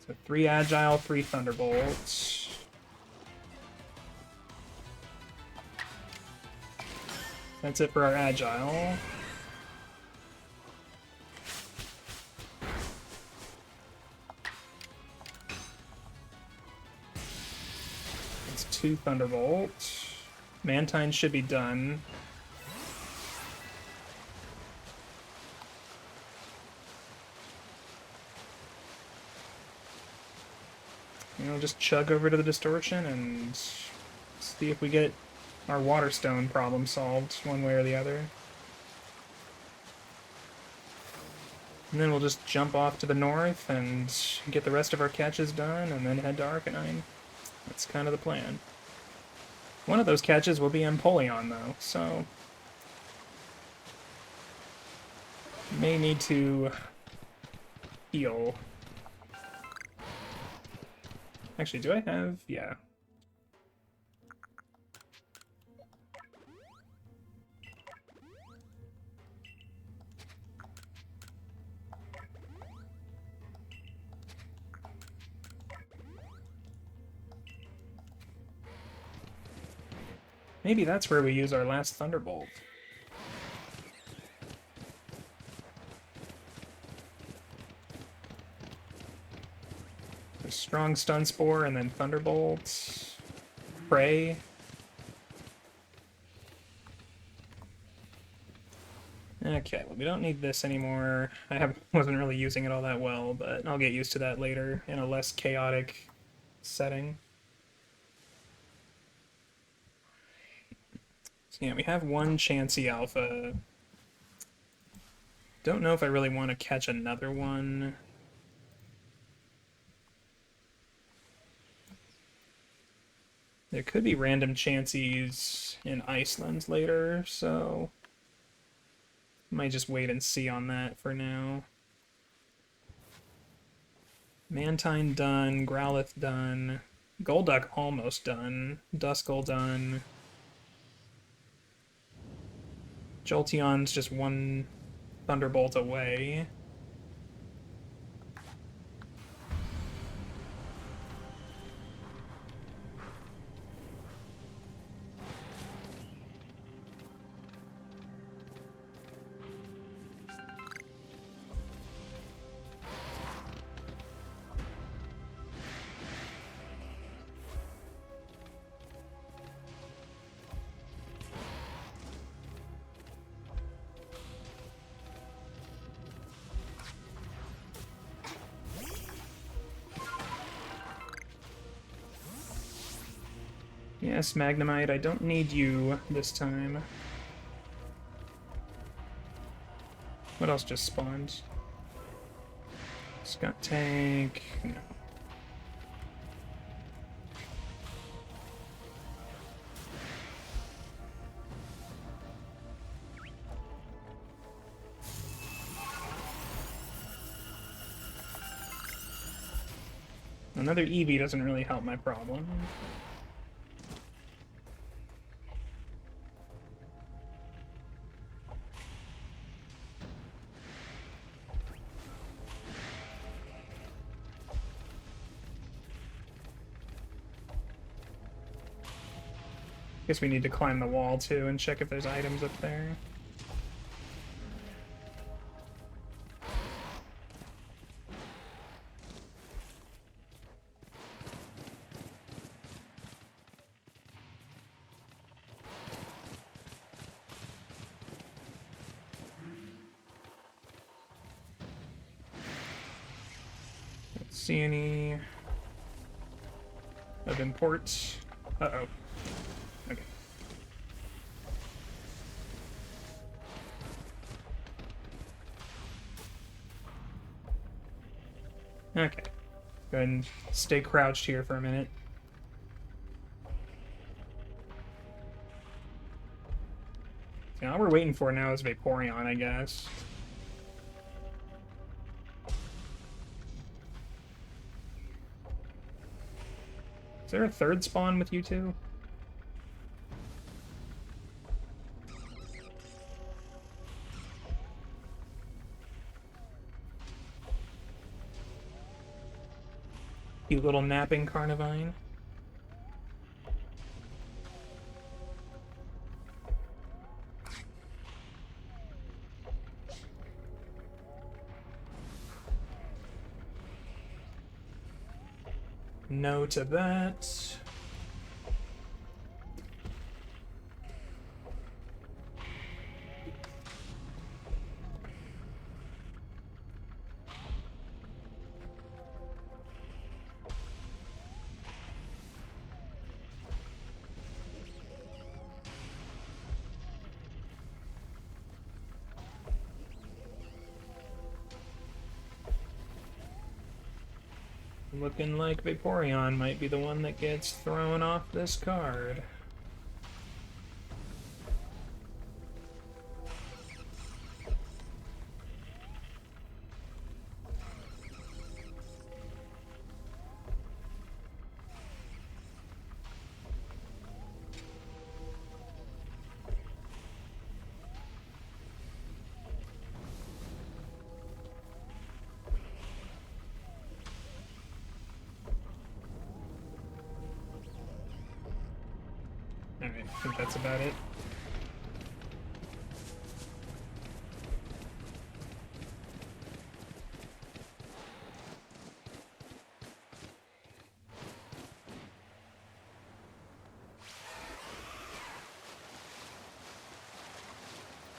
So 3 Agile, 3 Thunderbolts. That's it for our Agile. It's 2 Thunderbolts. Mantine should be done. We'll just chug over to the distortion and see if we get our Waterstone problem solved one way or the other. And then we'll just jump off to the north and get the rest of our catches done and then head to Arcanine. That's kind of the plan. One of those catches will be Empoleon though, so... may need to heal. Actually, do I have... yeah. Maybe that's where we use our last Thunderbolt. A strong Stun Spore and then Thunderbolt. Prey. Okay, well we don't need this anymore. Wasn't really using it all that well, but I'll get used to that later in a less chaotic setting. So yeah, we have one Chansey Alpha. Don't know if I really want to catch another one. There could be random Chanseys in Iceland later, so might just wait and see on that for now. Mantine done, Growlithe done, Golduck almost done, Duskull done. Jolteon's just one Thunderbolt away. Yes, Magnemite, I don't need you this time. What else just spawned? Scott Tank. No. Another Eevee doesn't really help my problem. Guess we need to climb the wall too and check if there's items up there. Don't see any of import. Uh-oh. Okay. Okay. Go ahead and stay crouched here for a minute. So all we're waiting for now is Vaporeon, I guess. Is there a third spawn with you two? You little napping Carnivine. No to that. Looking like Vaporeon might be the one that gets thrown off this card. Alright, I think that's about it.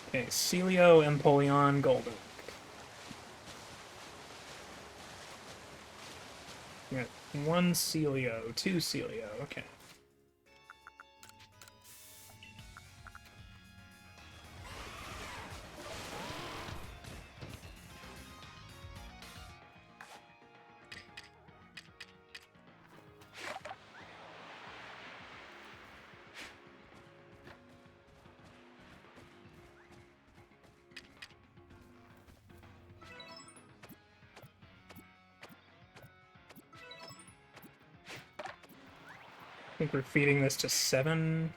Okay, Celio, Empoleon, Golden. We got 1 Celio, 2 Celio, okay. I think we're feeding this to 7.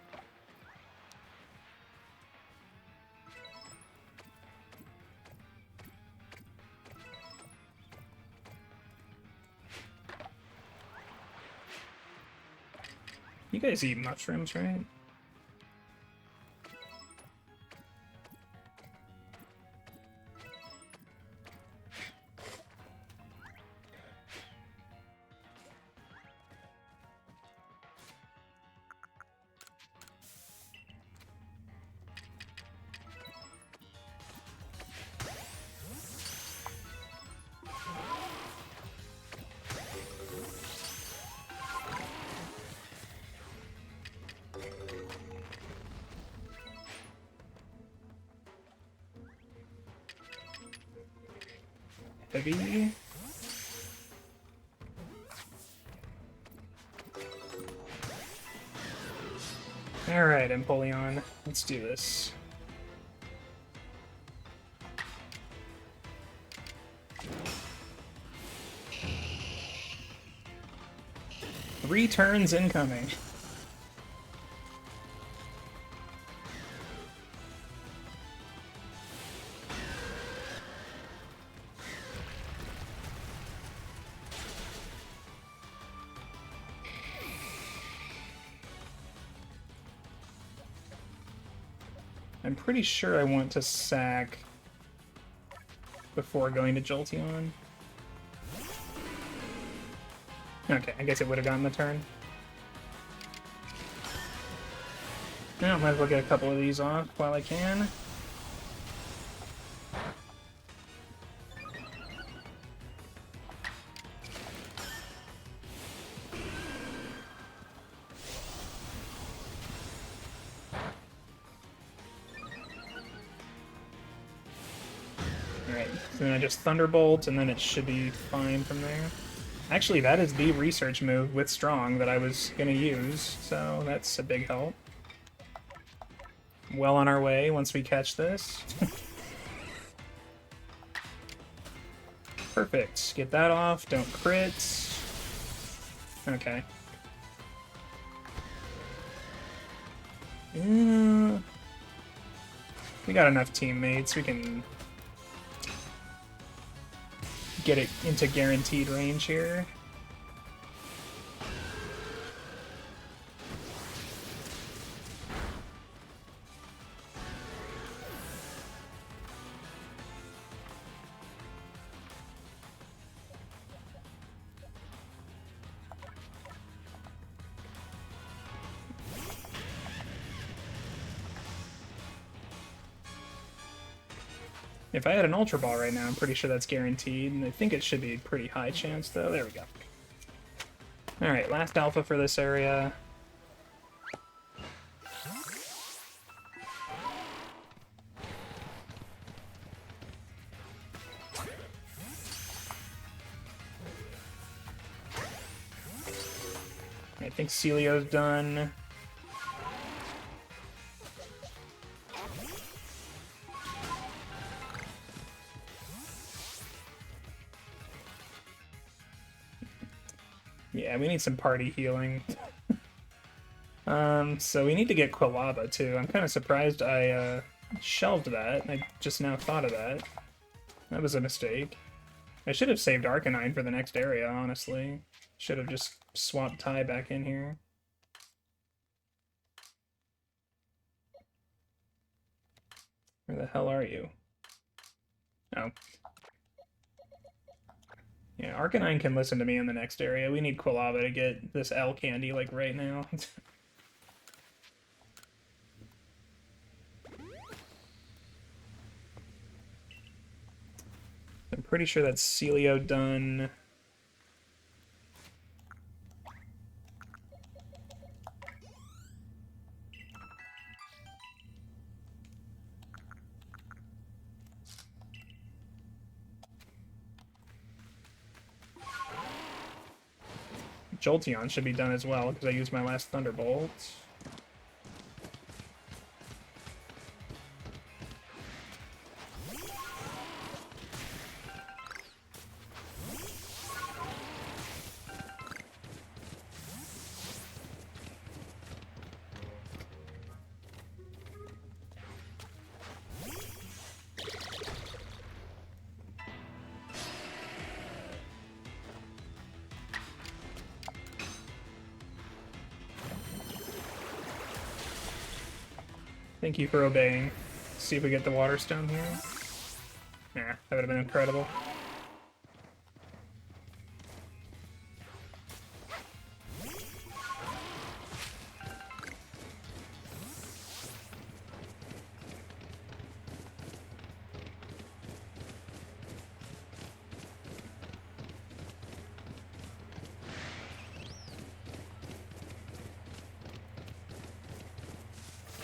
You guys eat mushrooms, right? Heavy. Alright, Empoleon. Let's do this. Three turns incoming. I'm pretty sure I want to sack before going to Jolteon. Okay, I guess it would have gotten the turn. Now, might as well get a couple of these off while I can. Alright, so then I just Thunderbolt, and then it should be fine from there. Actually, that is the research move with Strong that I was going to use, so that's a big help. Well on our way once we catch this. Perfect. Get that off, don't crit. Okay. We got enough teammates, we can get it into guaranteed range here. If I had an Ultra Ball right now, I'm pretty sure that's guaranteed, and I think it should be a pretty high chance, though. There we go. Alright, last Alpha for this area. I think Celio's done. Yeah, we need some party healing. So we need to get Quilava, too. I'm kind of surprised I shelved that. I just now thought of that. That was a mistake. I should have saved Arcanine for the next area, honestly. Should have just swapped Ty back in here. Where the hell are you? Oh. Yeah, Arcanine can listen to me in the next area. We need Quilava to get this L candy, like, right now. I'm pretty sure that's Celio done. Jolteon should be done as well, because I used my last Thunderbolt. Thank you for obeying. See if we get the Water Stone here. Nah, that would have been incredible.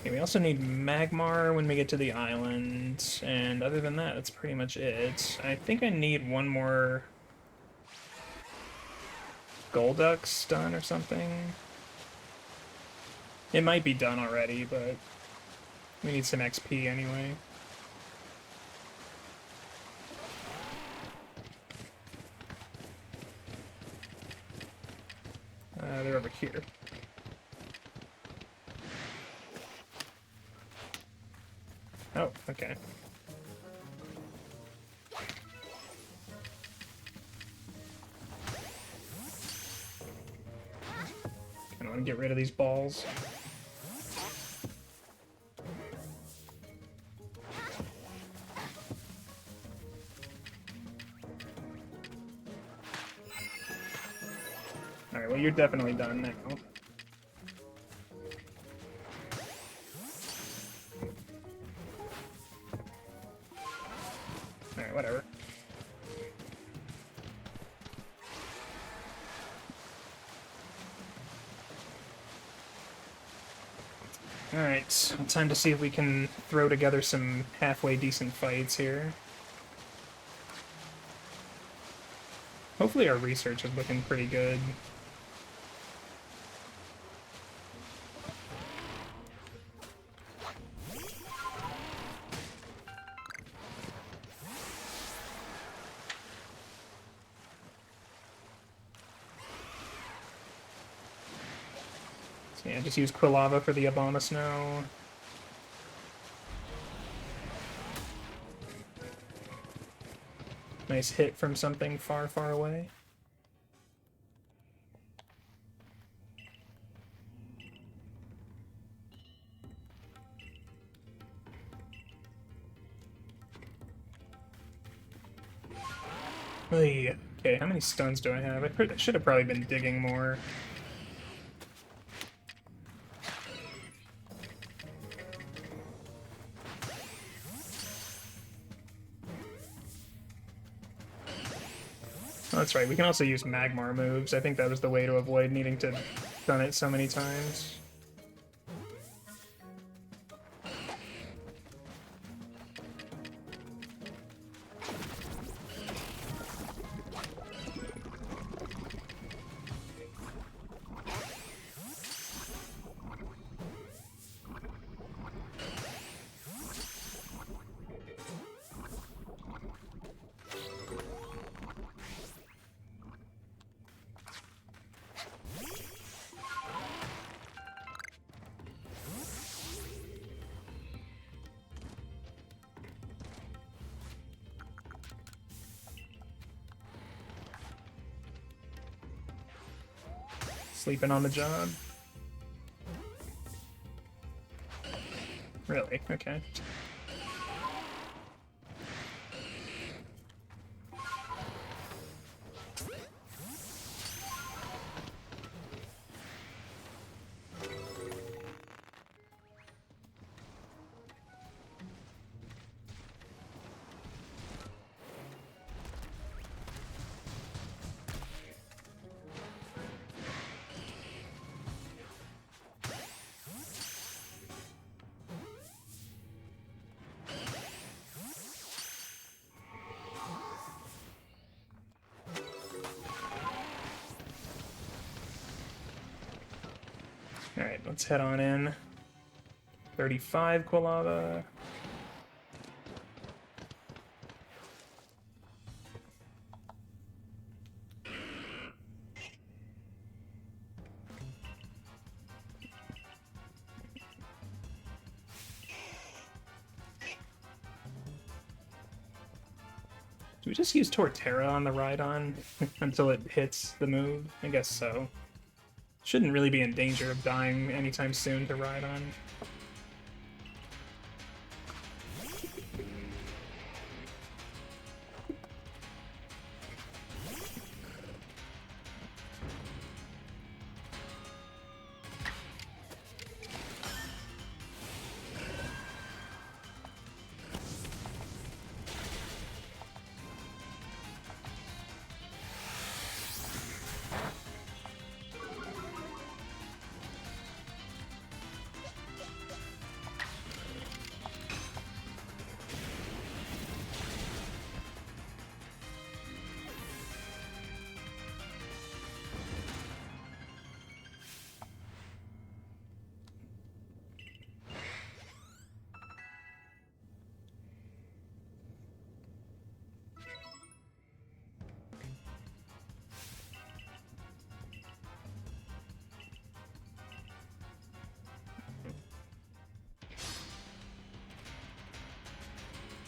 Okay, we also need Magmar when we get to the island, and other than that, that's pretty much it. I think I need one more Golduck stun or something. It might be done already, but we need some XP anyway. They're over here. Oh, okay. I want to get rid of these balls. Alright, well, you're definitely done now. Alright, whatever. Alright, time to see if we can throw together some halfway decent fights here. Hopefully our research is looking pretty good. So yeah, just use Quilava for the Abomasnow. Nice hit from something far, far away. Oy. Okay, how many stuns do I have? I should have probably been digging more. Oh, that's right, we can also use Magmar moves. I think that was the way to avoid needing to stun it so many times. Sleeping on the job. Really? Okay. Alright, let's head on in. 35 Quilava. Do we just use Torterra on the Rhydon until it hits the move? I guess so. Shouldn't really be in danger of dying anytime soon to Rhydon.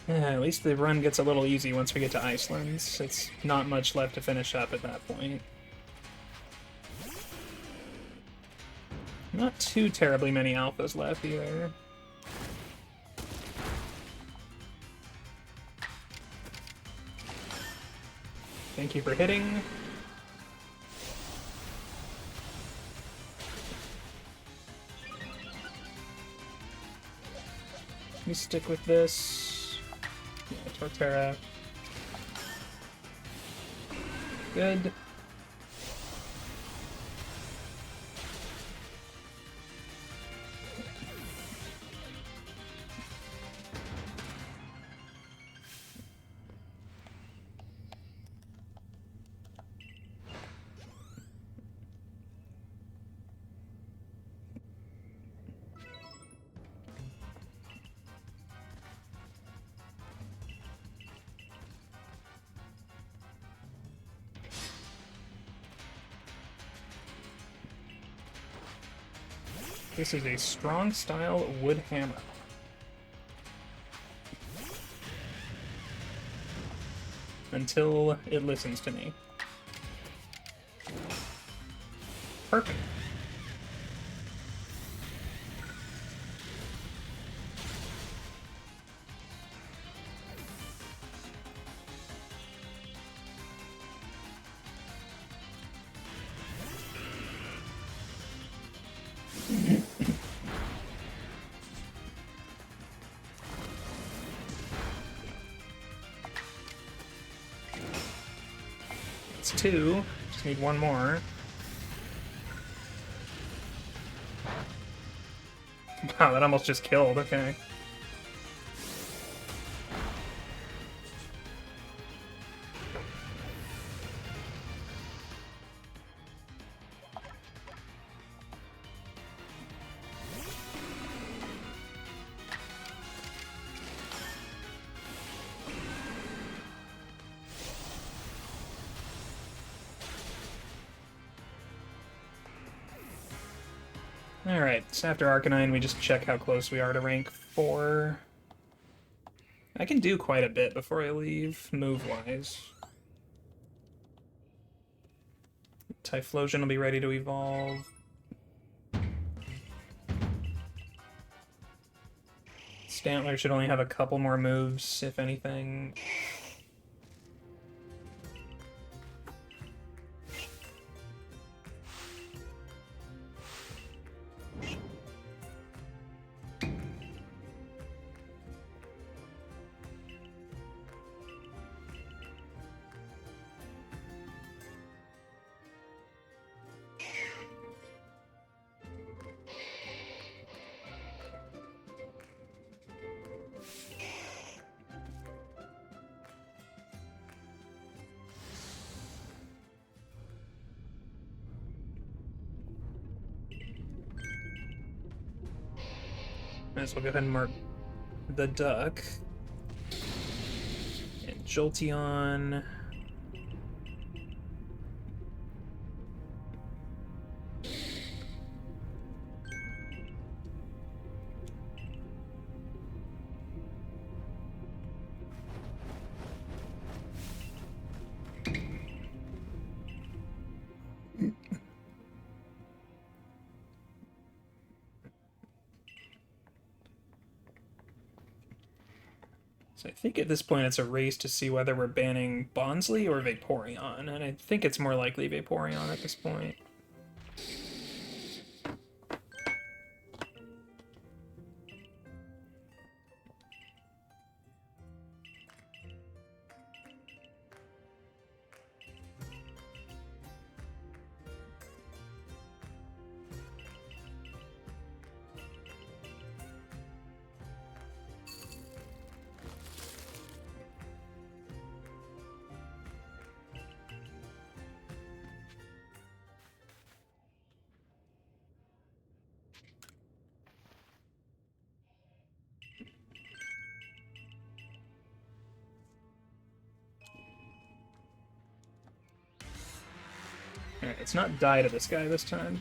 At least the run gets a little easy once we get to Iceland. It's not much left to finish up at that point. Not too terribly many alphas left either. Thank you for hitting. Let me stick with this. Yeah, Torterra. Good. This is a strong style wood hammer. Until it listens to me. Perfect. It's 2. Just need one more. Wow, that almost just killed. Okay. Alright, so after Arcanine, we just check how close we are to rank 4. I can do quite a bit before I leave, move-wise. Typhlosion will be ready to evolve. Stantler should only have a couple more moves, if anything. Might as well go ahead and mark the duck. And Jolteon. So I think at this point it's a race to see whether we're banning Bonsly or Vaporeon, and I think it's more likely Vaporeon at this point. Alright, let's not die to this guy this time.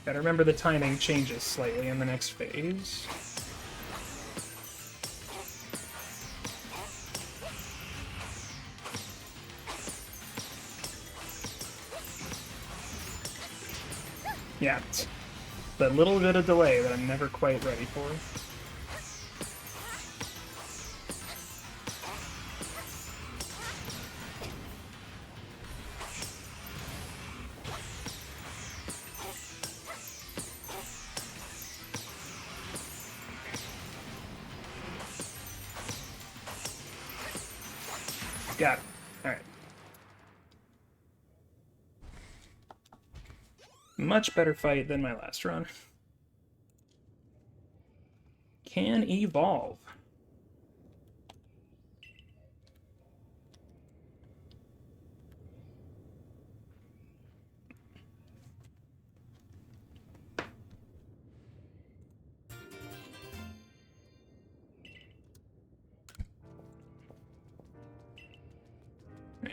Gotta remember the timing changes slightly in the next phase. Yeah, that little bit of delay that I'm never quite ready for. Got it. Alright. Much better fight than my last run. Can evolve.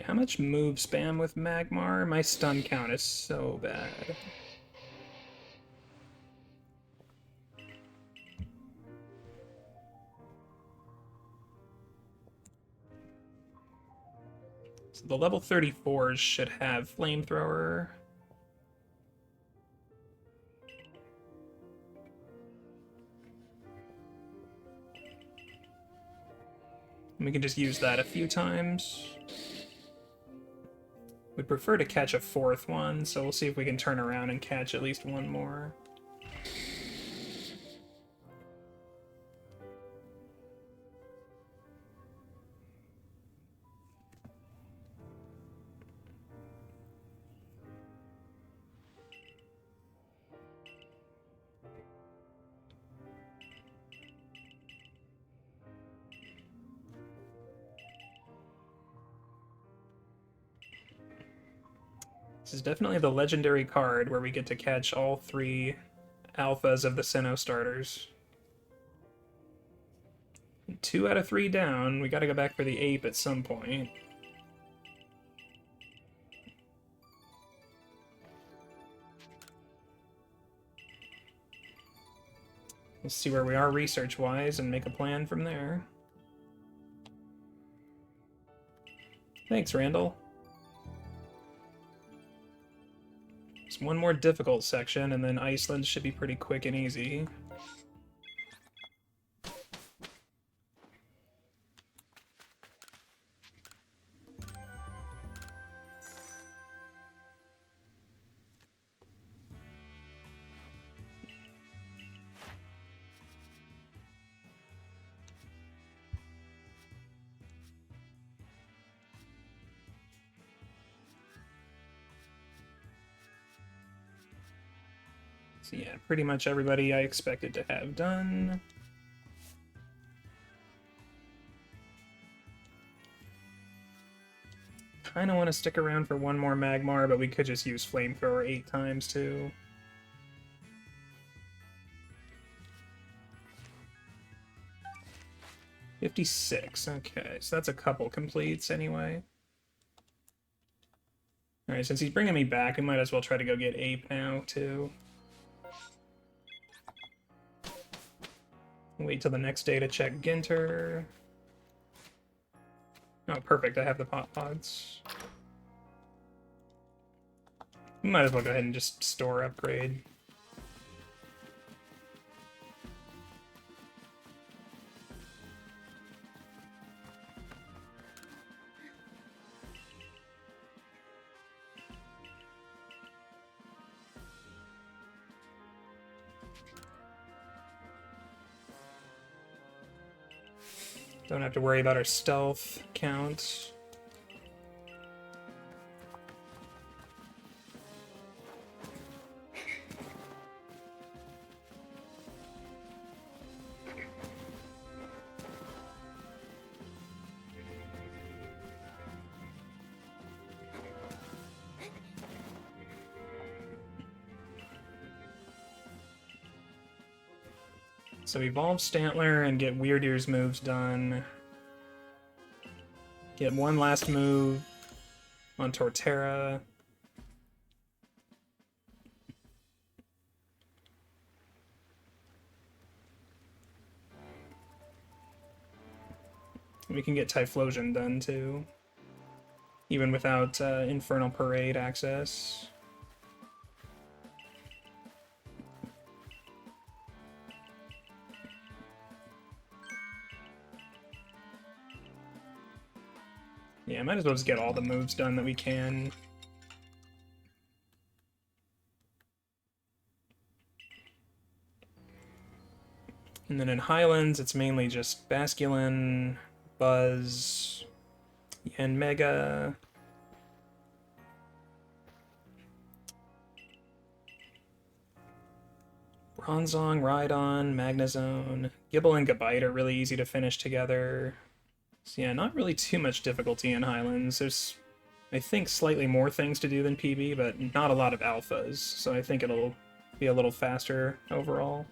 How much move spam with Magmar? My stun count is so bad. So the level 34s should have Flamethrower. We can just use that a few times. We'd prefer to catch a fourth one, so we'll see if we can turn around and catch at least one more. This is definitely the legendary card where we get to catch all three alphas of the Sinnoh starters. 2 out of 3 down. We gotta go back for the ape at some point. We'll see where we are research-wise and make a plan from there. Thanks, Randall. Just one more difficult section, and then Iceland should be pretty quick and easy. So yeah, pretty much everybody I expected to have done. Kind of want to stick around for one more Magmar, but we could just use Flamethrower 8 times too. $56, okay, so that's a couple completes anyway. Alright, since he's bringing me back, we might as well try to go get Ape now, too. Wait till the next day to check Ginter. Oh, perfect, I have the Pot Pods. We might as well go ahead and just store upgrade. Don't have to worry about our stealth count. So evolve Stantler and get Weird Ear's moves done. Get one last move on Torterra. We can get Typhlosion done too, even without Infernal Parade access. Yeah, might as well just get all the moves done that we can. And then in Highlands, it's mainly just Basculin, Buzz, and Mega. Bronzong, Rhydon, Magnezone. Gible and Gabite are really easy to finish together. So yeah, not really too much difficulty in Highlands. There's, I think, slightly more things to do than PB, but not a lot of alphas, so I think it'll be a little faster overall.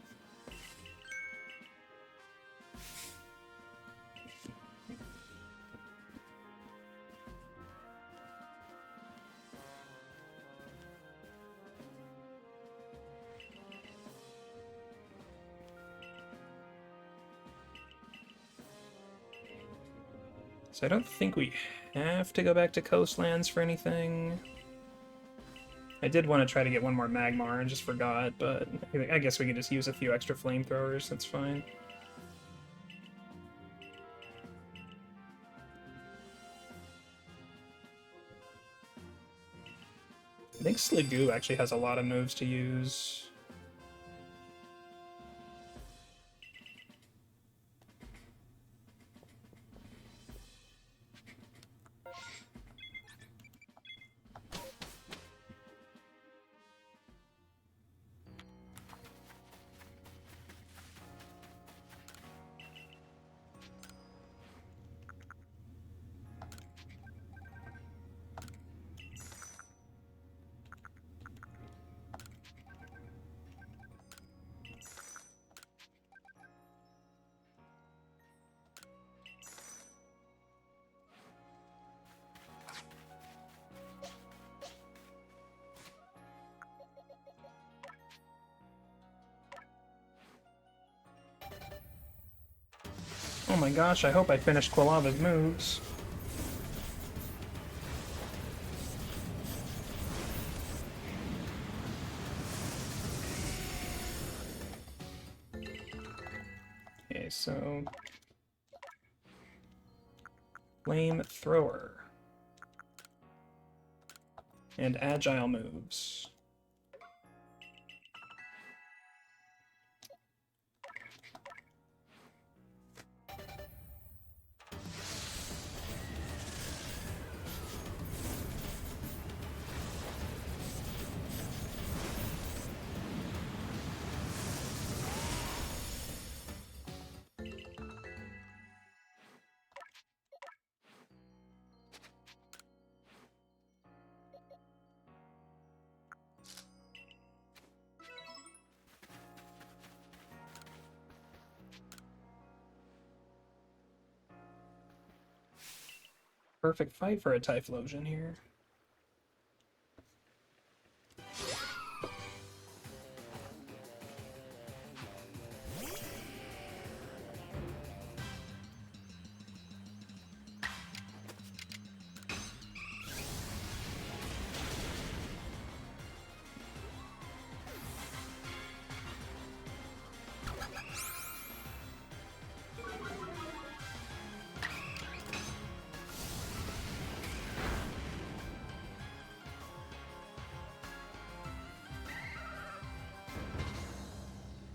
So I don't think we have to go back to Coastlands for anything. I did want to try to get one more Magmar and just forgot, but I guess we can just use a few extra flamethrowers, that's fine. I think Sliggoo actually has a lot of moves to use. Oh my gosh, I hope I finished Quilava's moves. Okay, so... Flamethrower. And Agile moves. perfect fight for a Typhlosion here.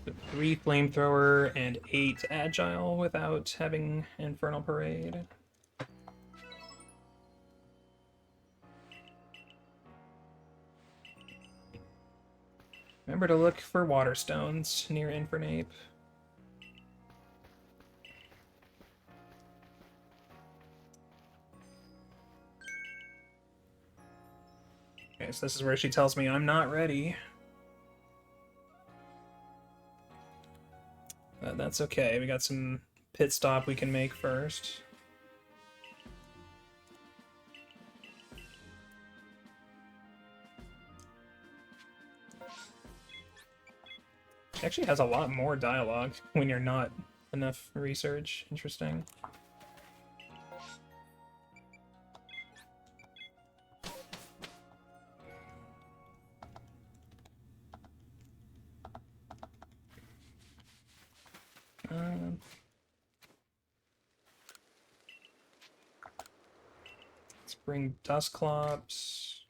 So 3 Flamethrower and 8 Agile without having Infernal Parade. Remember to look for Water Stones near Infernape. Okay, so this is where she tells me I'm not ready. That's okay, we got some pit stop we can make first. She actually has a lot more dialogue when you're not enough research. Interesting. Let's bring Dusclops.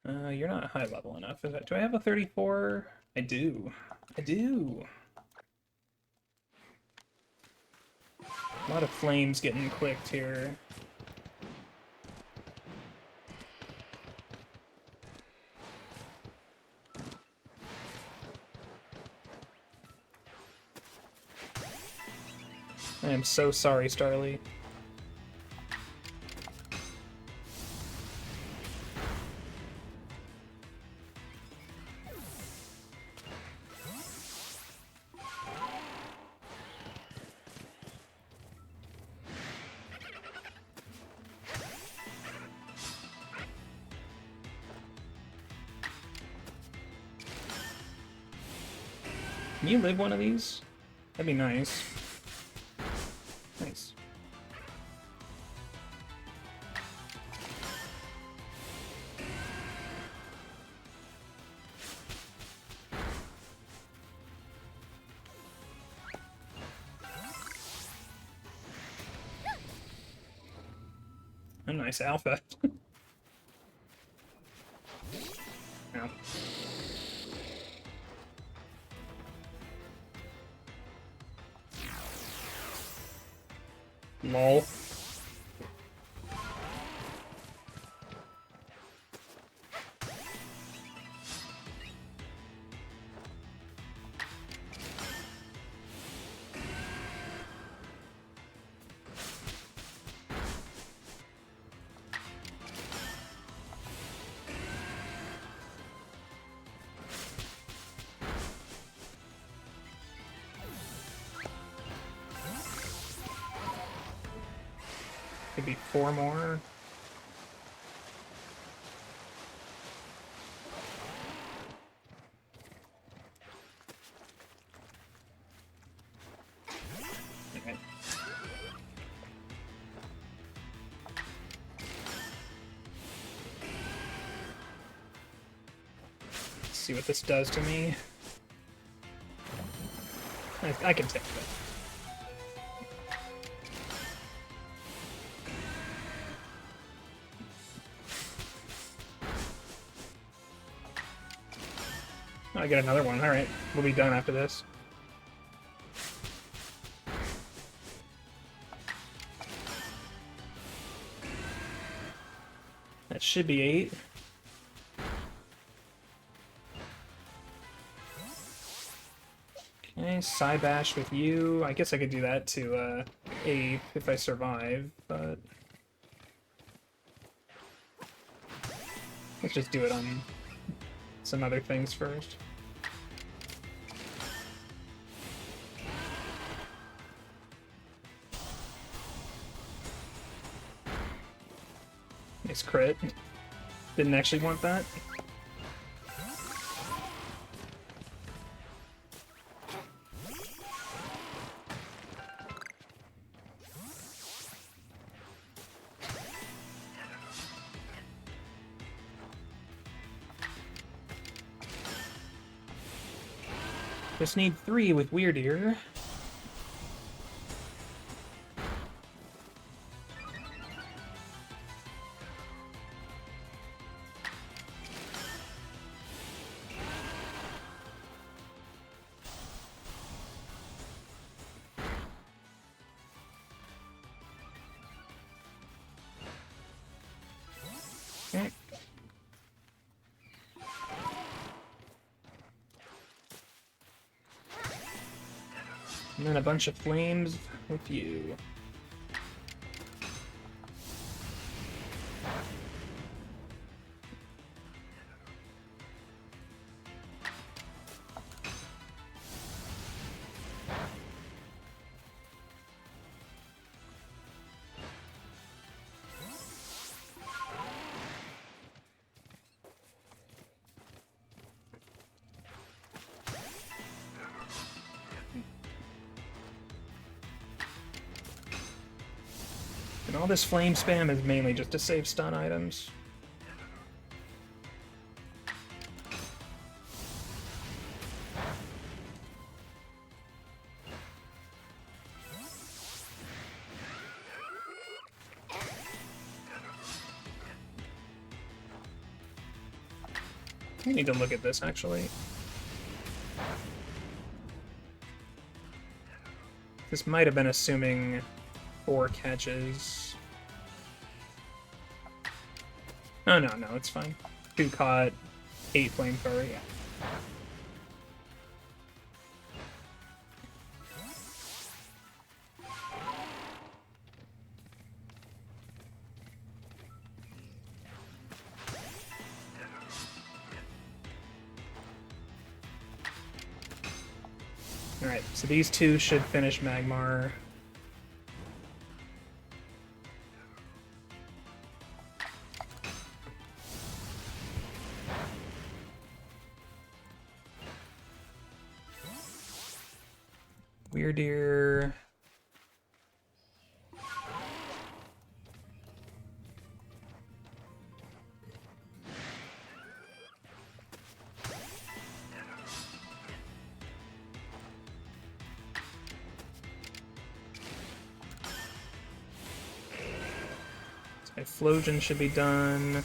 You're not high level enough. Do I have a 34? I do. I do. A lot of flames getting clicked here. I am so sorry, Starly. Can you live one of these? That'd be nice. Nice. A nice alpha. Ow. Lol. Could be 4 more. Okay. Let's see what this does to me. I can take it. I get another one. Alright, we'll be done after this. That should be 8. Okay, Psybash with you. I guess I could do that to Ape if I survive, but Let's just do it on some other things first. Nice crit. Didn't actually want that. Just need 3 with Weird Ear. Okay. And then a bunch of flames with you. And all this flame spam is mainly just to save stun items. I need to look at this, actually. This might have been assuming 4 catches. Oh, no, it's fine. 2 caught, 8 flamethrower, yeah. Alright, so these 2 should finish Magmar. Weird Ear. Typhlosion should be done.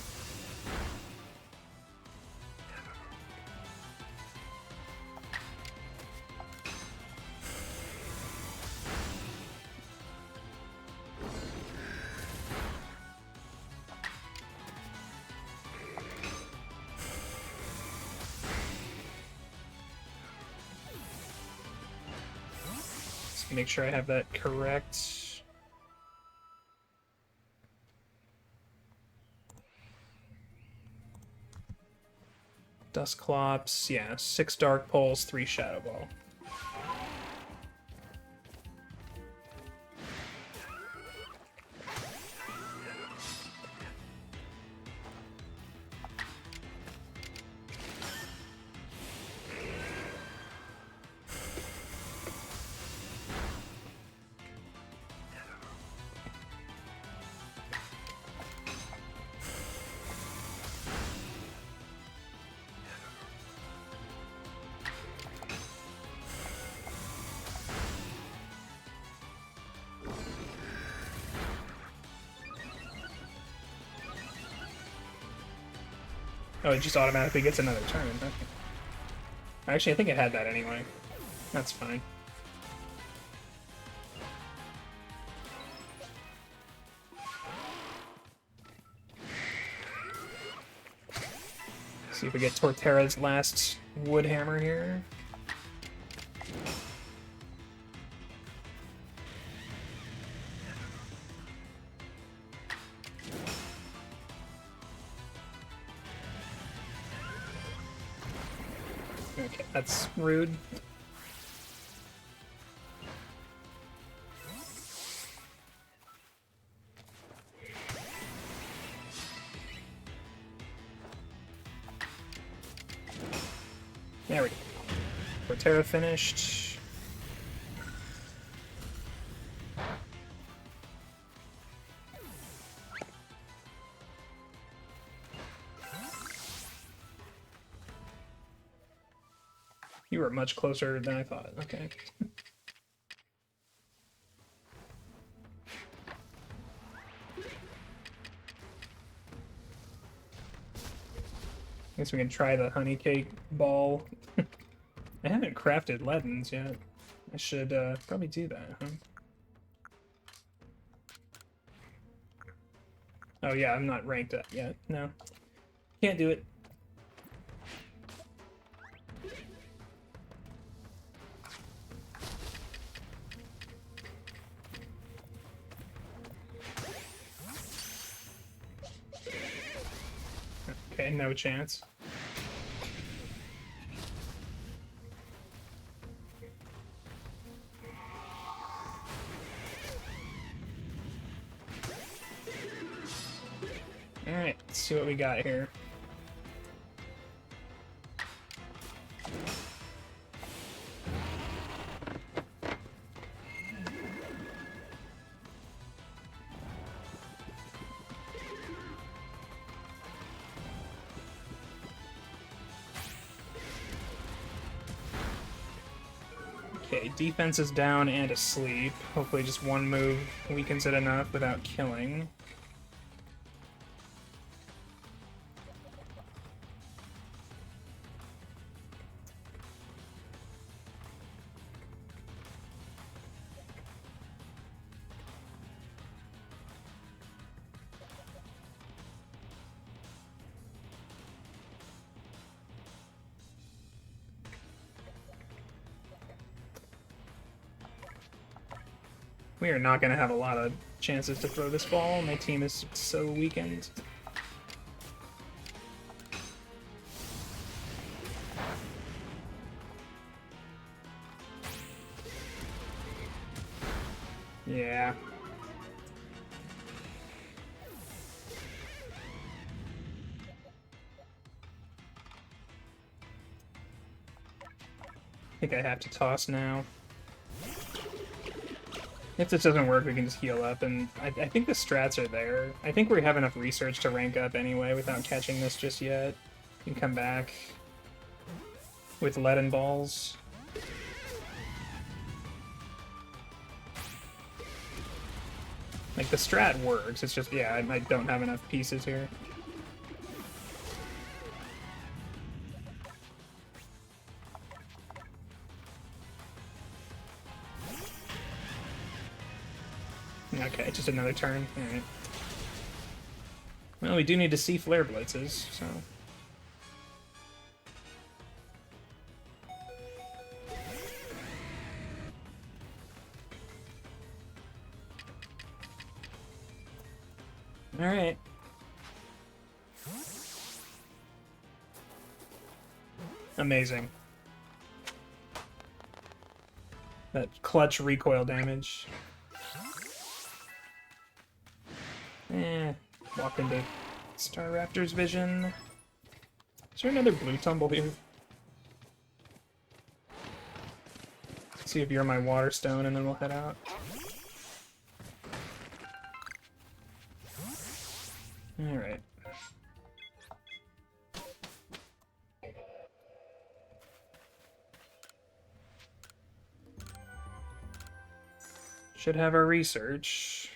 Just make sure I have that correct. Dusclops, yeah, 6 Dark Pulse, 3 Shadow Ball. Oh, it just automatically gets another turn. Okay. Actually, I think it had that anyway. That's fine. See if we get Torterra's last wood hammer here. Okay, that's rude. There we go. Portera finished. You were much closer than I thought. Okay. Guess we can try the honey cake ball. I haven't crafted leadens yet. I should probably do that, huh? Oh yeah, I'm not ranked up yet. No. Can't do it. Okay, no chance. Alright, let's see what we got here. Okay, defense is down and asleep. Hopefully just one move weakens it enough without killing. We are not going to have a lot of chances to throw this ball. My team is so weakened. Yeah. I think I have to toss now. If this doesn't work, we can just heal up, and I think the strats are there. I think we have enough research to rank up anyway without catching this just yet. You can come back with leaden balls. Like, the strat works, it's just, yeah, I don't have enough pieces here. Okay, just another turn. Alright. Well, we do need to see flare blitzes, so... Alright. Amazing. That clutch recoil damage. Walk into Star Raptor's vision. Is there another blue tumble here? See if you're my water stone and then we'll head out. Alright. Should have our research.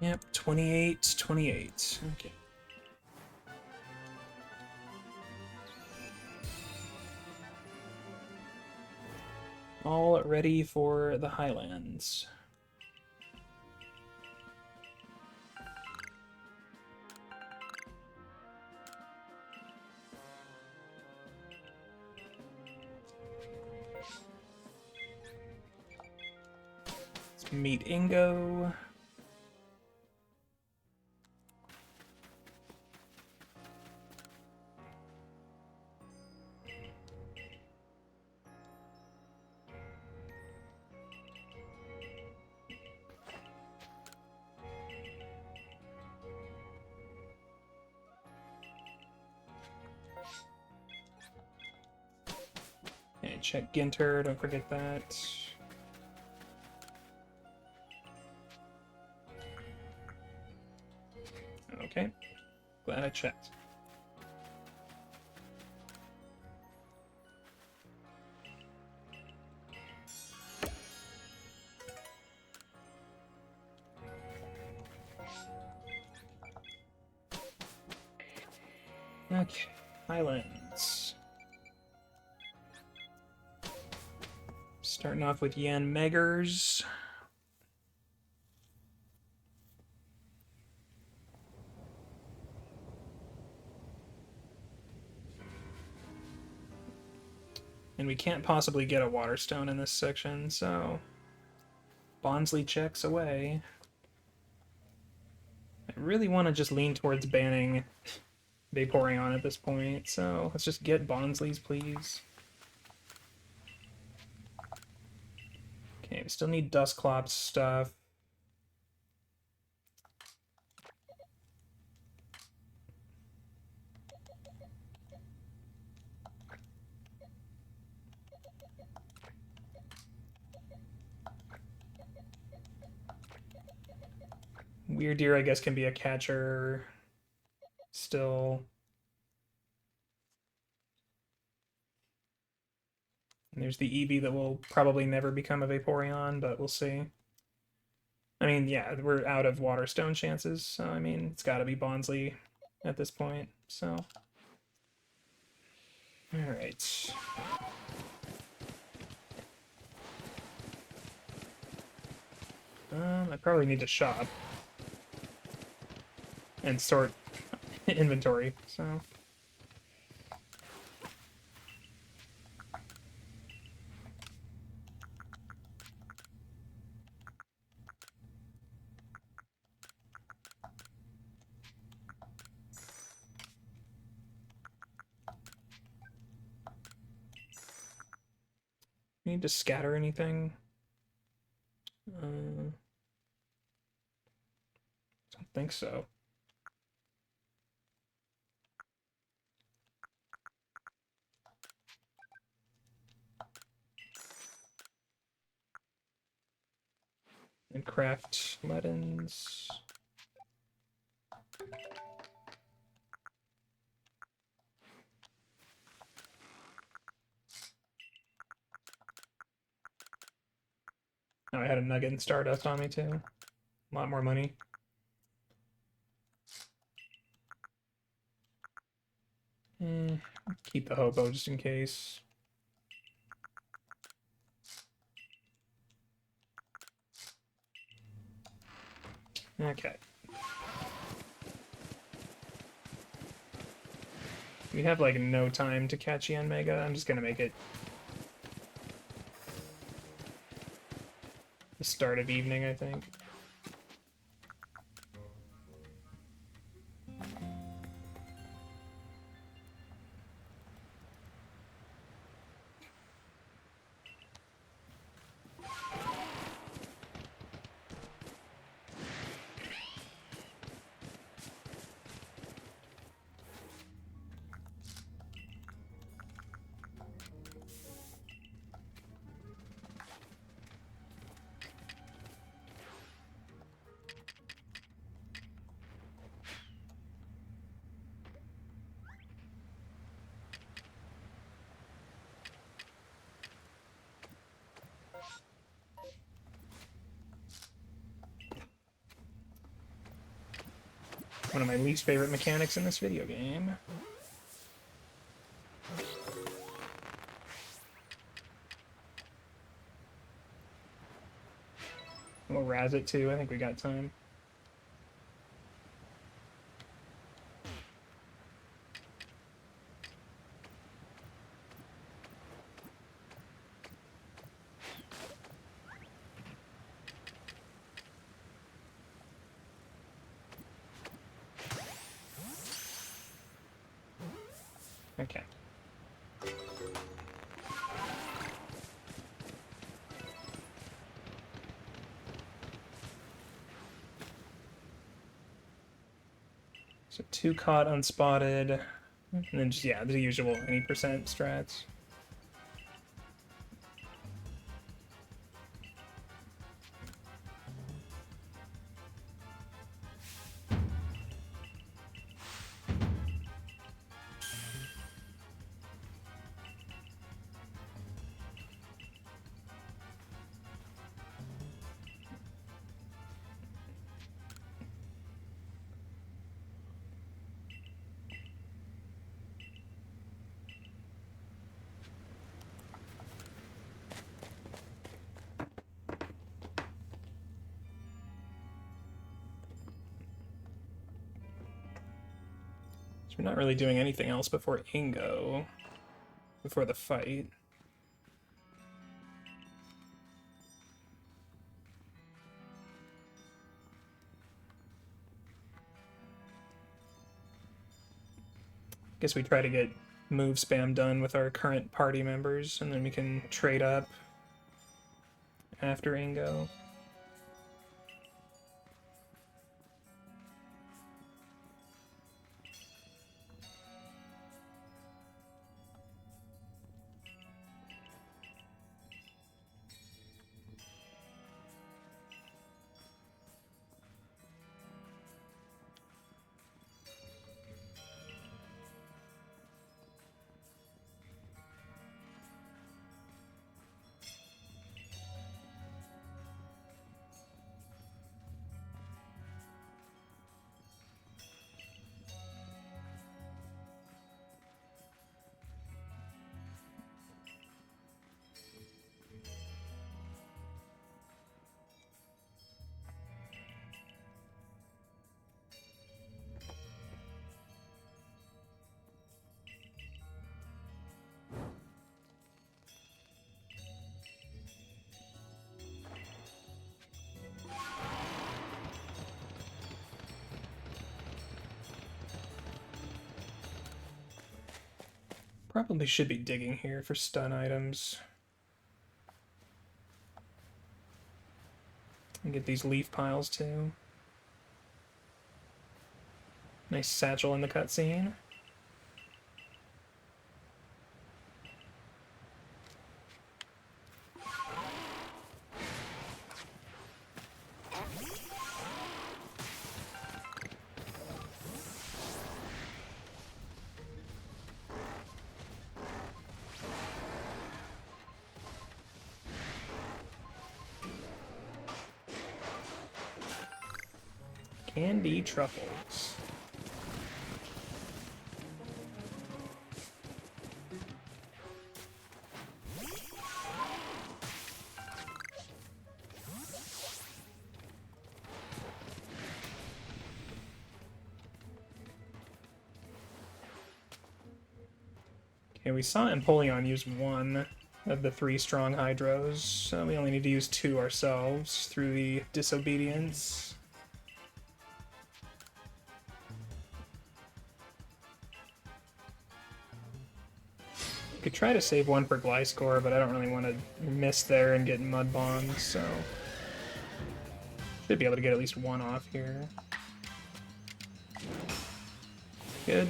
Yep, 28, 28. Okay. All ready for the Highlands. Let's meet Ingo. Okay, check Ginter, don't forget that. Okay, glad I checked. Okay, Highlands. Starting off with Yan Meggers. And we can't possibly get a Water Stone in this section, so Bonsly checks away. I really want to just lean towards banning Vaporeon at this point, so let's just get Bonsleys, please. Okay, we still need Dusclops stuff. Weird Deer, I guess, can be a catcher still. And there's the Eevee that will probably never become a Vaporeon, but we'll see. I mean, yeah, we're out of Water Stone chances, so I mean, it's got to be Bonsly at this point, so. Alright. I probably need to shop and sort inventory, so. Need to scatter anything? Don't think so. And craft lettons. Oh, I had a nugget and stardust on me too. A lot more money. Keep the hobo just in case. Okay. We have like no time to catch Yanmega. I'm just gonna make it the start of evening, I think. one of my least favorite mechanics in this video game. We'll razz it too, I think we got time. Okay. So 2 caught unspotted, and then just, yeah, the usual any percent strats. We're not really doing anything else before Ingo, before the fight. Guess we try to get move spam done with our current party members, and then we can trade up after Ingo. Probably should be digging here for stun items. And get these leaf piles too. Nice satchel in the cutscene. Candy truffles. Okay, we saw Empoleon use 1 of the 3 strong hydros, so we only need to use 2 ourselves through the disobedience. Could try to save 1 for Gliscor, but I don't really want to miss there and get mud bombed, so should be able to get at least 1 off here. Good.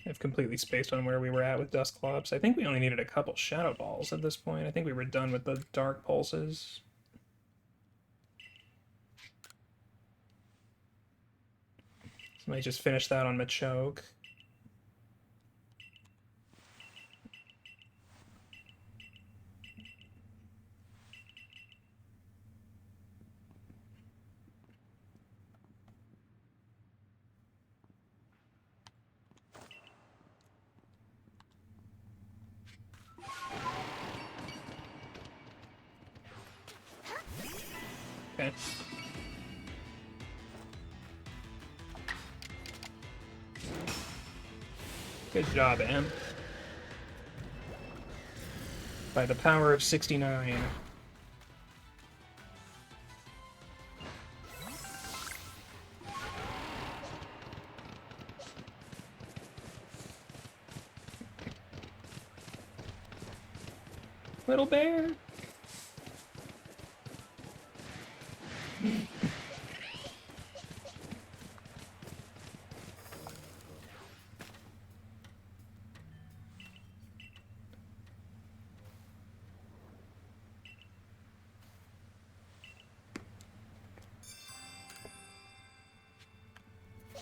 I've completely spaced on where we were at with Dusclops. I think we only needed a couple Shadow Balls at this point. I think we were done with the Dark Pulses. So I might just finish that on Machoke. Okay. Good job, Am. By the power of 69. Little bear.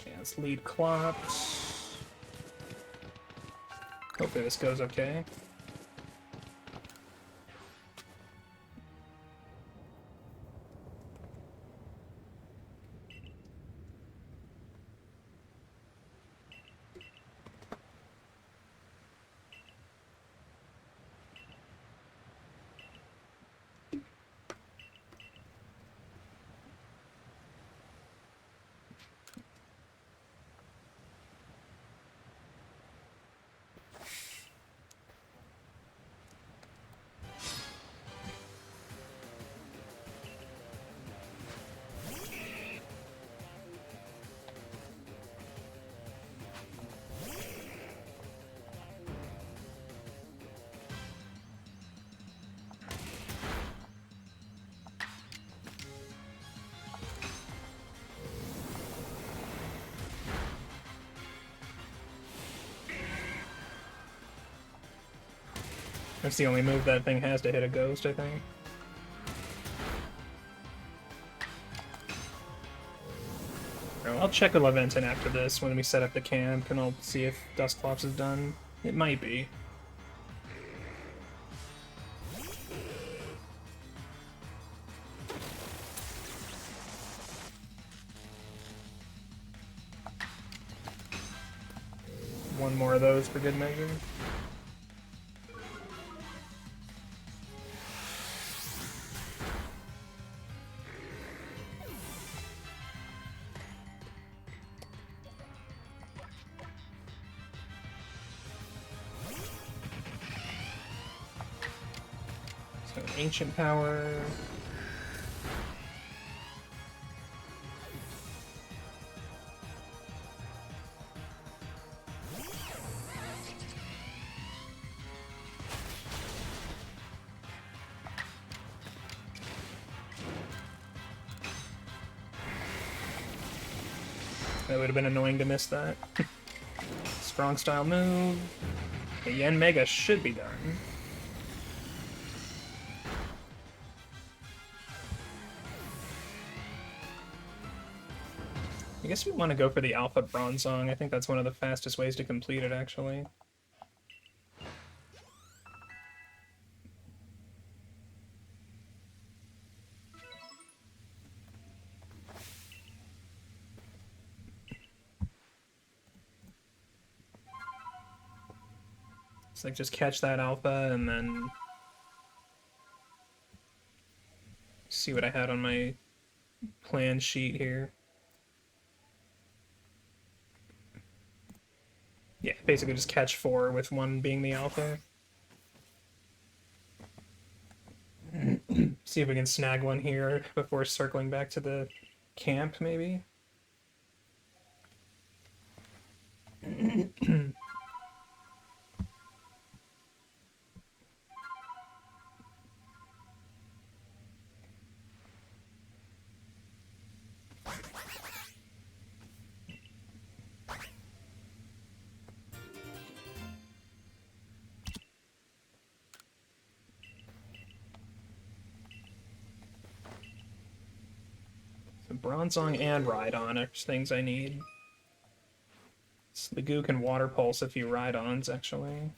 Yeah, let's lead Clops. Hopefully this goes okay. That's the only move that thing has to hit a ghost, I think. Well, I'll check with Leventon after this when we set up the camp, and I'll see if Dusclops is done. It might be. One more of those for good measure. So ancient power. That would have been annoying to miss that. Strong style move. The Yen Mega should be done. I guess we want to go for the Alpha Bronzong. I think that's one of the fastest ways to complete it, actually. It's like just catch that Alpha and then see what I had on my plan sheet here. Yeah, basically just catch 4 with 1 being the Alpha. See if we can snag one here before circling back to the camp, maybe. Bronzong and Rhydon are things I need. Sliggoo can Water Pulse a few Rhydons, actually.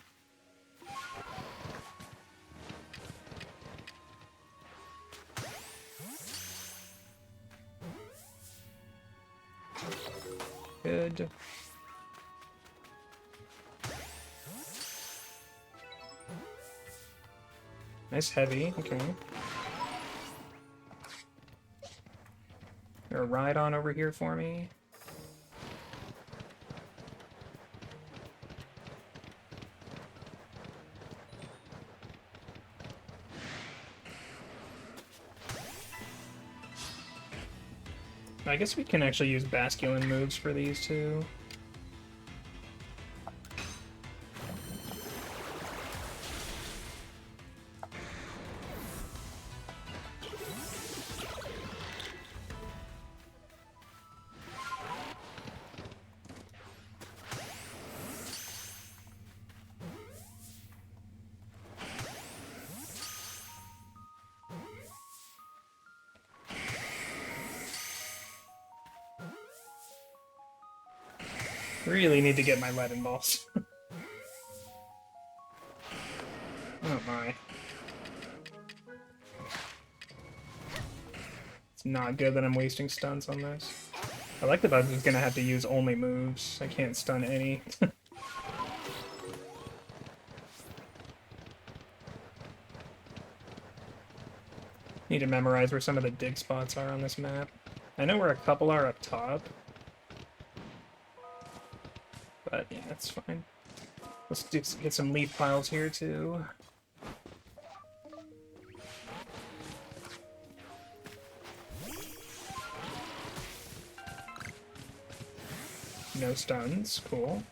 Good. Nice heavy, okay. There a Rhydon over here for me? I guess we can actually use Basculin moves for these two. Really need to get my lead and balls. Oh my. It's not good that I'm wasting stuns on this. I like that I'm just gonna have to use only moves. I can't stun any. Need to memorize where some of the dig spots are on this map. I know where a couple are up top. But yeah, that's fine. Let's get some leaf piles here too. No stuns, cool.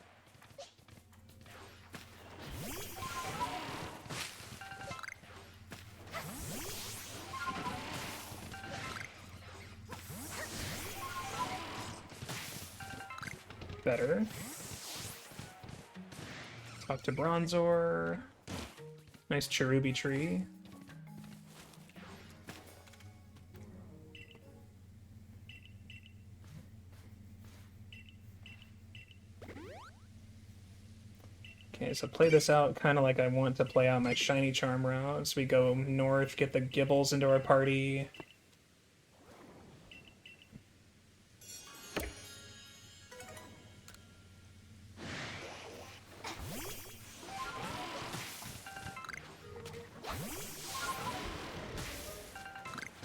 Better. Talk to Bronzor. Nice cherubi tree. Okay, so play this out kind of like I want to play out my Shiny Charm route. So we go north, get the Gibbles into our party.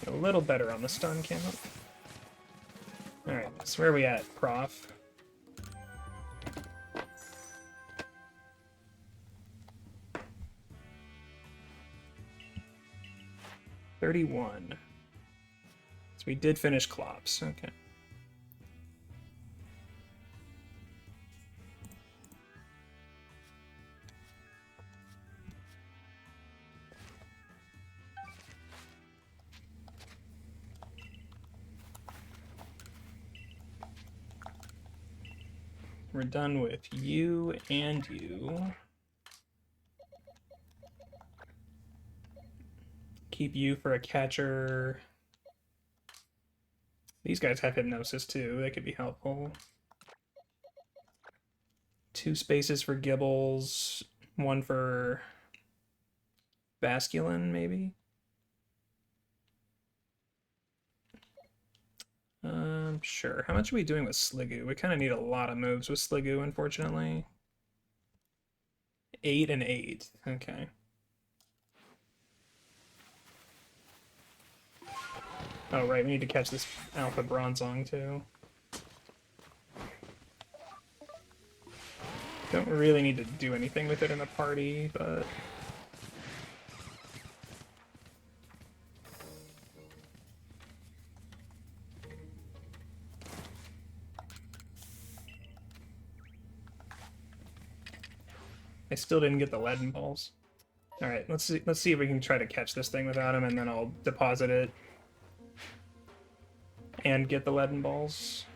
A little better on the stun count. Alright, so where are we at, Prof? $31. So we did finish Clops, okay. We're done with you and you. Keep you for a catcher. These guys have Hypnosis too, that could be helpful. 2 spaces for Gibbles, 1 for Basculin, maybe? Sure. How much are we doing with Sliggoo? We kind of need a lot of moves with Sliggoo, unfortunately. 8 and 8. Okay. Oh, right, we need to catch this Alpha Bronzong, too. Don't really need to do anything with it in the party, but... I still didn't get the leaden balls. Alright, let's see if we can try to catch this thing without him, and then I'll deposit it. And get the leaden balls.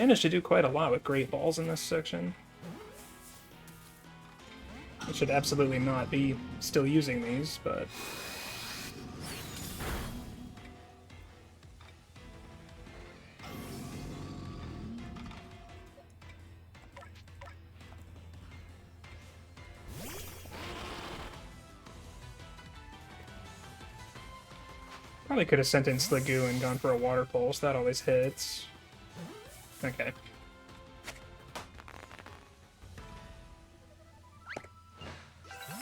Managed to do quite a lot with Great Balls in this section. I should absolutely not be still using these, but... Probably could have sent in Sligoo and gone for a Water Pulse. That always hits. Okay.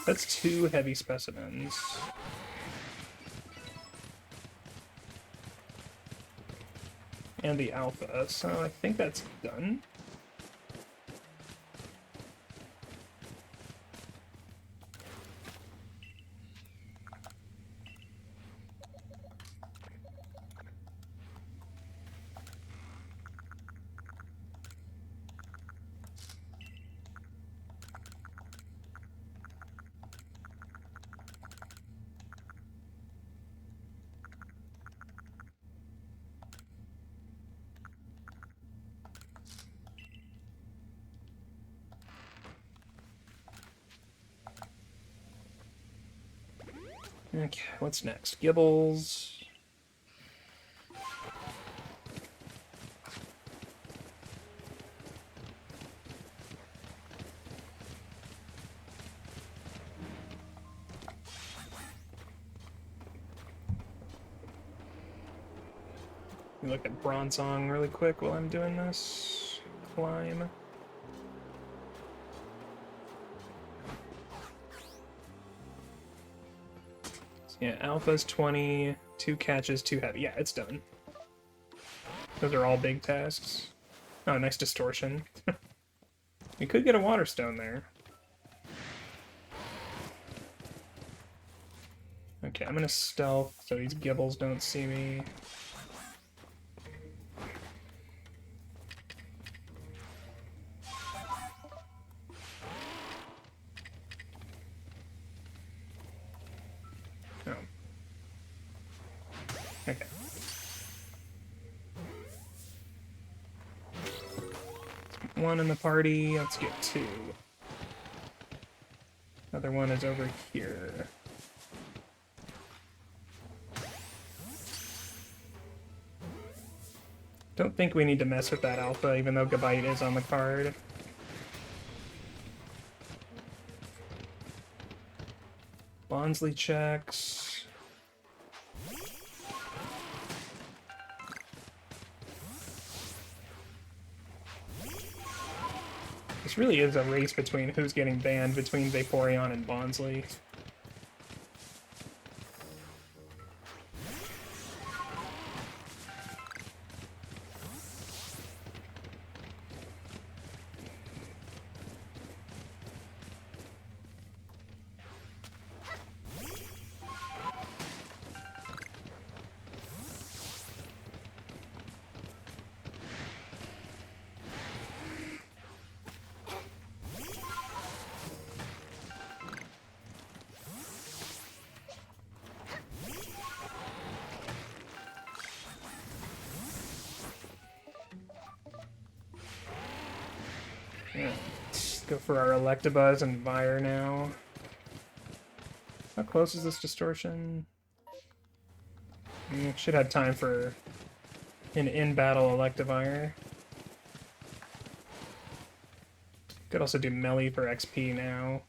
That's 2 heavy specimens. And the alpha, so I think that's done. Okay, what's next? Gibbles. Let me look at Bronzong really quick while I'm doing this. Climb. Yeah, Alpha's 20, 2 catches, 2 heavy. Yeah, it's done. Those are all big tasks. Oh, nice distortion. We could get a Water Stone there. Okay, I'm gonna stealth so these Gibbles don't see me. Oh. Okay. One in the party, let's get 2. Another one is over here. Don't think we need to mess with that alpha, even though Gabite is on the card. Bonsly checks. This really is a race between who's getting banned between Vaporeon and Bonsly. Yeah, let's go for our Electabuzz and Vire now. How close is this distortion? Should have time for an in-battle Electivire. Could also do Melee for XP now.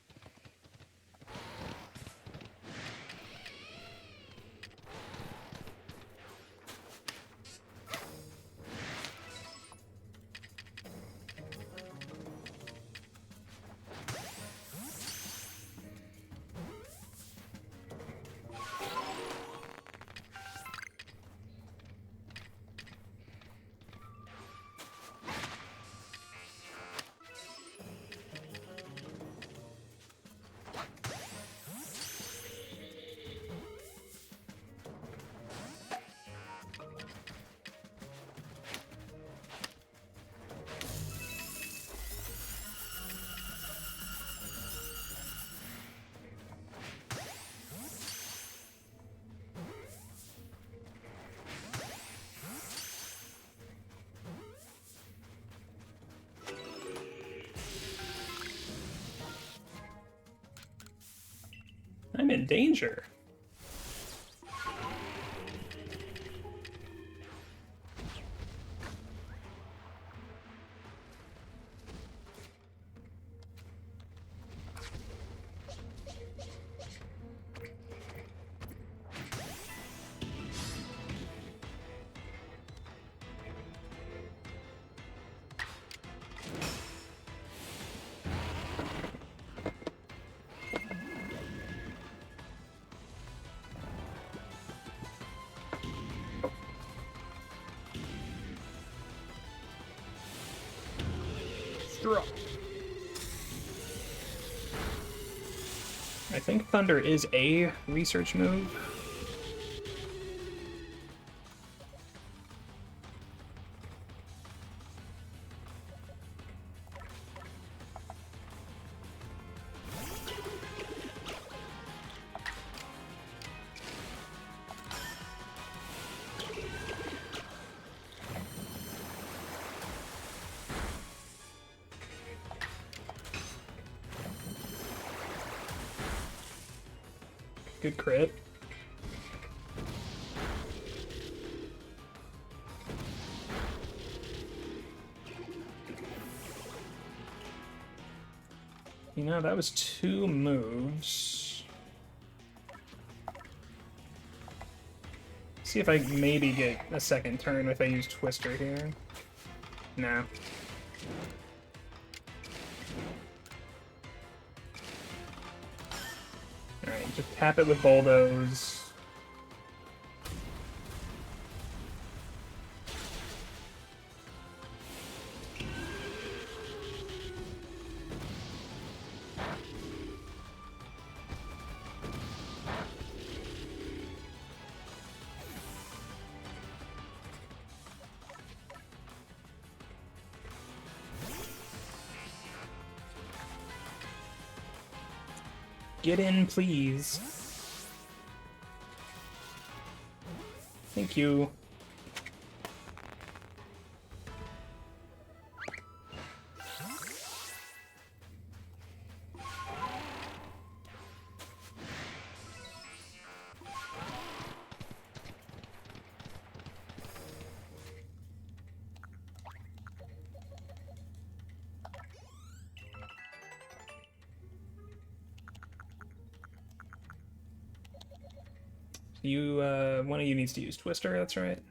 I'm in danger. I think Thunder is a research move. Good crit. You know, that was 2 moves. See if I maybe get a second turn if I use Twister here. No. Alright, just tap it with Bulldoze. Get in, please. Thank you. You, one of you needs to use Twister, that's right.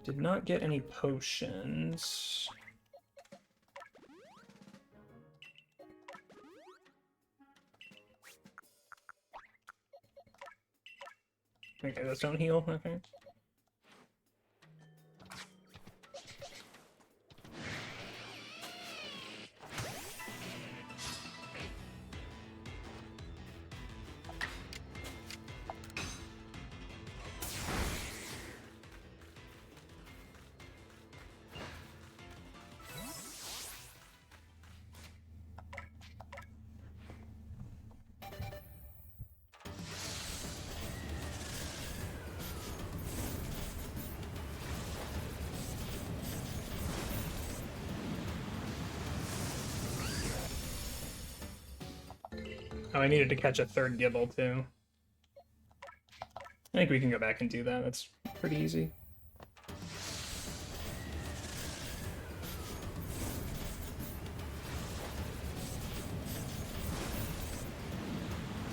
Did not get any potions. Okay, those don't heal, okay. Oh, I needed to catch a third Gibble, too. I think we can go back and do that. That's pretty easy.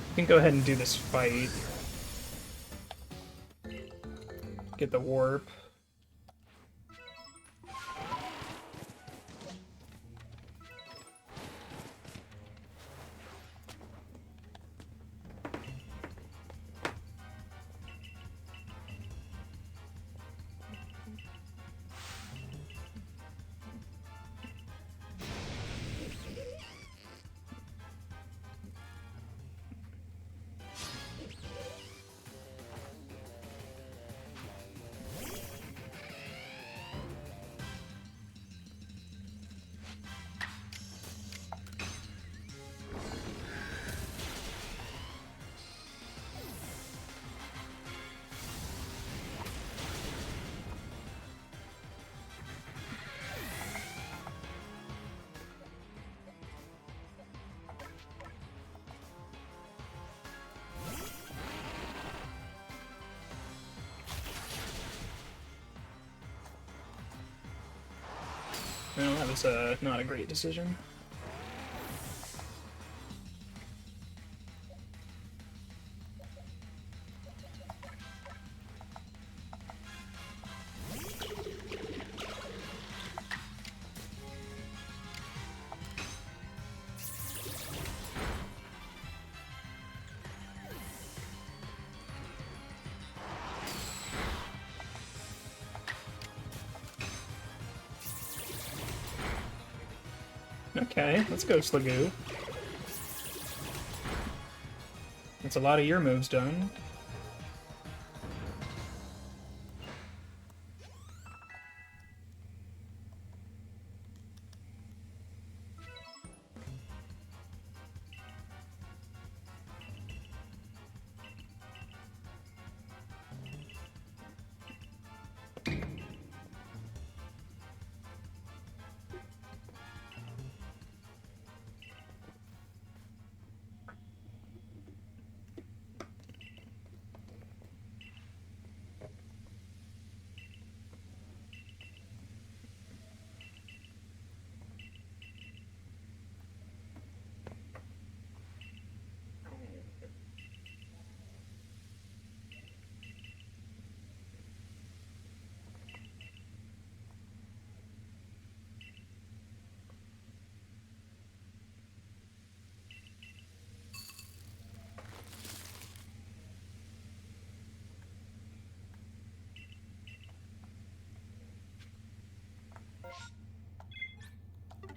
We can go ahead and do this fight. Get the warp. Well, that was not a great decision. Okay, let's go Slagoo. That's a lot of your moves done.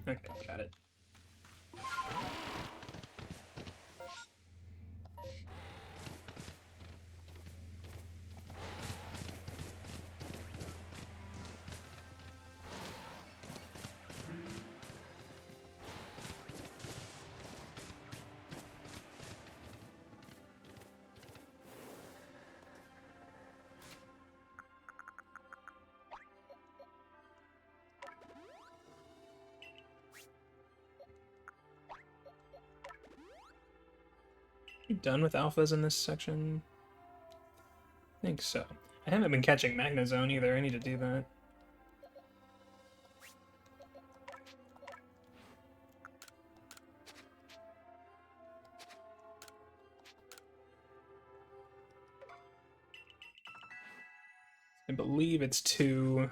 Okay, got it. You done with alphas in this section? I think so. I haven't been catching Magnezone either. I need to do that. I believe it's two.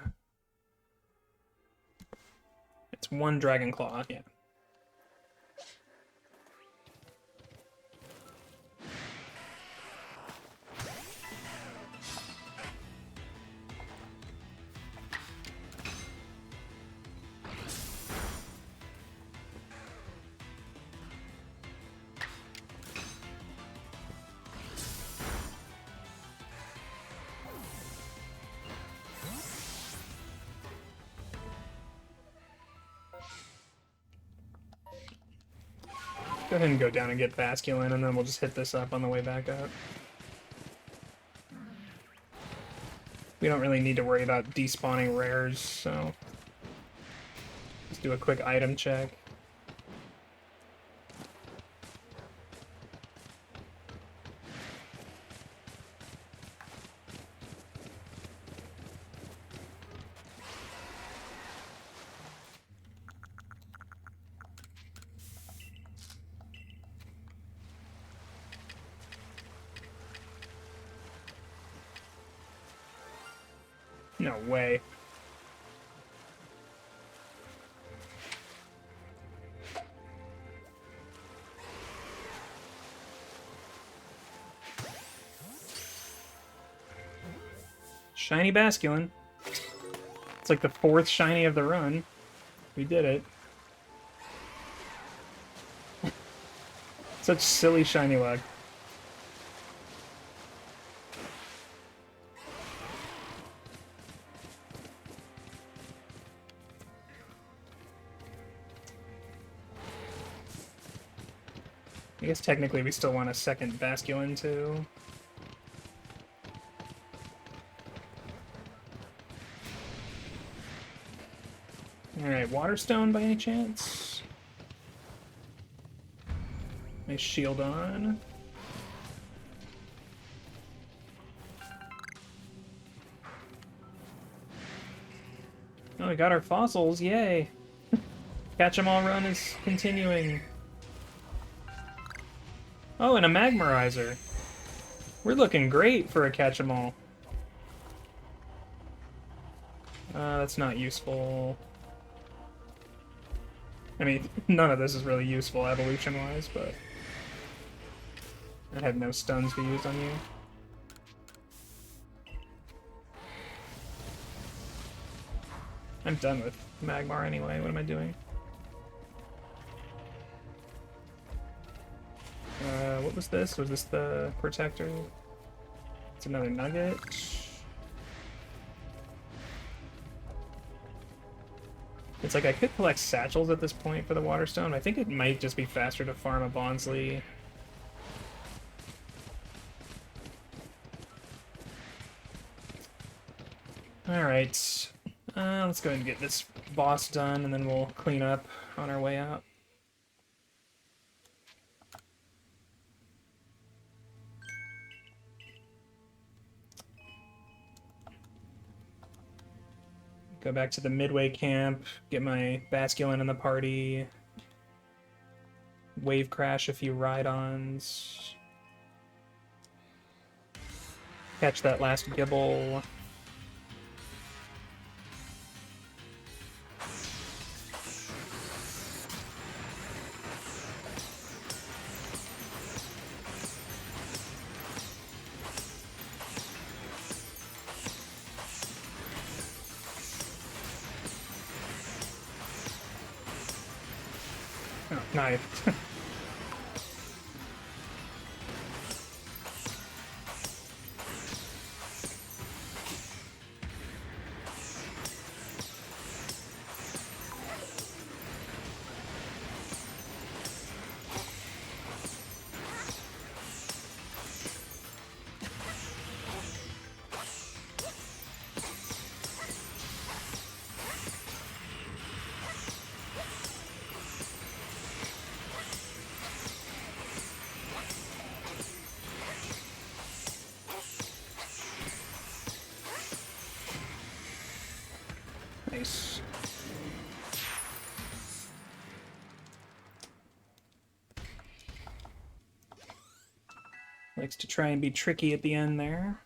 It's one Dragon Claw, yeah. Go ahead and go down and get Basculin, and then we'll just hit this up on the way back up. We don't really need to worry about despawning rares, so just do a quick item check. No way. Shiny Basculin. It's like the fourth shiny of the run. We did it. Such silly shiny luck. I guess technically we still want a second Basculin too. Alright, Waterstone by any chance? Nice shield on. Oh, we got our fossils, yay! Catch 'em all run is continuing. Oh, and a Magmarizer. We're looking great for a catch 'em all. That's not useful. I mean, none of this is really useful evolution-wise, but I have no stuns to use on you. I'm done with Magmar anyway. What am I doing? What was this? Was this the Protector? It's another Nugget. It's like I could collect satchels at this point for the Water Stone. I think it might just be faster to farm a Bonsly. Alright. Let's go ahead and get this boss done, and then we'll clean up on our way out. Go back to the Midway camp, get my Basculin in the party, wave crash a few Rhydons, catch that last Gibble. Oh, nice. Nice. Likes to try and be tricky at the end there.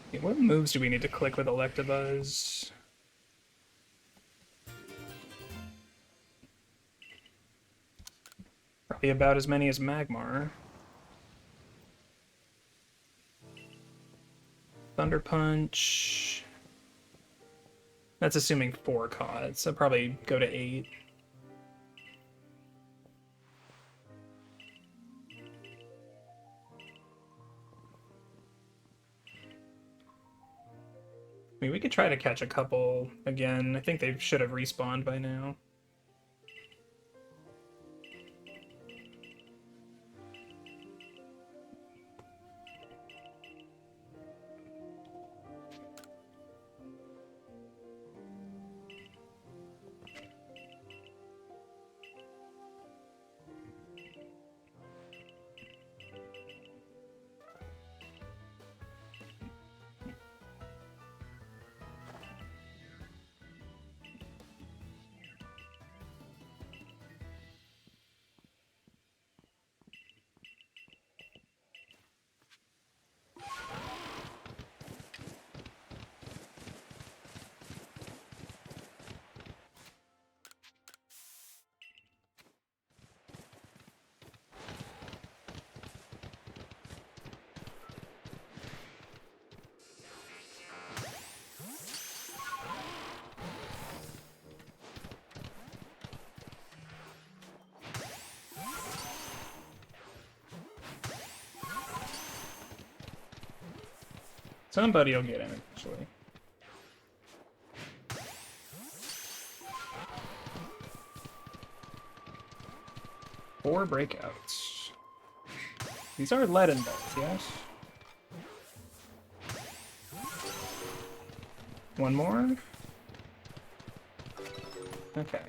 Okay, what moves do we need to click with Electabuzz? Probably about as many as Magmar. Thunder Punch. That's assuming 4 caught, so probably go to 8. I mean, we could try to catch a couple again. I think they should have respawned by now. Somebody will get him eventually. Four breakouts. These are lead and balls, yes? One more? Okay.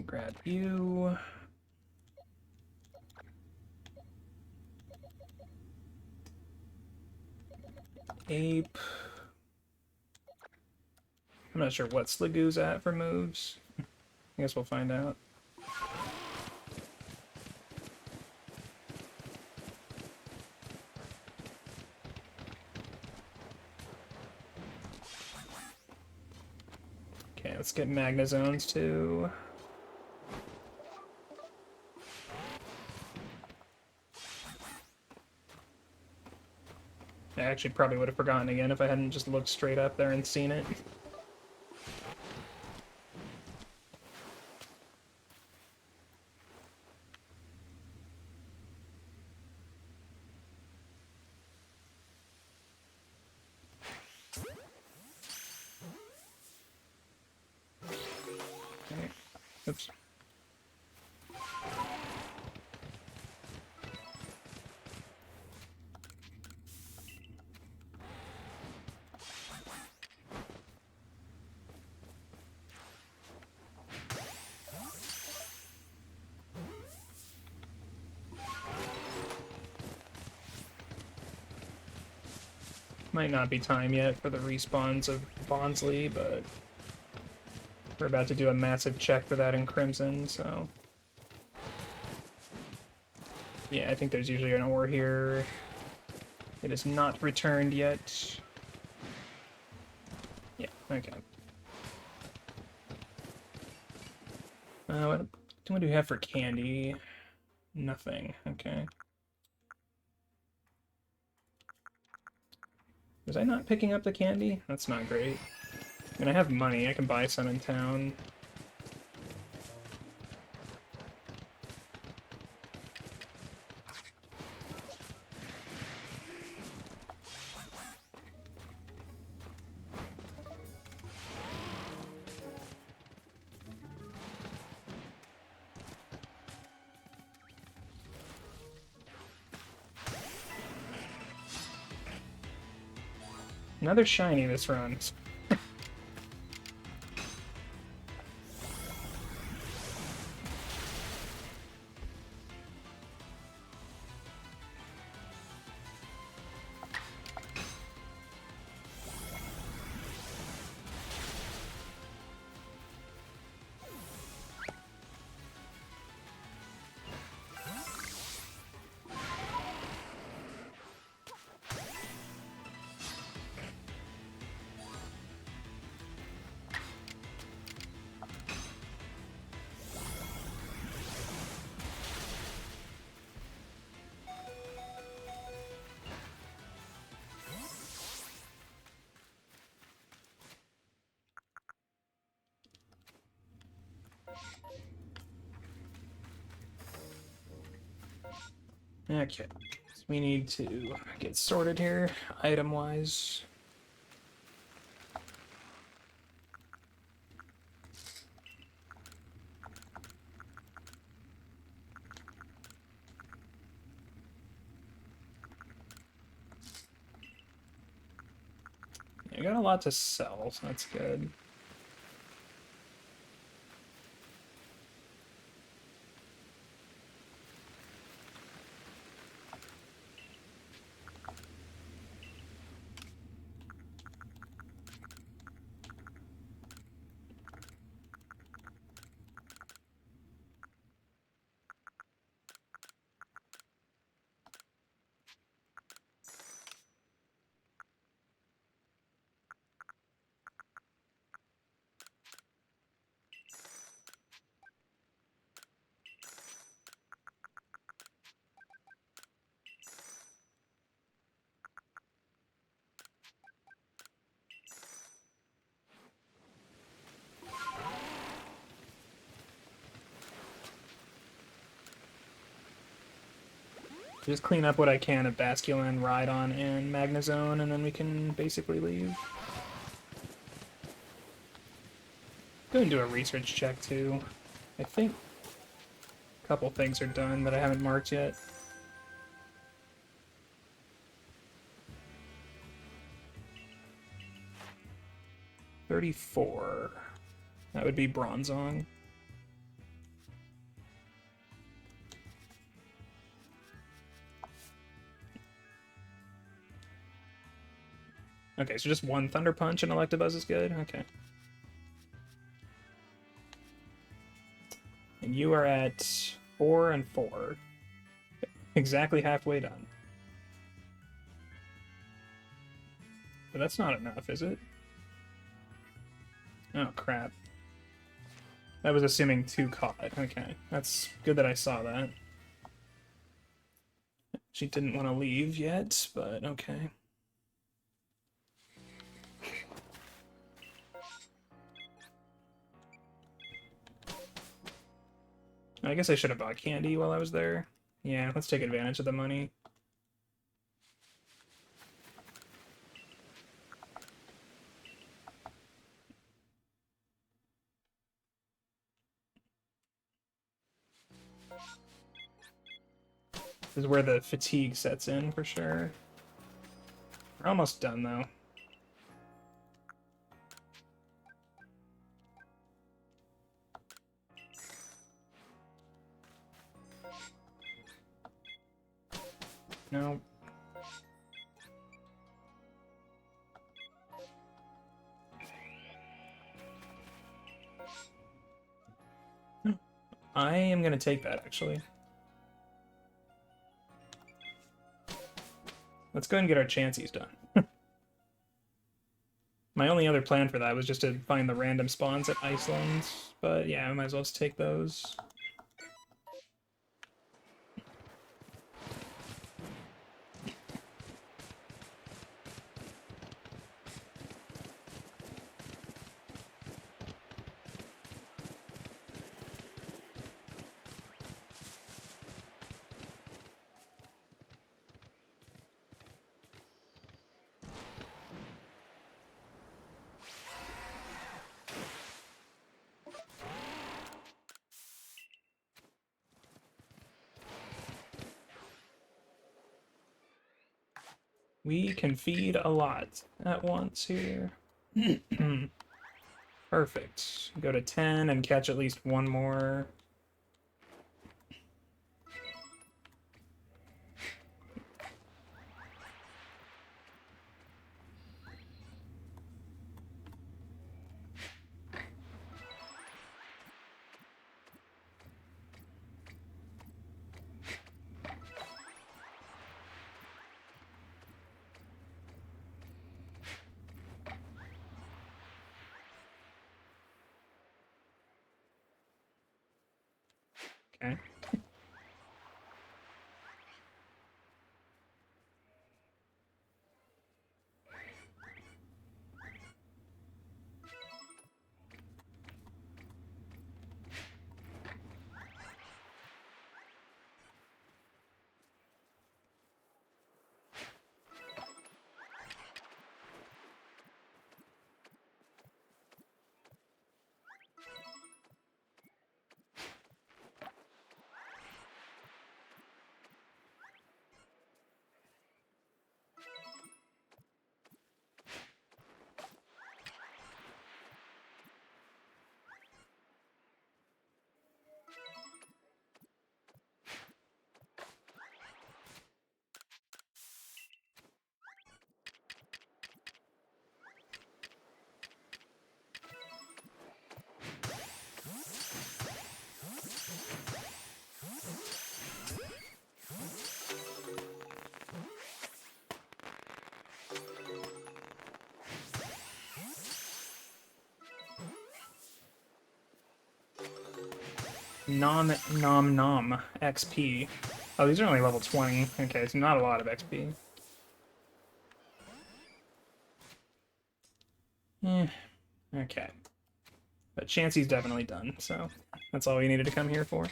Grab you. Ape. I'm not sure what Sligoo's at for moves. I guess we'll find out. Okay, let's get Magnazones too. I actually probably would have forgotten again if I hadn't just looked straight up there and seen it. Okay. Oops. Might not be time yet for the respawns of Bonsly, but we're about to do a massive check for that in Crimson, so... Yeah, I think there's usually an ore here. It is not returned yet. Yeah, okay. What do we have for candy? Nothing, okay. Was I not picking up the candy? That's not great. I mean, I have money. I can buy some in town. Another shiny this run. Okay, so we need to get sorted here, item-wise. Yeah, we got a lot to sell, so that's good. Just clean up what I can of Basculin, Rhydon, and Magnezone, and then we can basically leave. Go and do a research check, too. I think a couple things are done that I haven't marked yet. $34. That would be Bronzong. Okay, so just one Thunder Punch and Electabuzz is good? Okay. And you are at 4 and 4. Exactly halfway done. But that's not enough, is it? Oh, crap. That was assuming 2 caught. Okay, that's good that I saw that. She didn't want to leave yet, but okay. I guess I should have bought candy while I was there. Yeah, let's take advantage of the money. This is where the fatigue sets in, for sure. We're almost done, though. No. I am going to take that, actually. Let's go ahead and get our Chanseys done. My only other plan for that was just to find the random spawns at Iceland, but yeah, I might as well just take those. We can feed a lot at once here. Perfect. Go to 10 and catch at least one more. Okay. Nom nom nom XP. Oh, these are only level 20. Okay, it's not a lot of XP. Okay. But Chansey's definitely done, so that's all we needed to come here for.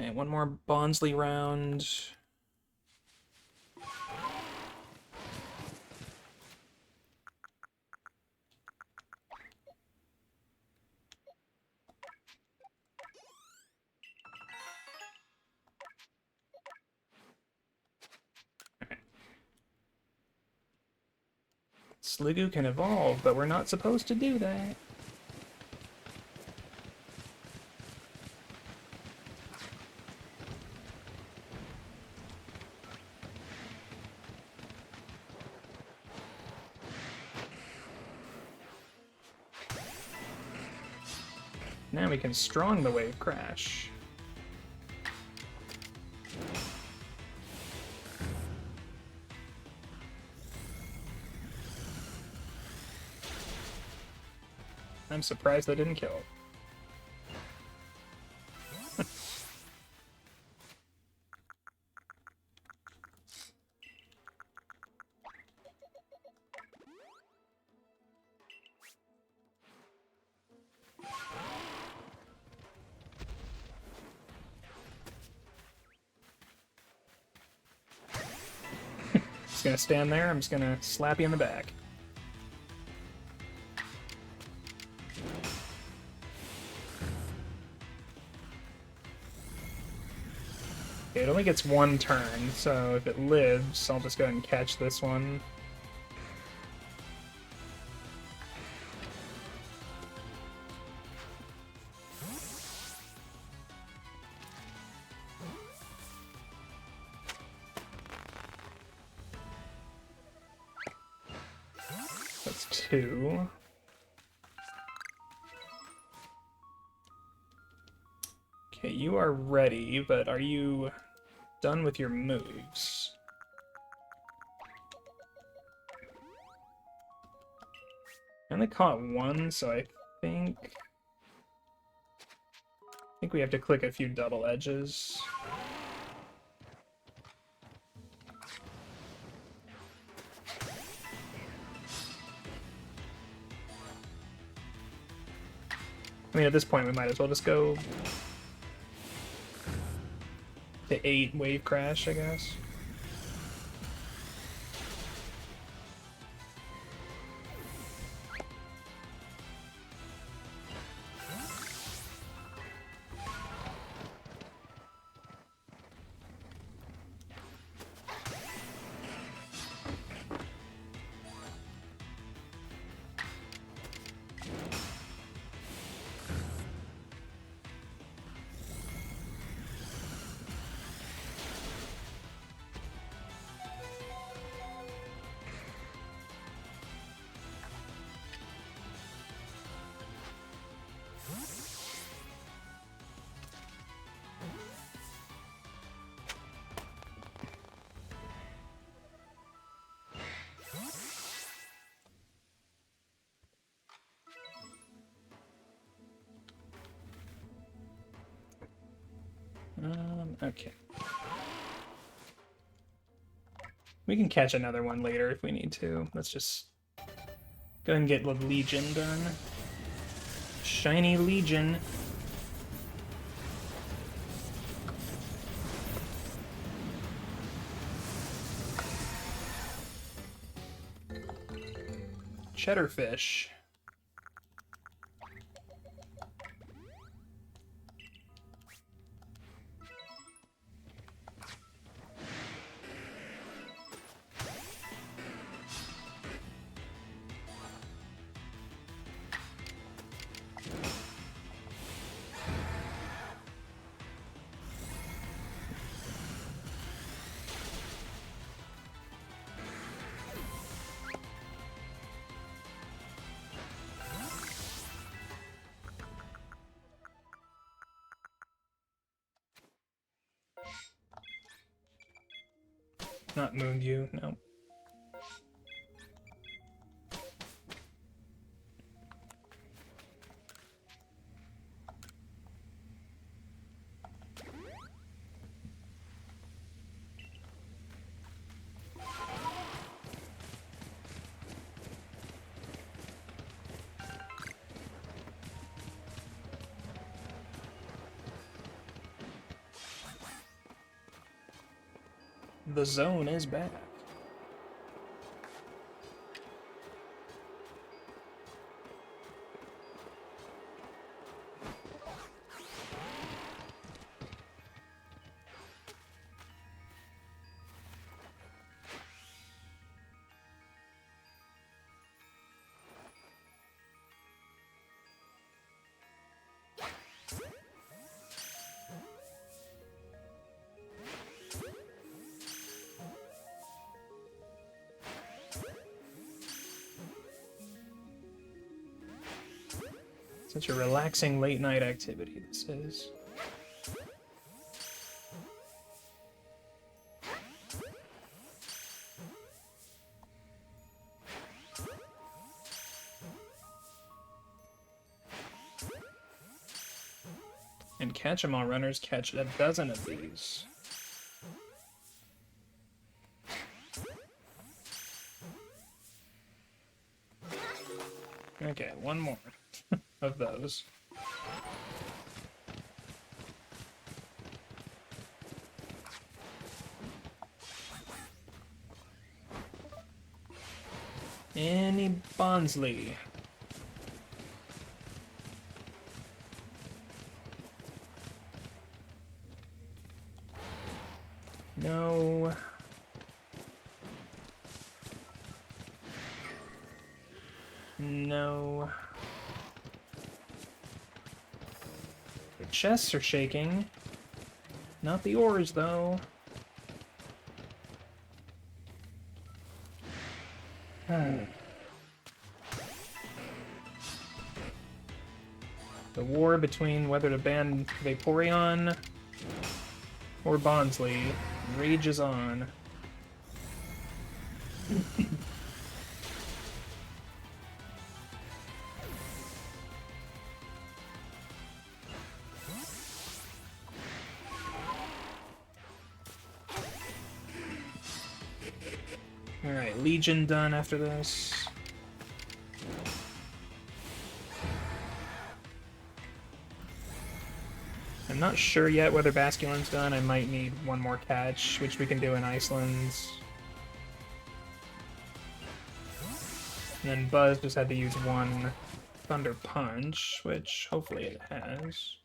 Okay, one more Bonsly round. Sliggoo can evolve, but we're not supposed to do that. Now we can strong the wave crash. I'm surprised that didn't kill. Just gonna stand there, I'm just gonna slap you in the back. It only gets one turn, so if it lives, I'll just go ahead and catch this one. That's 2. Okay, you are ready, but are you done with your moves? I only caught one, so I think we have to click a few double edges. I mean, at this point, we might as well just go to 8 wave crash, I guess. Okay. We can catch another one later if we need to. Let's just go ahead and get the Legion done. Shiny Legion. Cheddarfish. Not Moonview, no. The zone is back. Such a relaxing late night activity this is. And catch-em-all runners catch a dozen of these. Okay, one more of those. Any Bonsley. No. No. The chests are shaking. Not the oars, though. The war between whether to ban Vaporeon or Bonsley rages on. Alright, Legion done after this. I'm not sure yet whether Basculin's done. I might need one more catch, which we can do in Iceland. And then Buzz just had to use one Thunder Punch, which hopefully it has.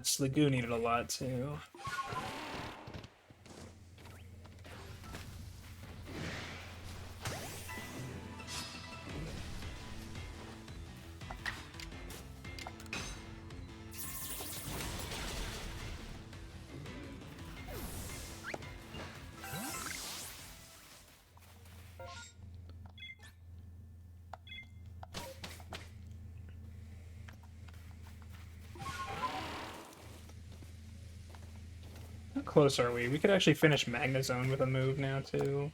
Sliggoo needed a lot, too. How close are we? We could actually finish Magnezone with a move now, too.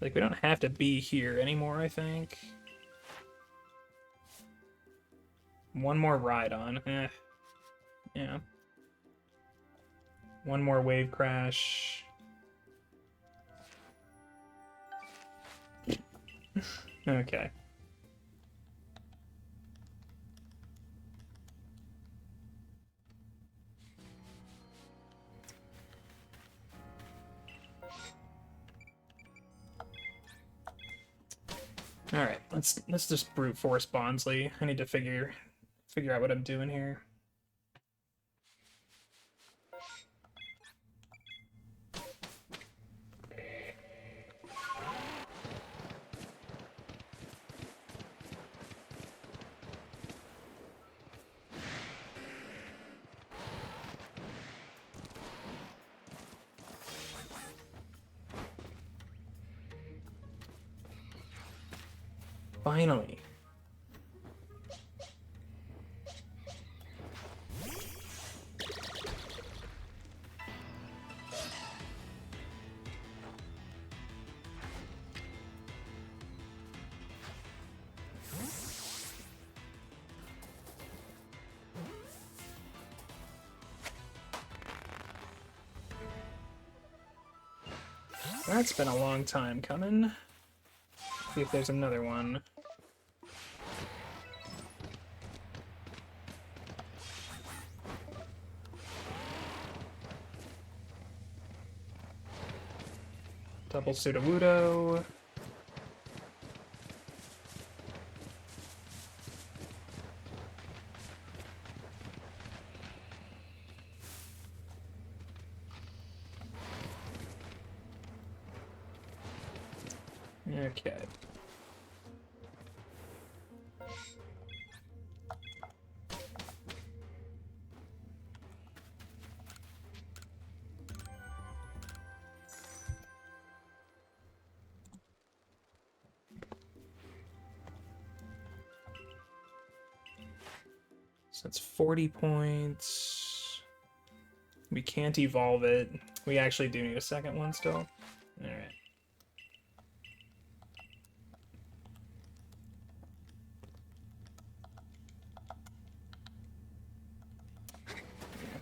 Like, we don't have to be here anymore, I think. One more Rhydon. Yeah. One more Wave Crash. Okay. All right, let's just brute force Bonsley. I need to figure out what I'm doing here. Finally. That's been a long time coming. See if there's another one. Double Sudowoodo. Okay. So that's 40 points. We can't evolve it. We actually do need a second one still. Alright.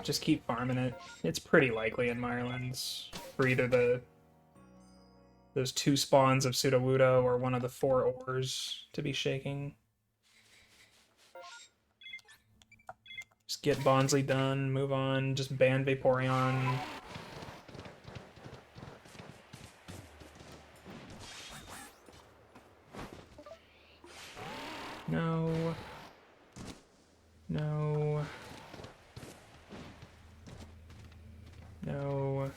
Just keep farming it. It's pretty likely in Mirelands for either those 2 spawns of Sudowoodo or one of the 4 ores to be shaking. Just get Bonsly done, move on, just ban Vaporeon. No. No. No.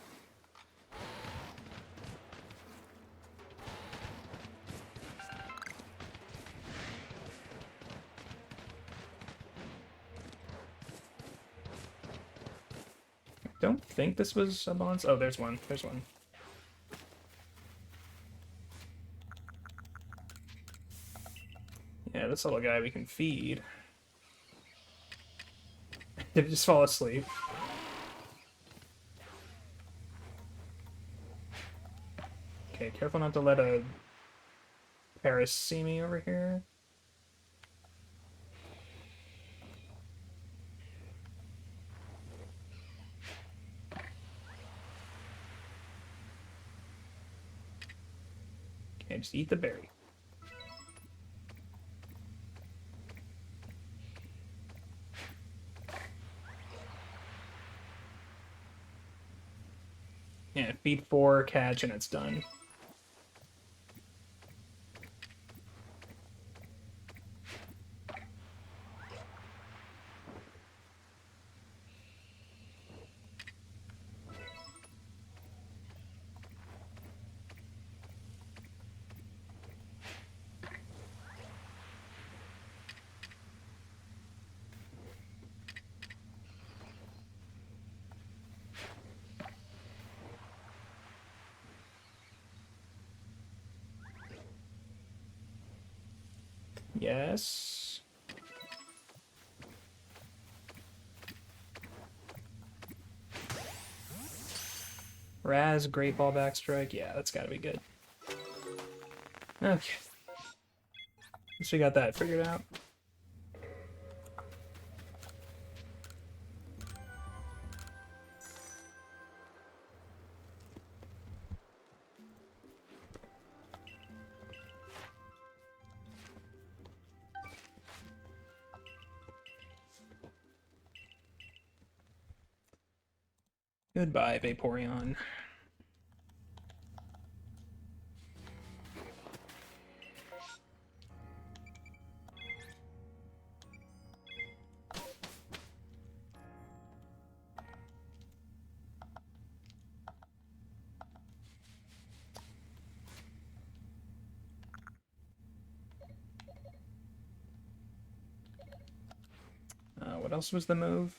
Don't think this was a boss. Oh, there's one. There's one. Yeah, this little guy we can feed. Did he just fall asleep? Okay, careful not to let a Paris see me over here. Okay, just eat the berry. Yeah, feed 4, catch, and it's done. Yes. Raz, Great Ball Backstrike. Yeah, that's gotta be good. Okay. Guess we got that figured out. Goodbye, Vaporeon. What else was the move?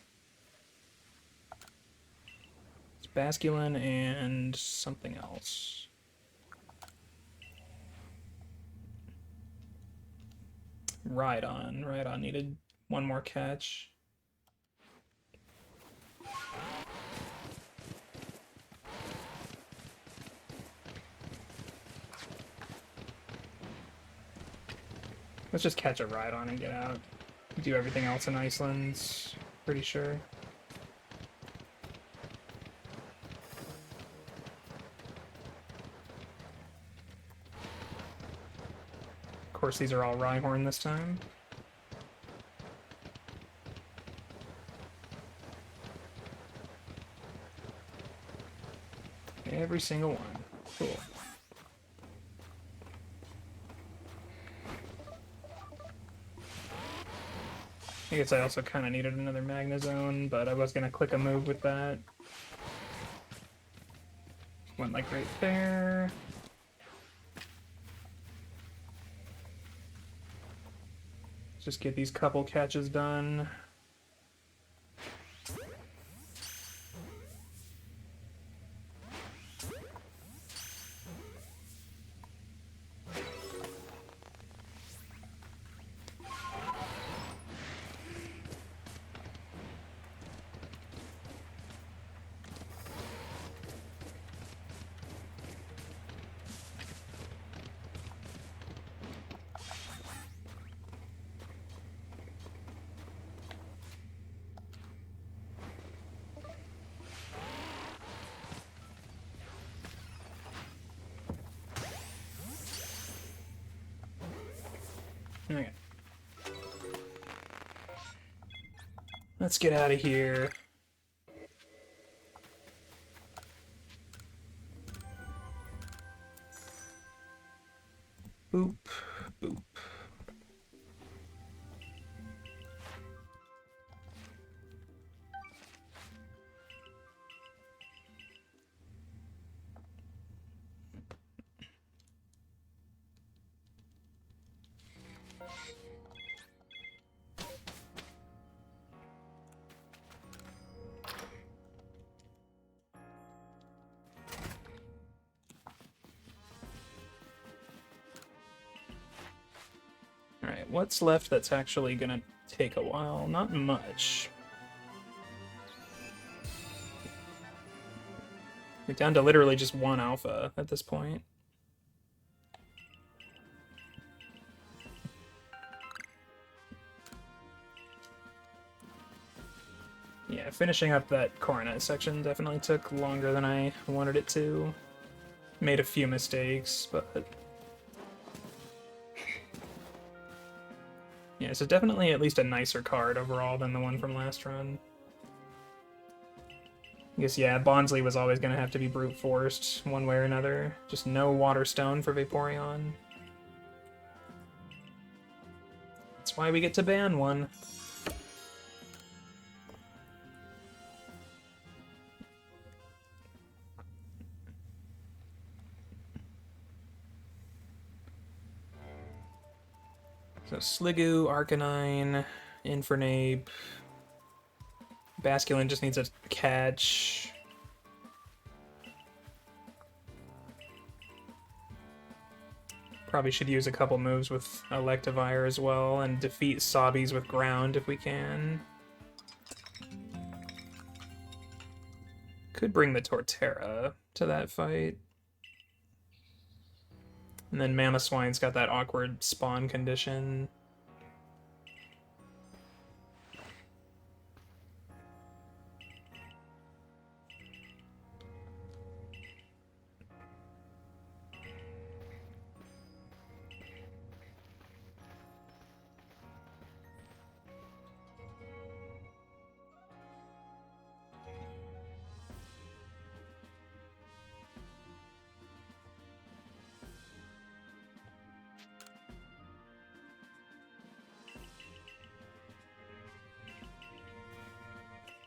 It's Basculin and something else. Rhydon. Rhydon needed one more catch. Let's just catch a Rhydon and get out. Do everything else in Iceland, pretty sure. Of course, these are all Rhyhorn this time. Every single one. Cool. I guess I also kind of needed another Magnezone, but I was going to click a move with that. Went like right there. Just get these couple catches done. Okay. Let's get out of here. Boop, boop. Alright, what's left that's actually gonna take a while? Not much. We're down to literally just one alpha at this point. Yeah, finishing up that Coronet section definitely took longer than I wanted it to. Made a few mistakes, but... yeah, so definitely at least a nicer card overall than the one from last run. I guess, yeah, Bonsly was always going to have to be brute forced one way or another. Just no Water Stone for Vaporeon. That's why we get to ban one. So Sliggoo, Arcanine, Infernape. Basculin just needs a catch. Probably should use a couple moves with Electivire as well, and defeat Sobbies with Ground if we can. Could bring the Torterra to that fight. And then Mamoswine's got that awkward spawn condition.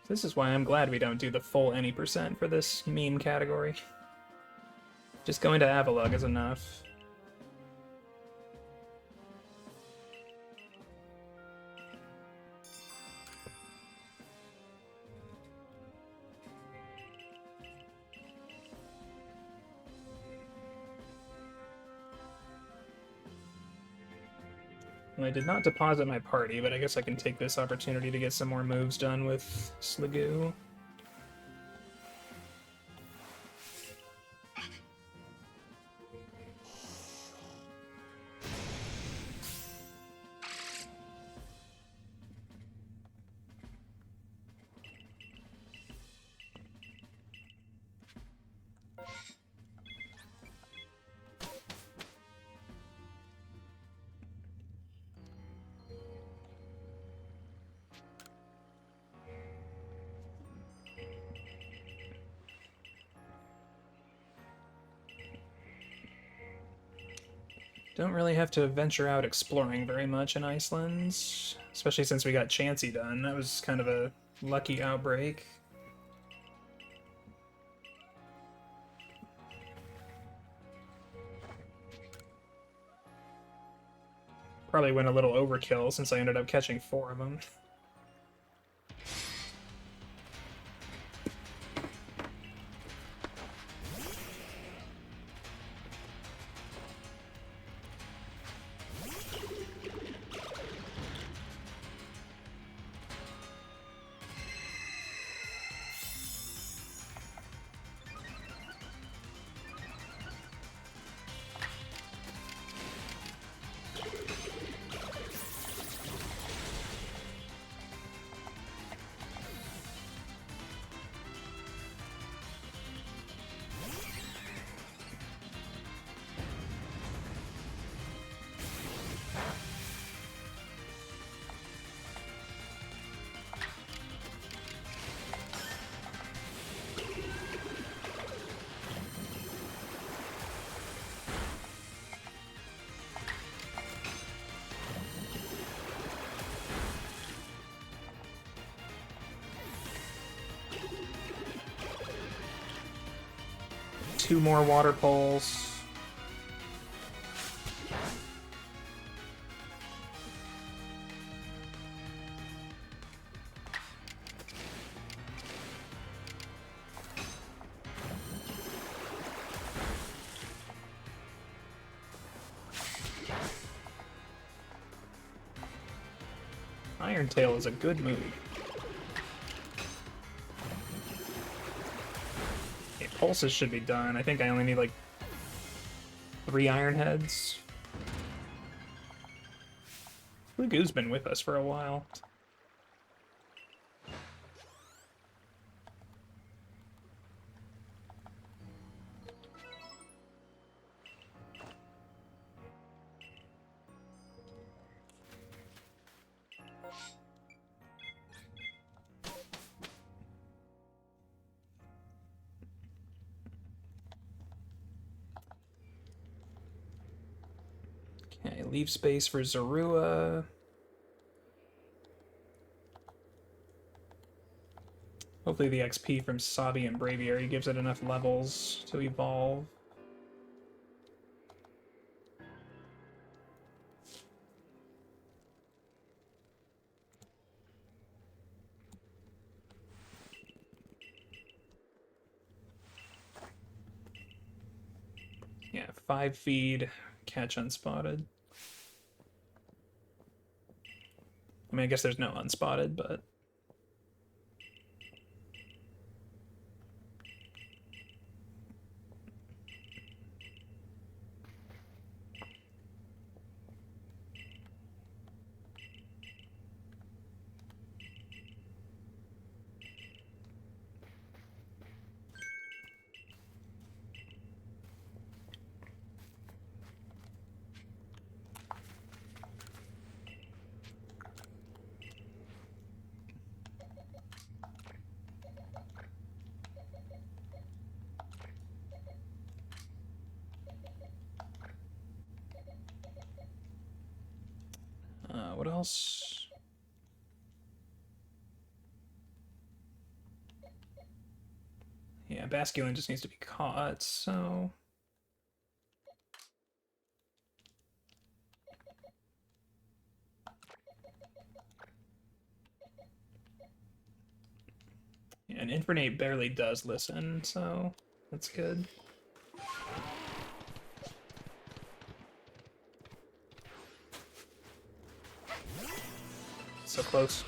This is why I'm glad we don't do the full any percent for this meme category. Just going to Avalugg is enough. I did not deposit my party, but I guess I can take this opportunity to get some more moves done with Sliggoo. Don't really have to venture out exploring very much in Iceland, especially since we got Chansey done. That was kind of a lucky outbreak. Probably went a little overkill since I ended up catching 4 of them. Two more water poles. Iron Tail is a good move. Okay, pulses should be done. I think I only need like 3 Iron Heads. Lugu's been with us for a while. Okay, leave space for Zorua. Hopefully the XP from Sabi and Braviary gives it enough levels to evolve. Yeah, 5 feed, catch unspotted. I mean, I guess there's no unspotted, but... what else? Yeah, Basculin just needs to be caught, so... Yeah, and Infernape barely does listen, so that's good. So close.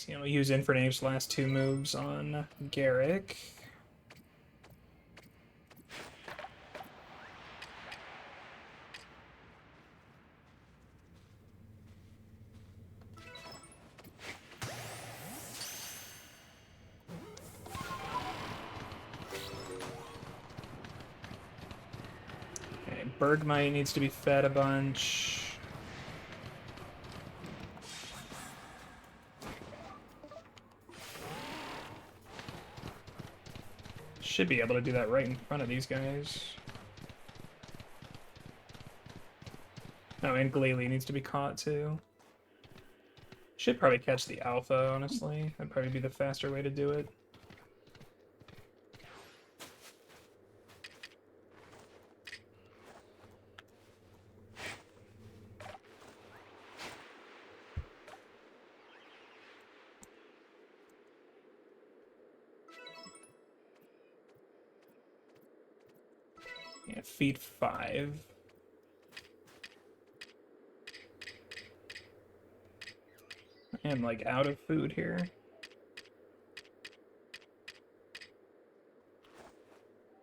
So, we'll use Infernape's last 2 moves on Garrick. Okay, Bergmite needs to be fed a bunch. Should be able to do that right in front of these guys. Oh, and Glalie needs to be caught too. Should probably catch the alpha, honestly. That'd probably be the faster way to do it. Yeah, feed 5. I am like out of food here.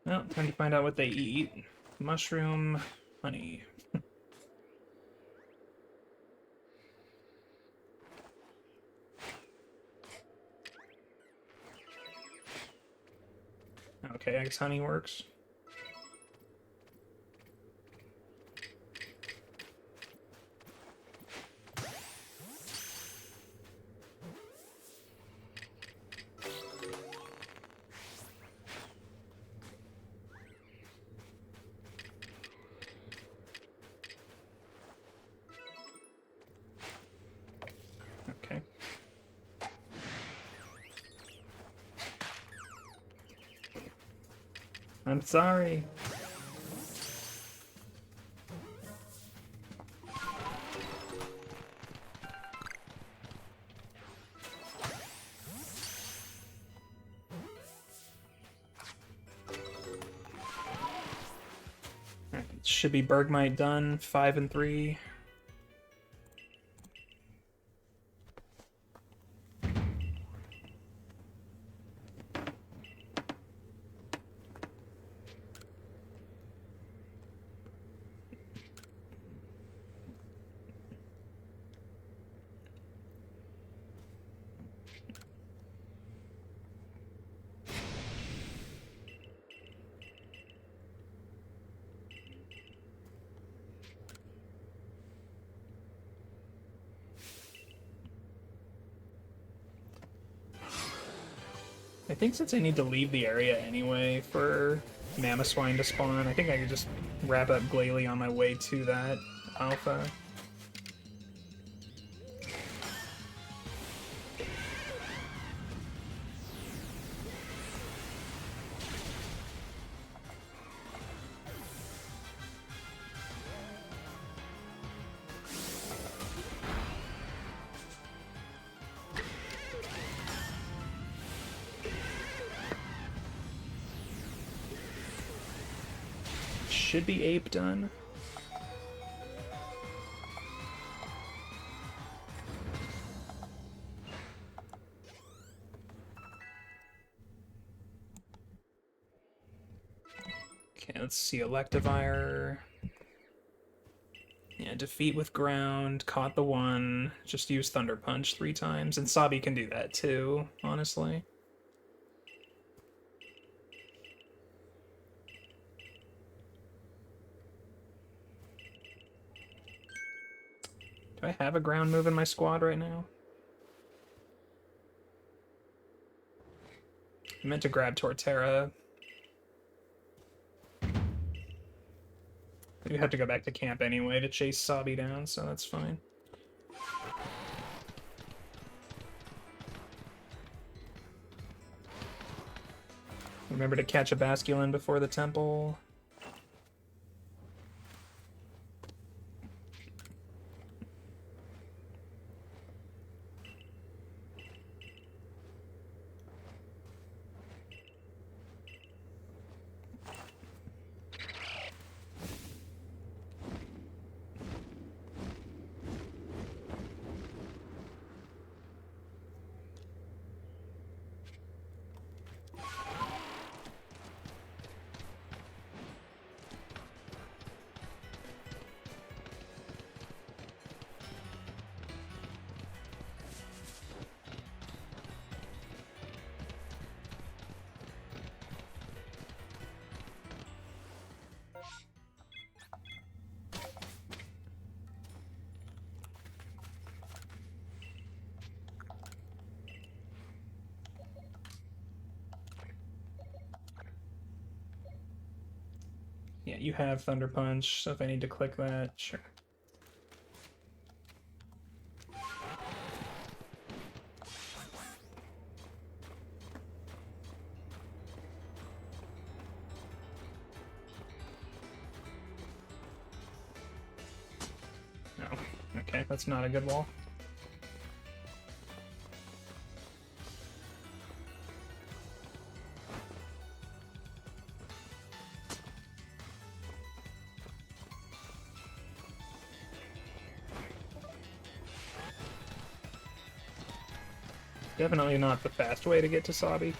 Well, time to find out what they eat. Mushroom, honey. Okay, I guess honey works. Okay. I'm sorry. Should be Bergmite done. 5 and 3. I think since I need to leave the area anyway for Mamoswine to spawn, I think I could just wrap up Glalie on my way to that alpha. Should be Ape done. Okay, let's see. Electivire. Yeah, defeat with ground, caught the 1, just use Thunder Punch 3 times, and Sabi can do that too, honestly. Do I have a ground move in my squad right now? I meant to grab Torterra. We have to go back to camp anyway to chase Sabi down, so that's fine. Remember to catch a Basculin before the temple. Yeah, you have Thunder Punch, so if I need to click that, sure. No. Okay, that's not a good wall. Definitely not the fast way to get to Sabi.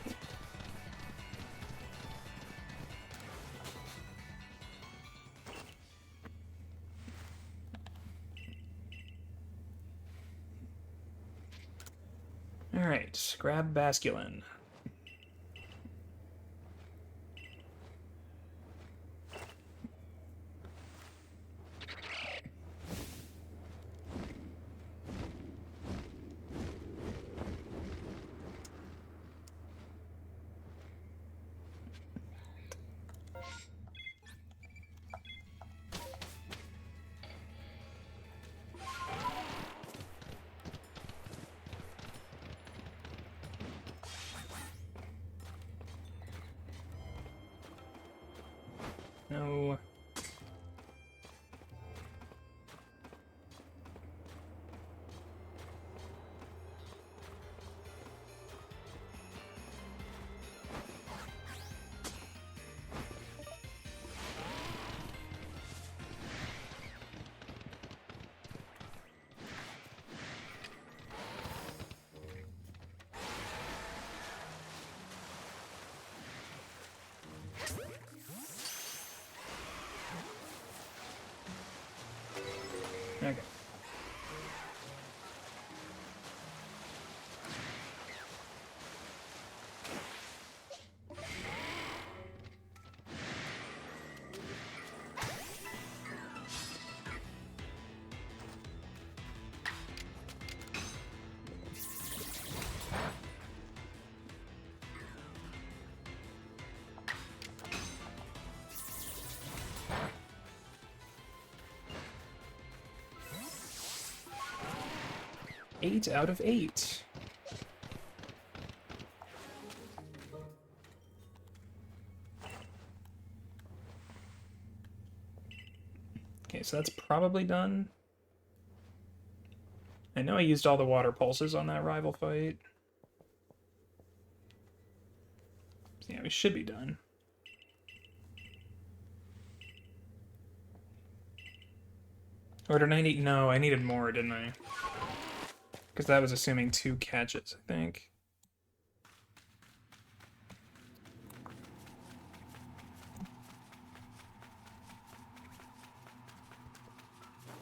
Alright, grab Basculin. No. Okay. Eight out of 8. Okay, so that's probably done. I know I used all the water pulses on that rival fight. So yeah, we should be done. Or did I need... No, I needed more, didn't I? Because that was assuming 2 catches, I think.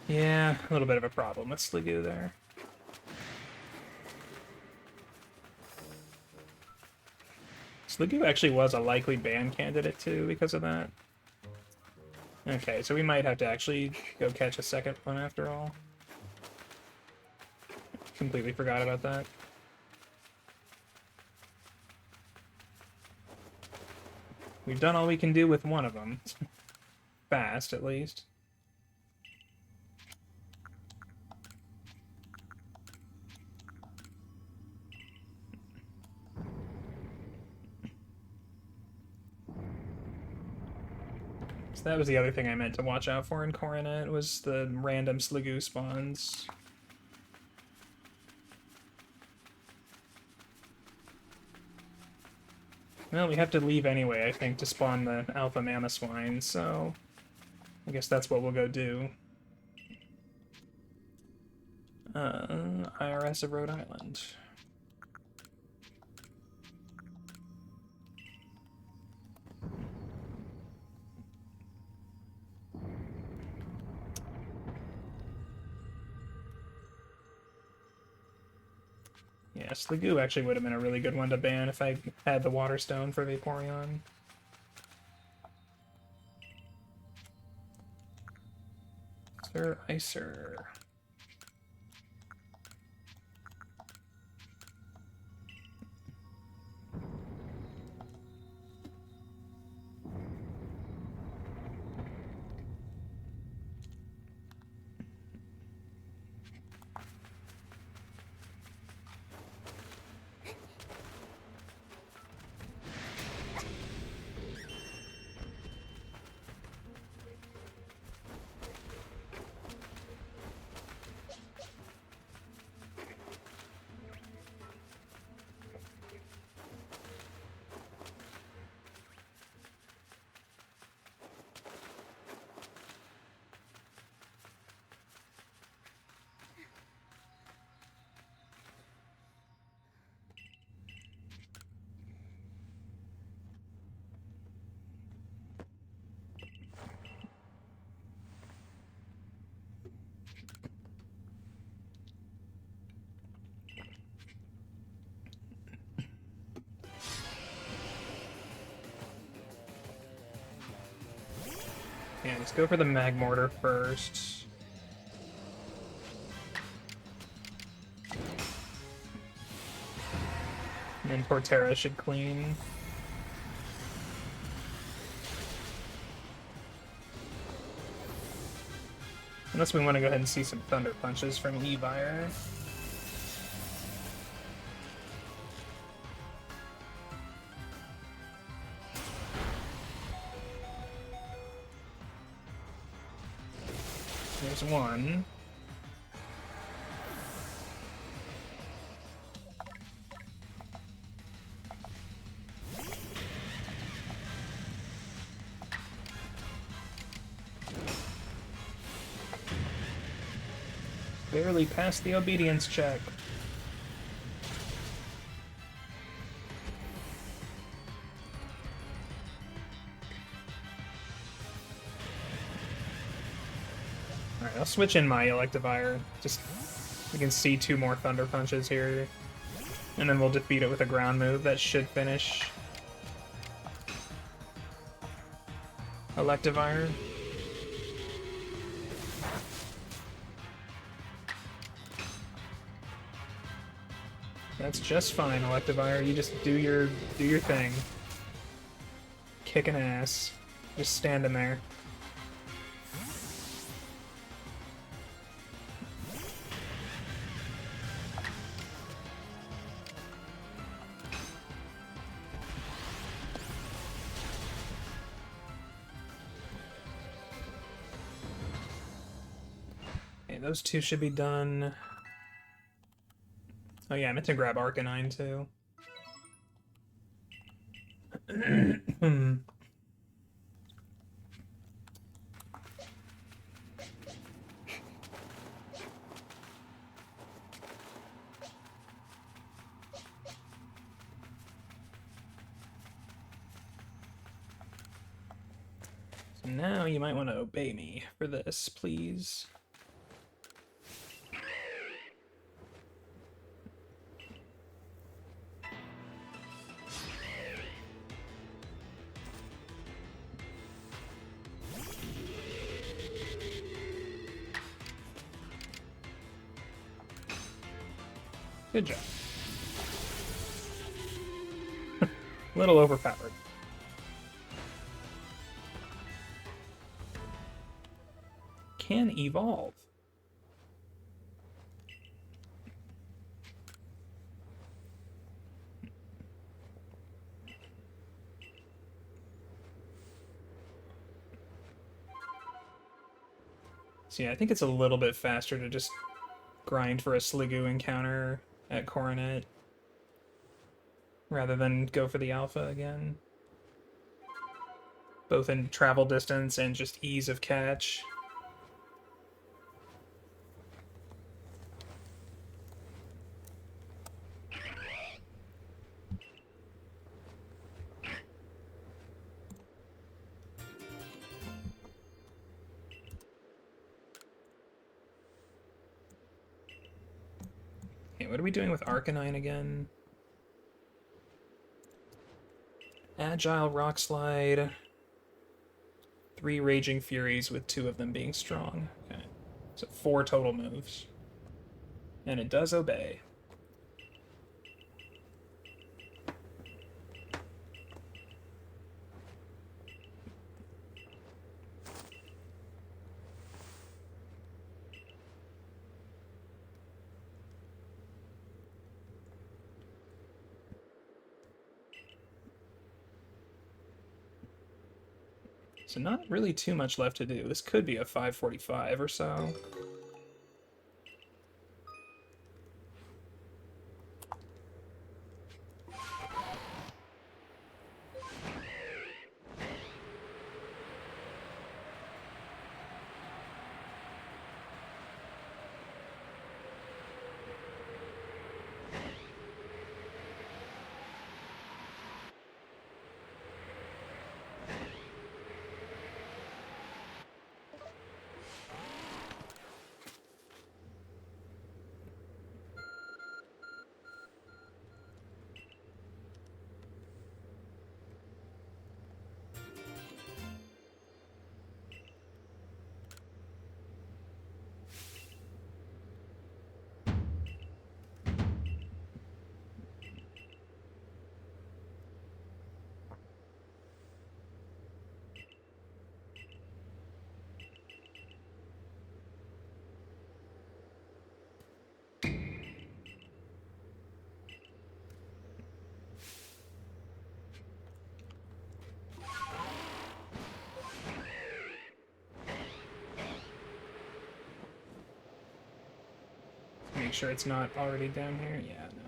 Yeah, a little bit of a problem with Sliggoo there. Sliggoo actually was a likely ban candidate too because of that. Okay, so we might have to actually go catch a second one after all. Completely forgot about that. We've done all we can do with one of them. Fast, at least. So that was the other thing I meant to watch out for in Coronet, was the random Sliggoo spawns. Well, we have to leave anyway, I think, to spawn the Alpha Mamoswine, so I guess that's what we'll go do. IRS of Rhode Island. Yeah, Sliggoo actually would have been a really good one to ban if I had the Water Stone for Vaporeon. Sir Icer. Yeah, let's go for the Magmortar first. And then Torterra should clean. Unless we want to go ahead and see some Thunder Punches from Eevee. There's one. Barely passed the obedience check. Alright, I'll switch in my Electivire. Just we can see 2 more Thunder Punches here. And then we'll defeat it with a ground move that should finish Electivire. That's just fine, Electivire. You just do your thing. Kicking ass. Just standing there. Okay, those 2 should be done. Oh yeah, I meant to grab Arcanine too. So now you might want to obey me for this, please. Good job. A little overpowered. Can evolve. So yeah, I think it's a little bit faster to just grind for a Sliggoo encounter at Coronet rather than go for the Alpha again. Both in travel distance and just ease of catch. Okay, what are we doing with Arcanine again? Agile Rock Slide. 3 Raging Furies with 2 of them being strong. Okay. So 4 total moves. And it does obey. So not really too much left to do. This could be a 545 or so. make sure it's not already down here. Yeah, no.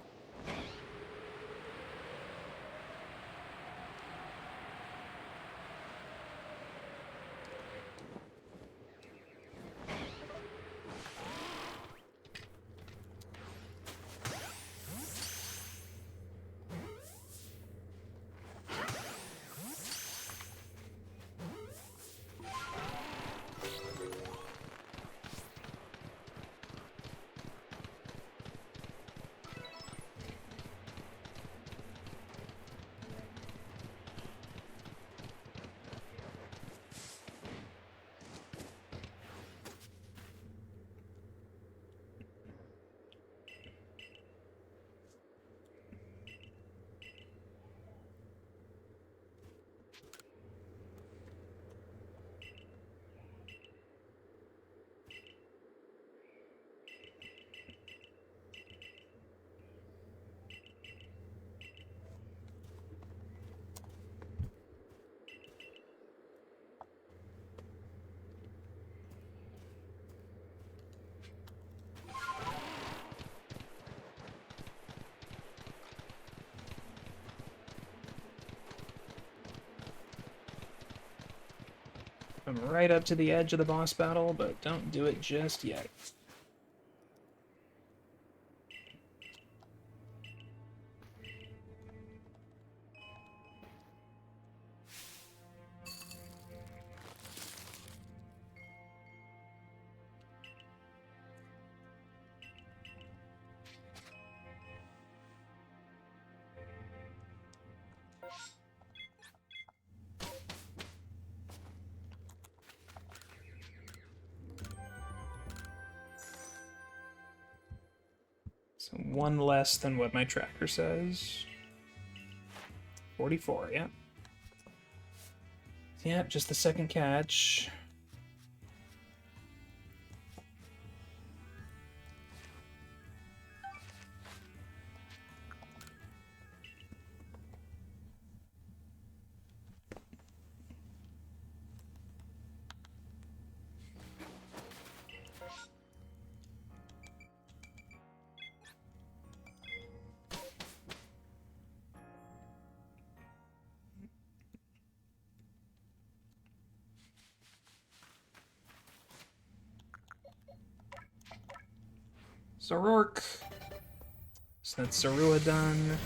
I'm right up to the edge of the boss battle, but don't do it just yet. So one less than what my tracker says. 44, yeah. Yep, just the second catch. Zorork. So that's Zorua done.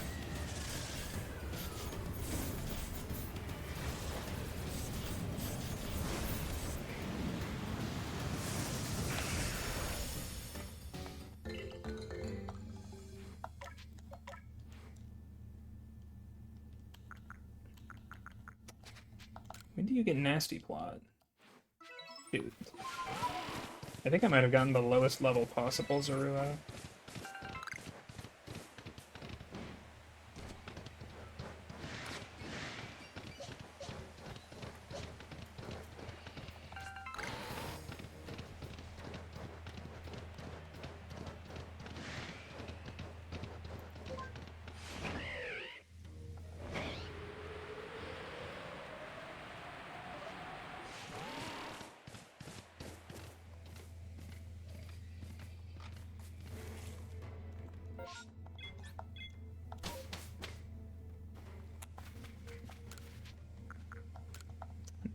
When do you get Nasty Plot? Dude. I think I might have gotten the lowest level possible Zorua.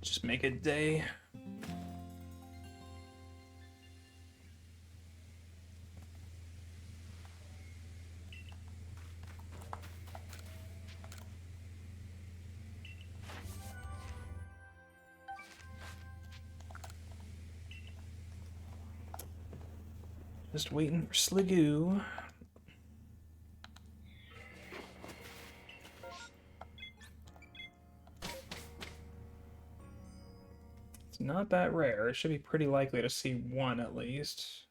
Just make a day. Just waiting for Sligoo. It's not that rare. It should be pretty likely to see one at least.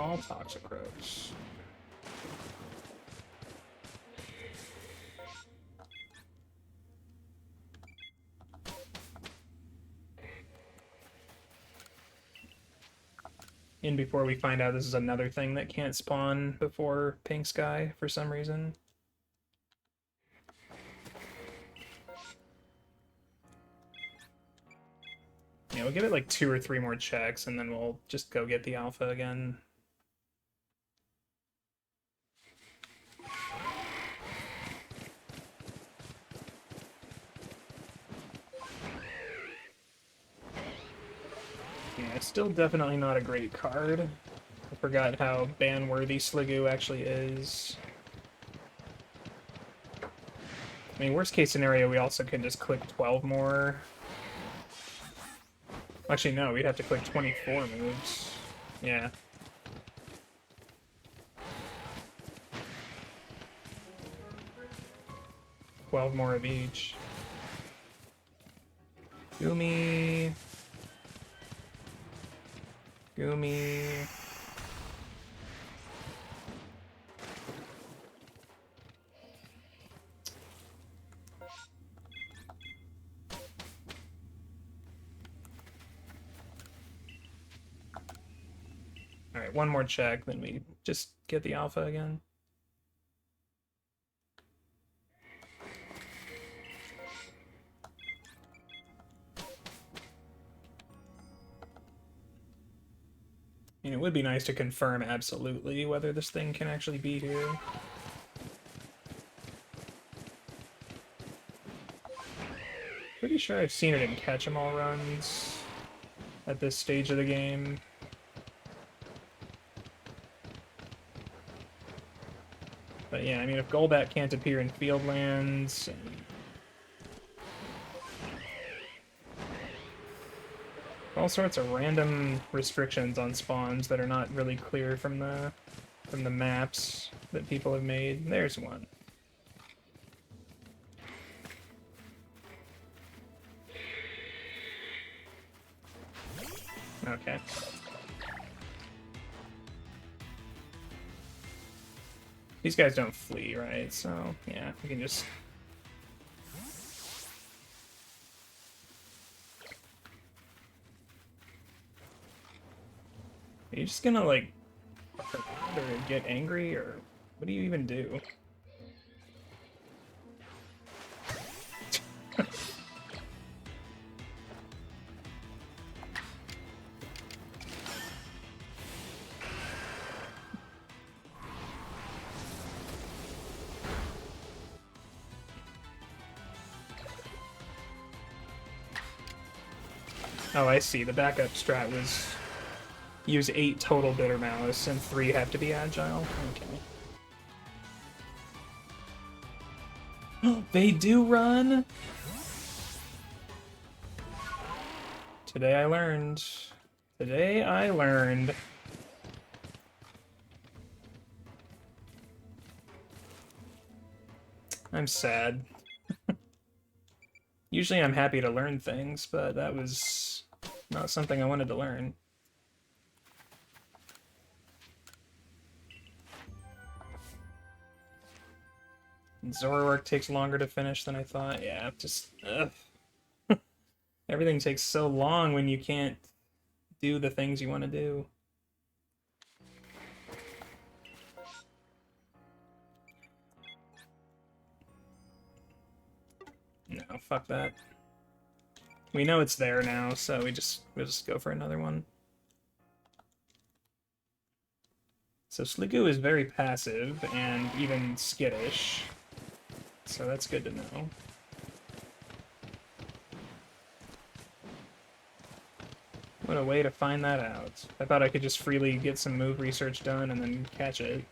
all Toxicroaks. And before we find out this is another thing that can't spawn before Pink Sky for some reason. Yeah, we'll give it like 2 or 3 more checks, and then we'll just go get the alpha again. Yeah, it's still definitely not a great card. I forgot how ban-worthy Sliggoo actually is. I mean, worst case scenario, we also can just click 12 more. Actually, no, we'd have to click 24 moves. Yeah. $12 more of each. Goomy. Goomy. Alright, one more check, then we just get the alpha again. I mean, it would be nice to confirm absolutely whether this thing can actually be here. Pretty sure I've seen it in catch-em-all runs at this stage of the game. But yeah, I mean, if Golbat can't appear in Fieldlands, all sorts of random restrictions on spawns that are not really clear from the maps that people have made. There's one. Okay. These guys don't flee, right? So, yeah, we can just... Are you just gonna, like, fuck around or get angry, or what do you even do? Oh, I see. The backup strat was use 8 total Bitter Malice and 3 have to be Agile. Okay. They do run? Today I learned. Today I learned. I'm sad. Usually I'm happy to learn things, but that was not something I wanted to learn. Zoroark takes longer to finish than I thought. Yeah, just... ugh. Everything takes so long when you can't do the things you want to do. No, fuck that. We know it's there now, so we'll just go for another one. So Sliggoo is very passive and even skittish, so that's good to know. What a way to find that out. I thought I could just freely get some move research done and then catch it.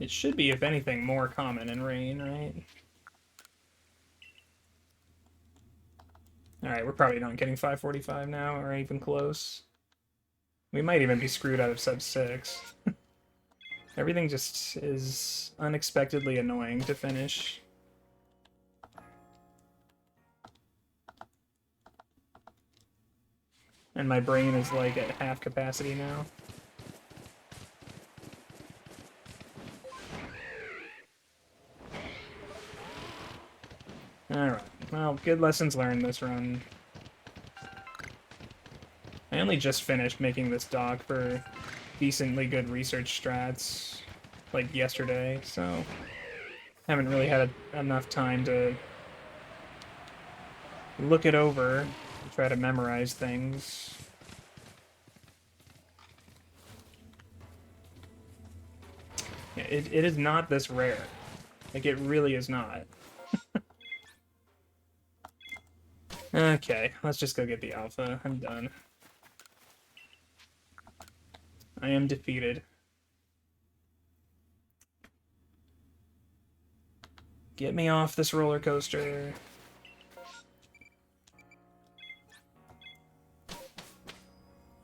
It should be, if anything, more common in rain, right? Alright, we're probably not getting 545 now, or even close. We might even be screwed out of sub 6. Everything just is unexpectedly annoying to finish. And my brain is like at half capacity now. Alright, well, good lessons learned this run. I only just finished making this dock for decently good research strats, like yesterday, so haven't really had enough time to look it over and try to memorize things. Yeah, it is not this rare. Like, it really is not. Okay, let's just go get the alpha. I'm done. I am defeated. Get me off this roller coaster.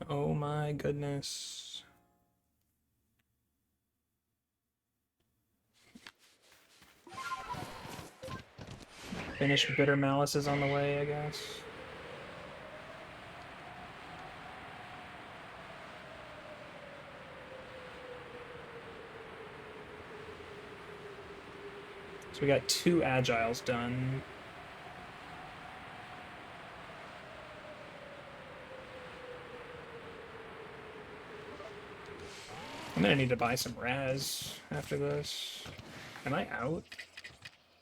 Oh my goodness. Finished Bitter Malice is on the way, I guess. So we got 2 Agiles done. I'm gonna need to buy some Raz after this. Am I out?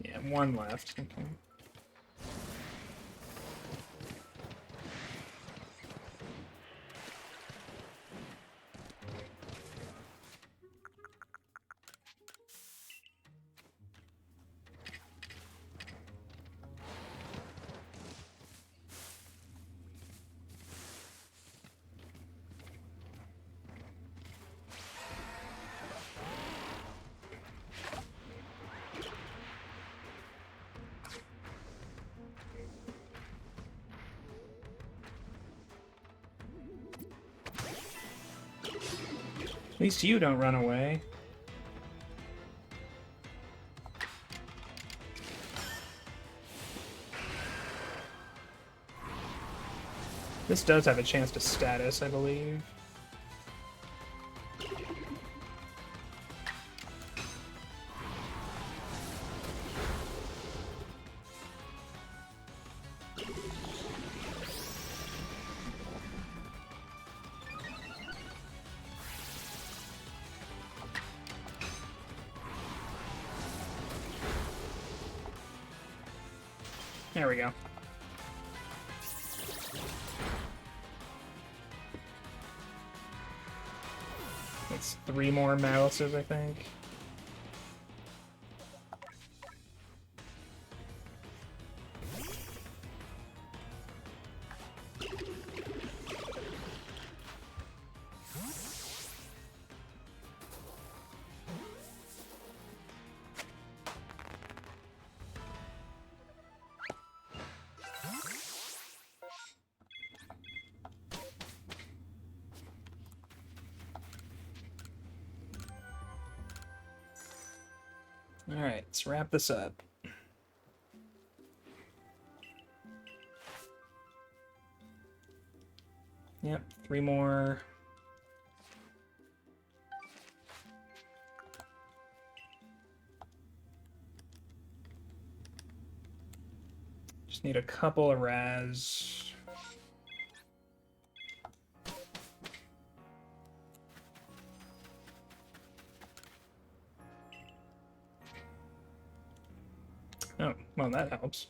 Yeah, 1 left. Okay. At least you don't run away. This does have a chance to status, I believe. There we go. It's 3 more Malices, I think. Alright, let's wrap this up. Yep, 3 more. Just need a couple of Raz. Oh, well, that helps.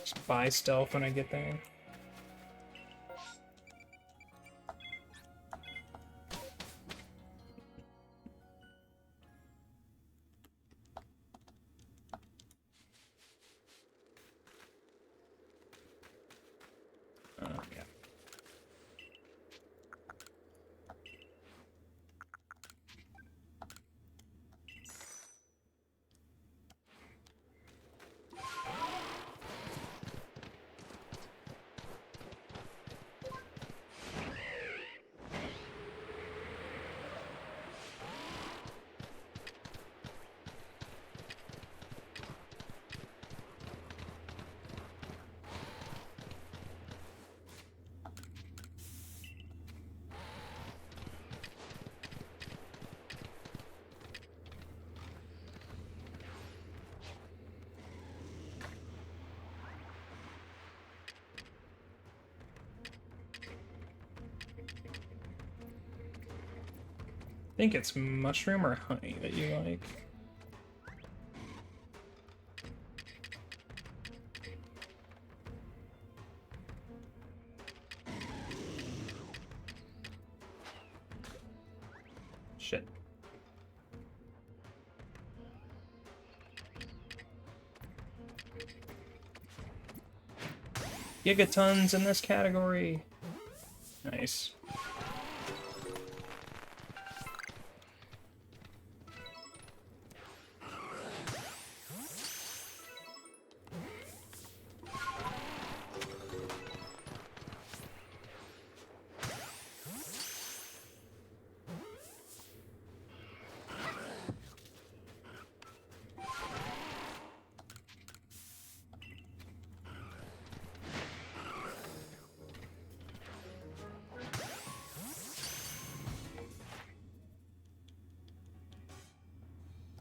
Just buy stealth when I get there. think it's mushroom or honey that you like. Shit. Gigatons in this category. Nice.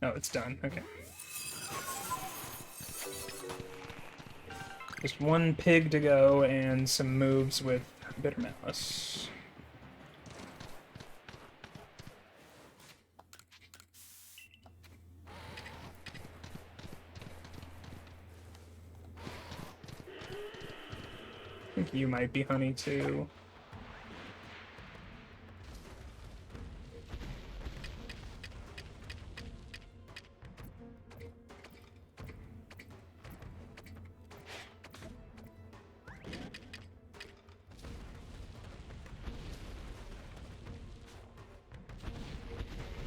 Oh, it's done. Okay. Just one pig to go and some moves with Bitter Malice. I think you might be honey too.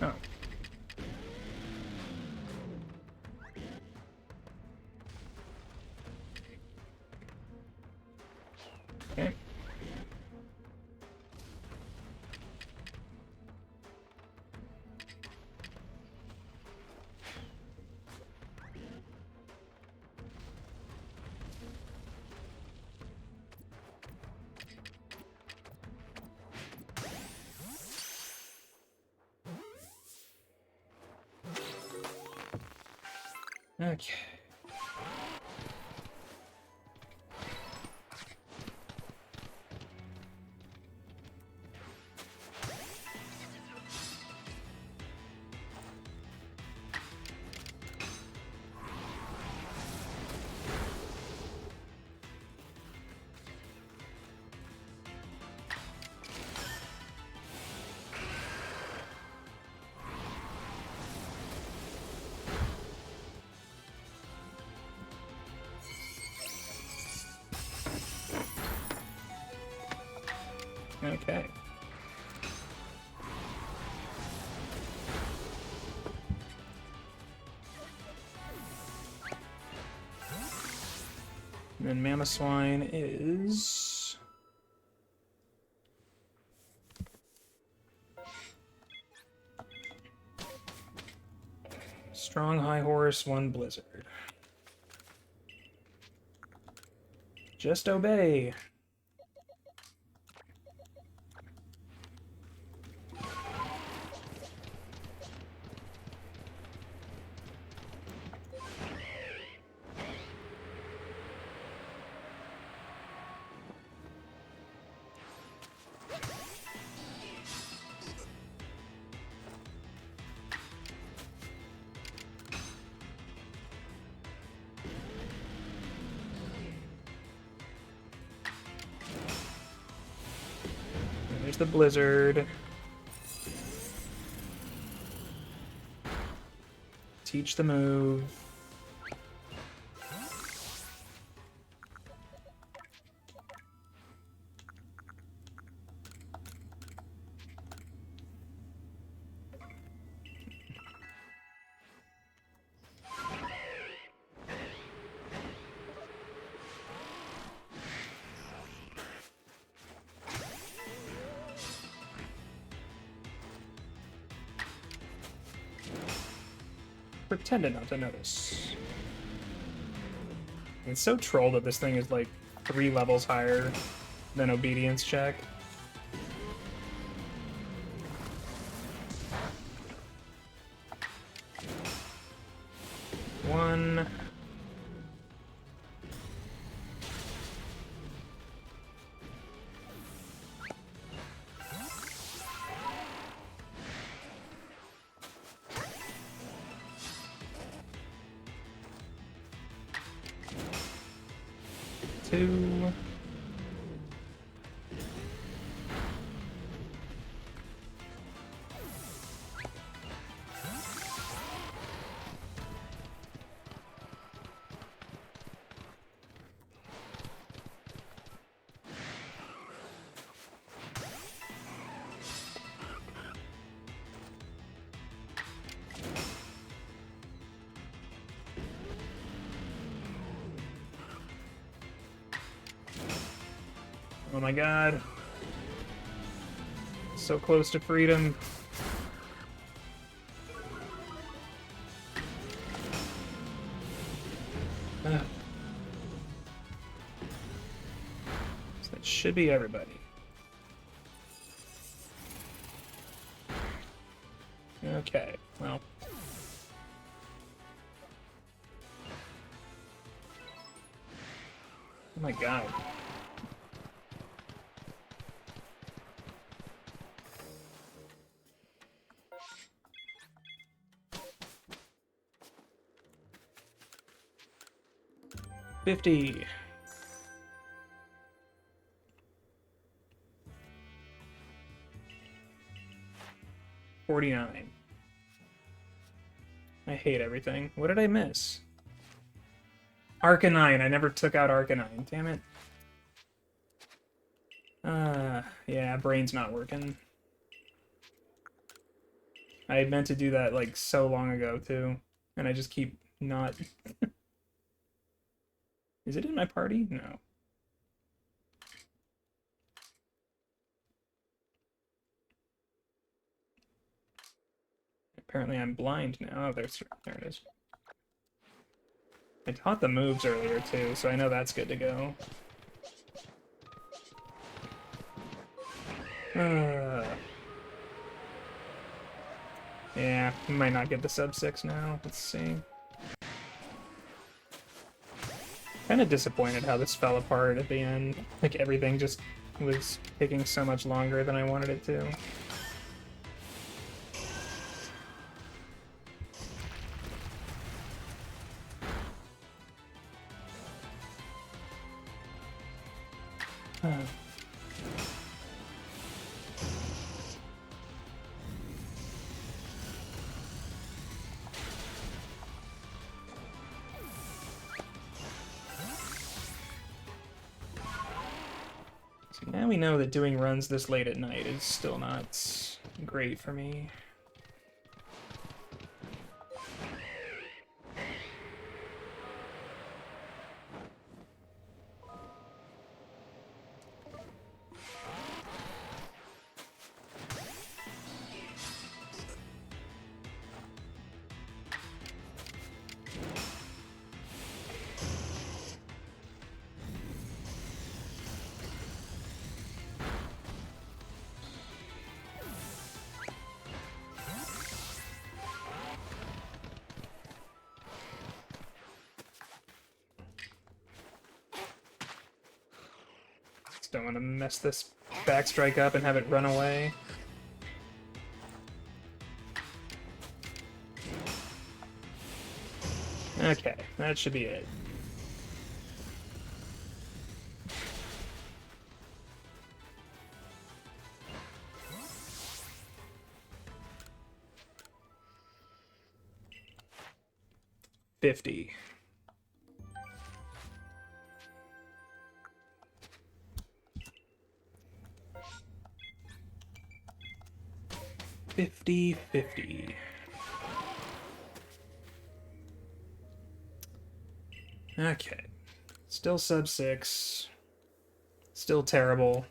Oh. Okay. Okay. Okay. And then Mamoswine is... Strong High Horse, 1 Blizzard. Just obey. There's the Blizzard. Teach the move. Pretended not to notice. It's so troll that this thing is like 3 levels higher than Obedience check. One. 2. Oh my god. So close to freedom. Ugh. So that should be everybody. Okay, well. Oh my god. $50. $49. I hate everything. What did I miss? Arcanine. I never took out Arcanine. Damn it. Yeah, brain's not working. I meant to do that, like, so long ago, too. And I just keep not... Is it in my party? No. Apparently I'm blind now. Oh, there it is. I taught the moves earlier, too, so I know that's good to go. Yeah, we might not get the sub 6 now. Let's see. Kind of disappointed how this fell apart at the end. Like, everything just was taking so much longer than I wanted it to. Now we know that doing runs this late at night is still not great for me. Don't want to mess this backstrike up and have it run away. Okay, that should be it. $50. $50. Okay. Still sub 6. Still terrible.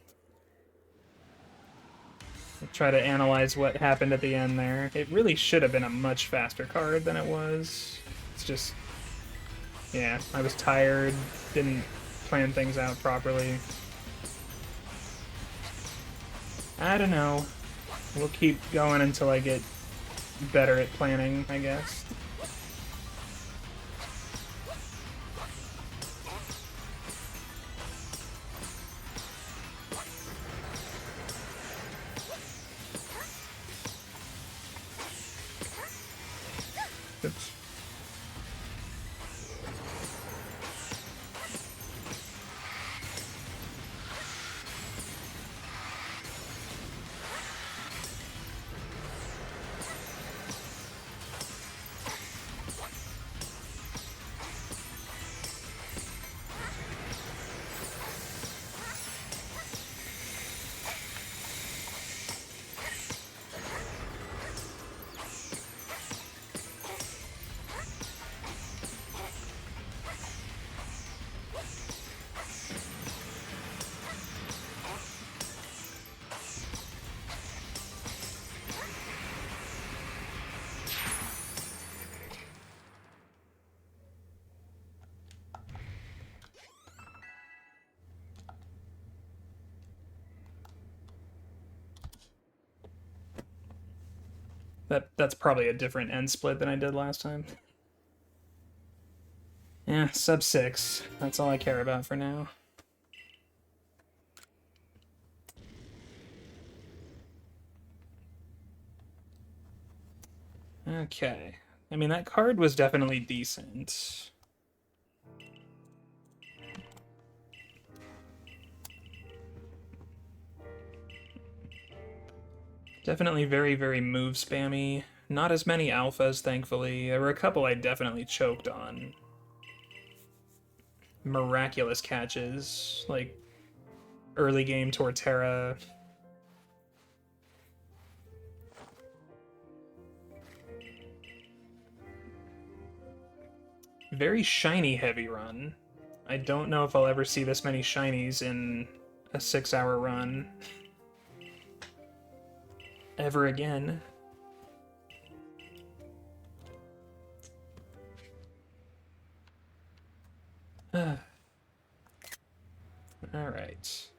I'll try to analyze what happened at the end there. It really should have been a much faster card than it was. It's just... Yeah, I was tired, didn't plan things out properly. I don't know. We'll keep going until I get better at planning, I guess. Oops. That's probably a different end split than I did last time. Yeah, sub 6. That's all I care about for now. Okay. I mean, that card was definitely decent. Definitely very, very move spammy. Not as many alphas, thankfully. There were a couple I definitely choked on. Miraculous catches, like early game Torterra. Very shiny heavy run. I don't know if I'll ever see this many shinies in a 6-hour run ever again. Alright.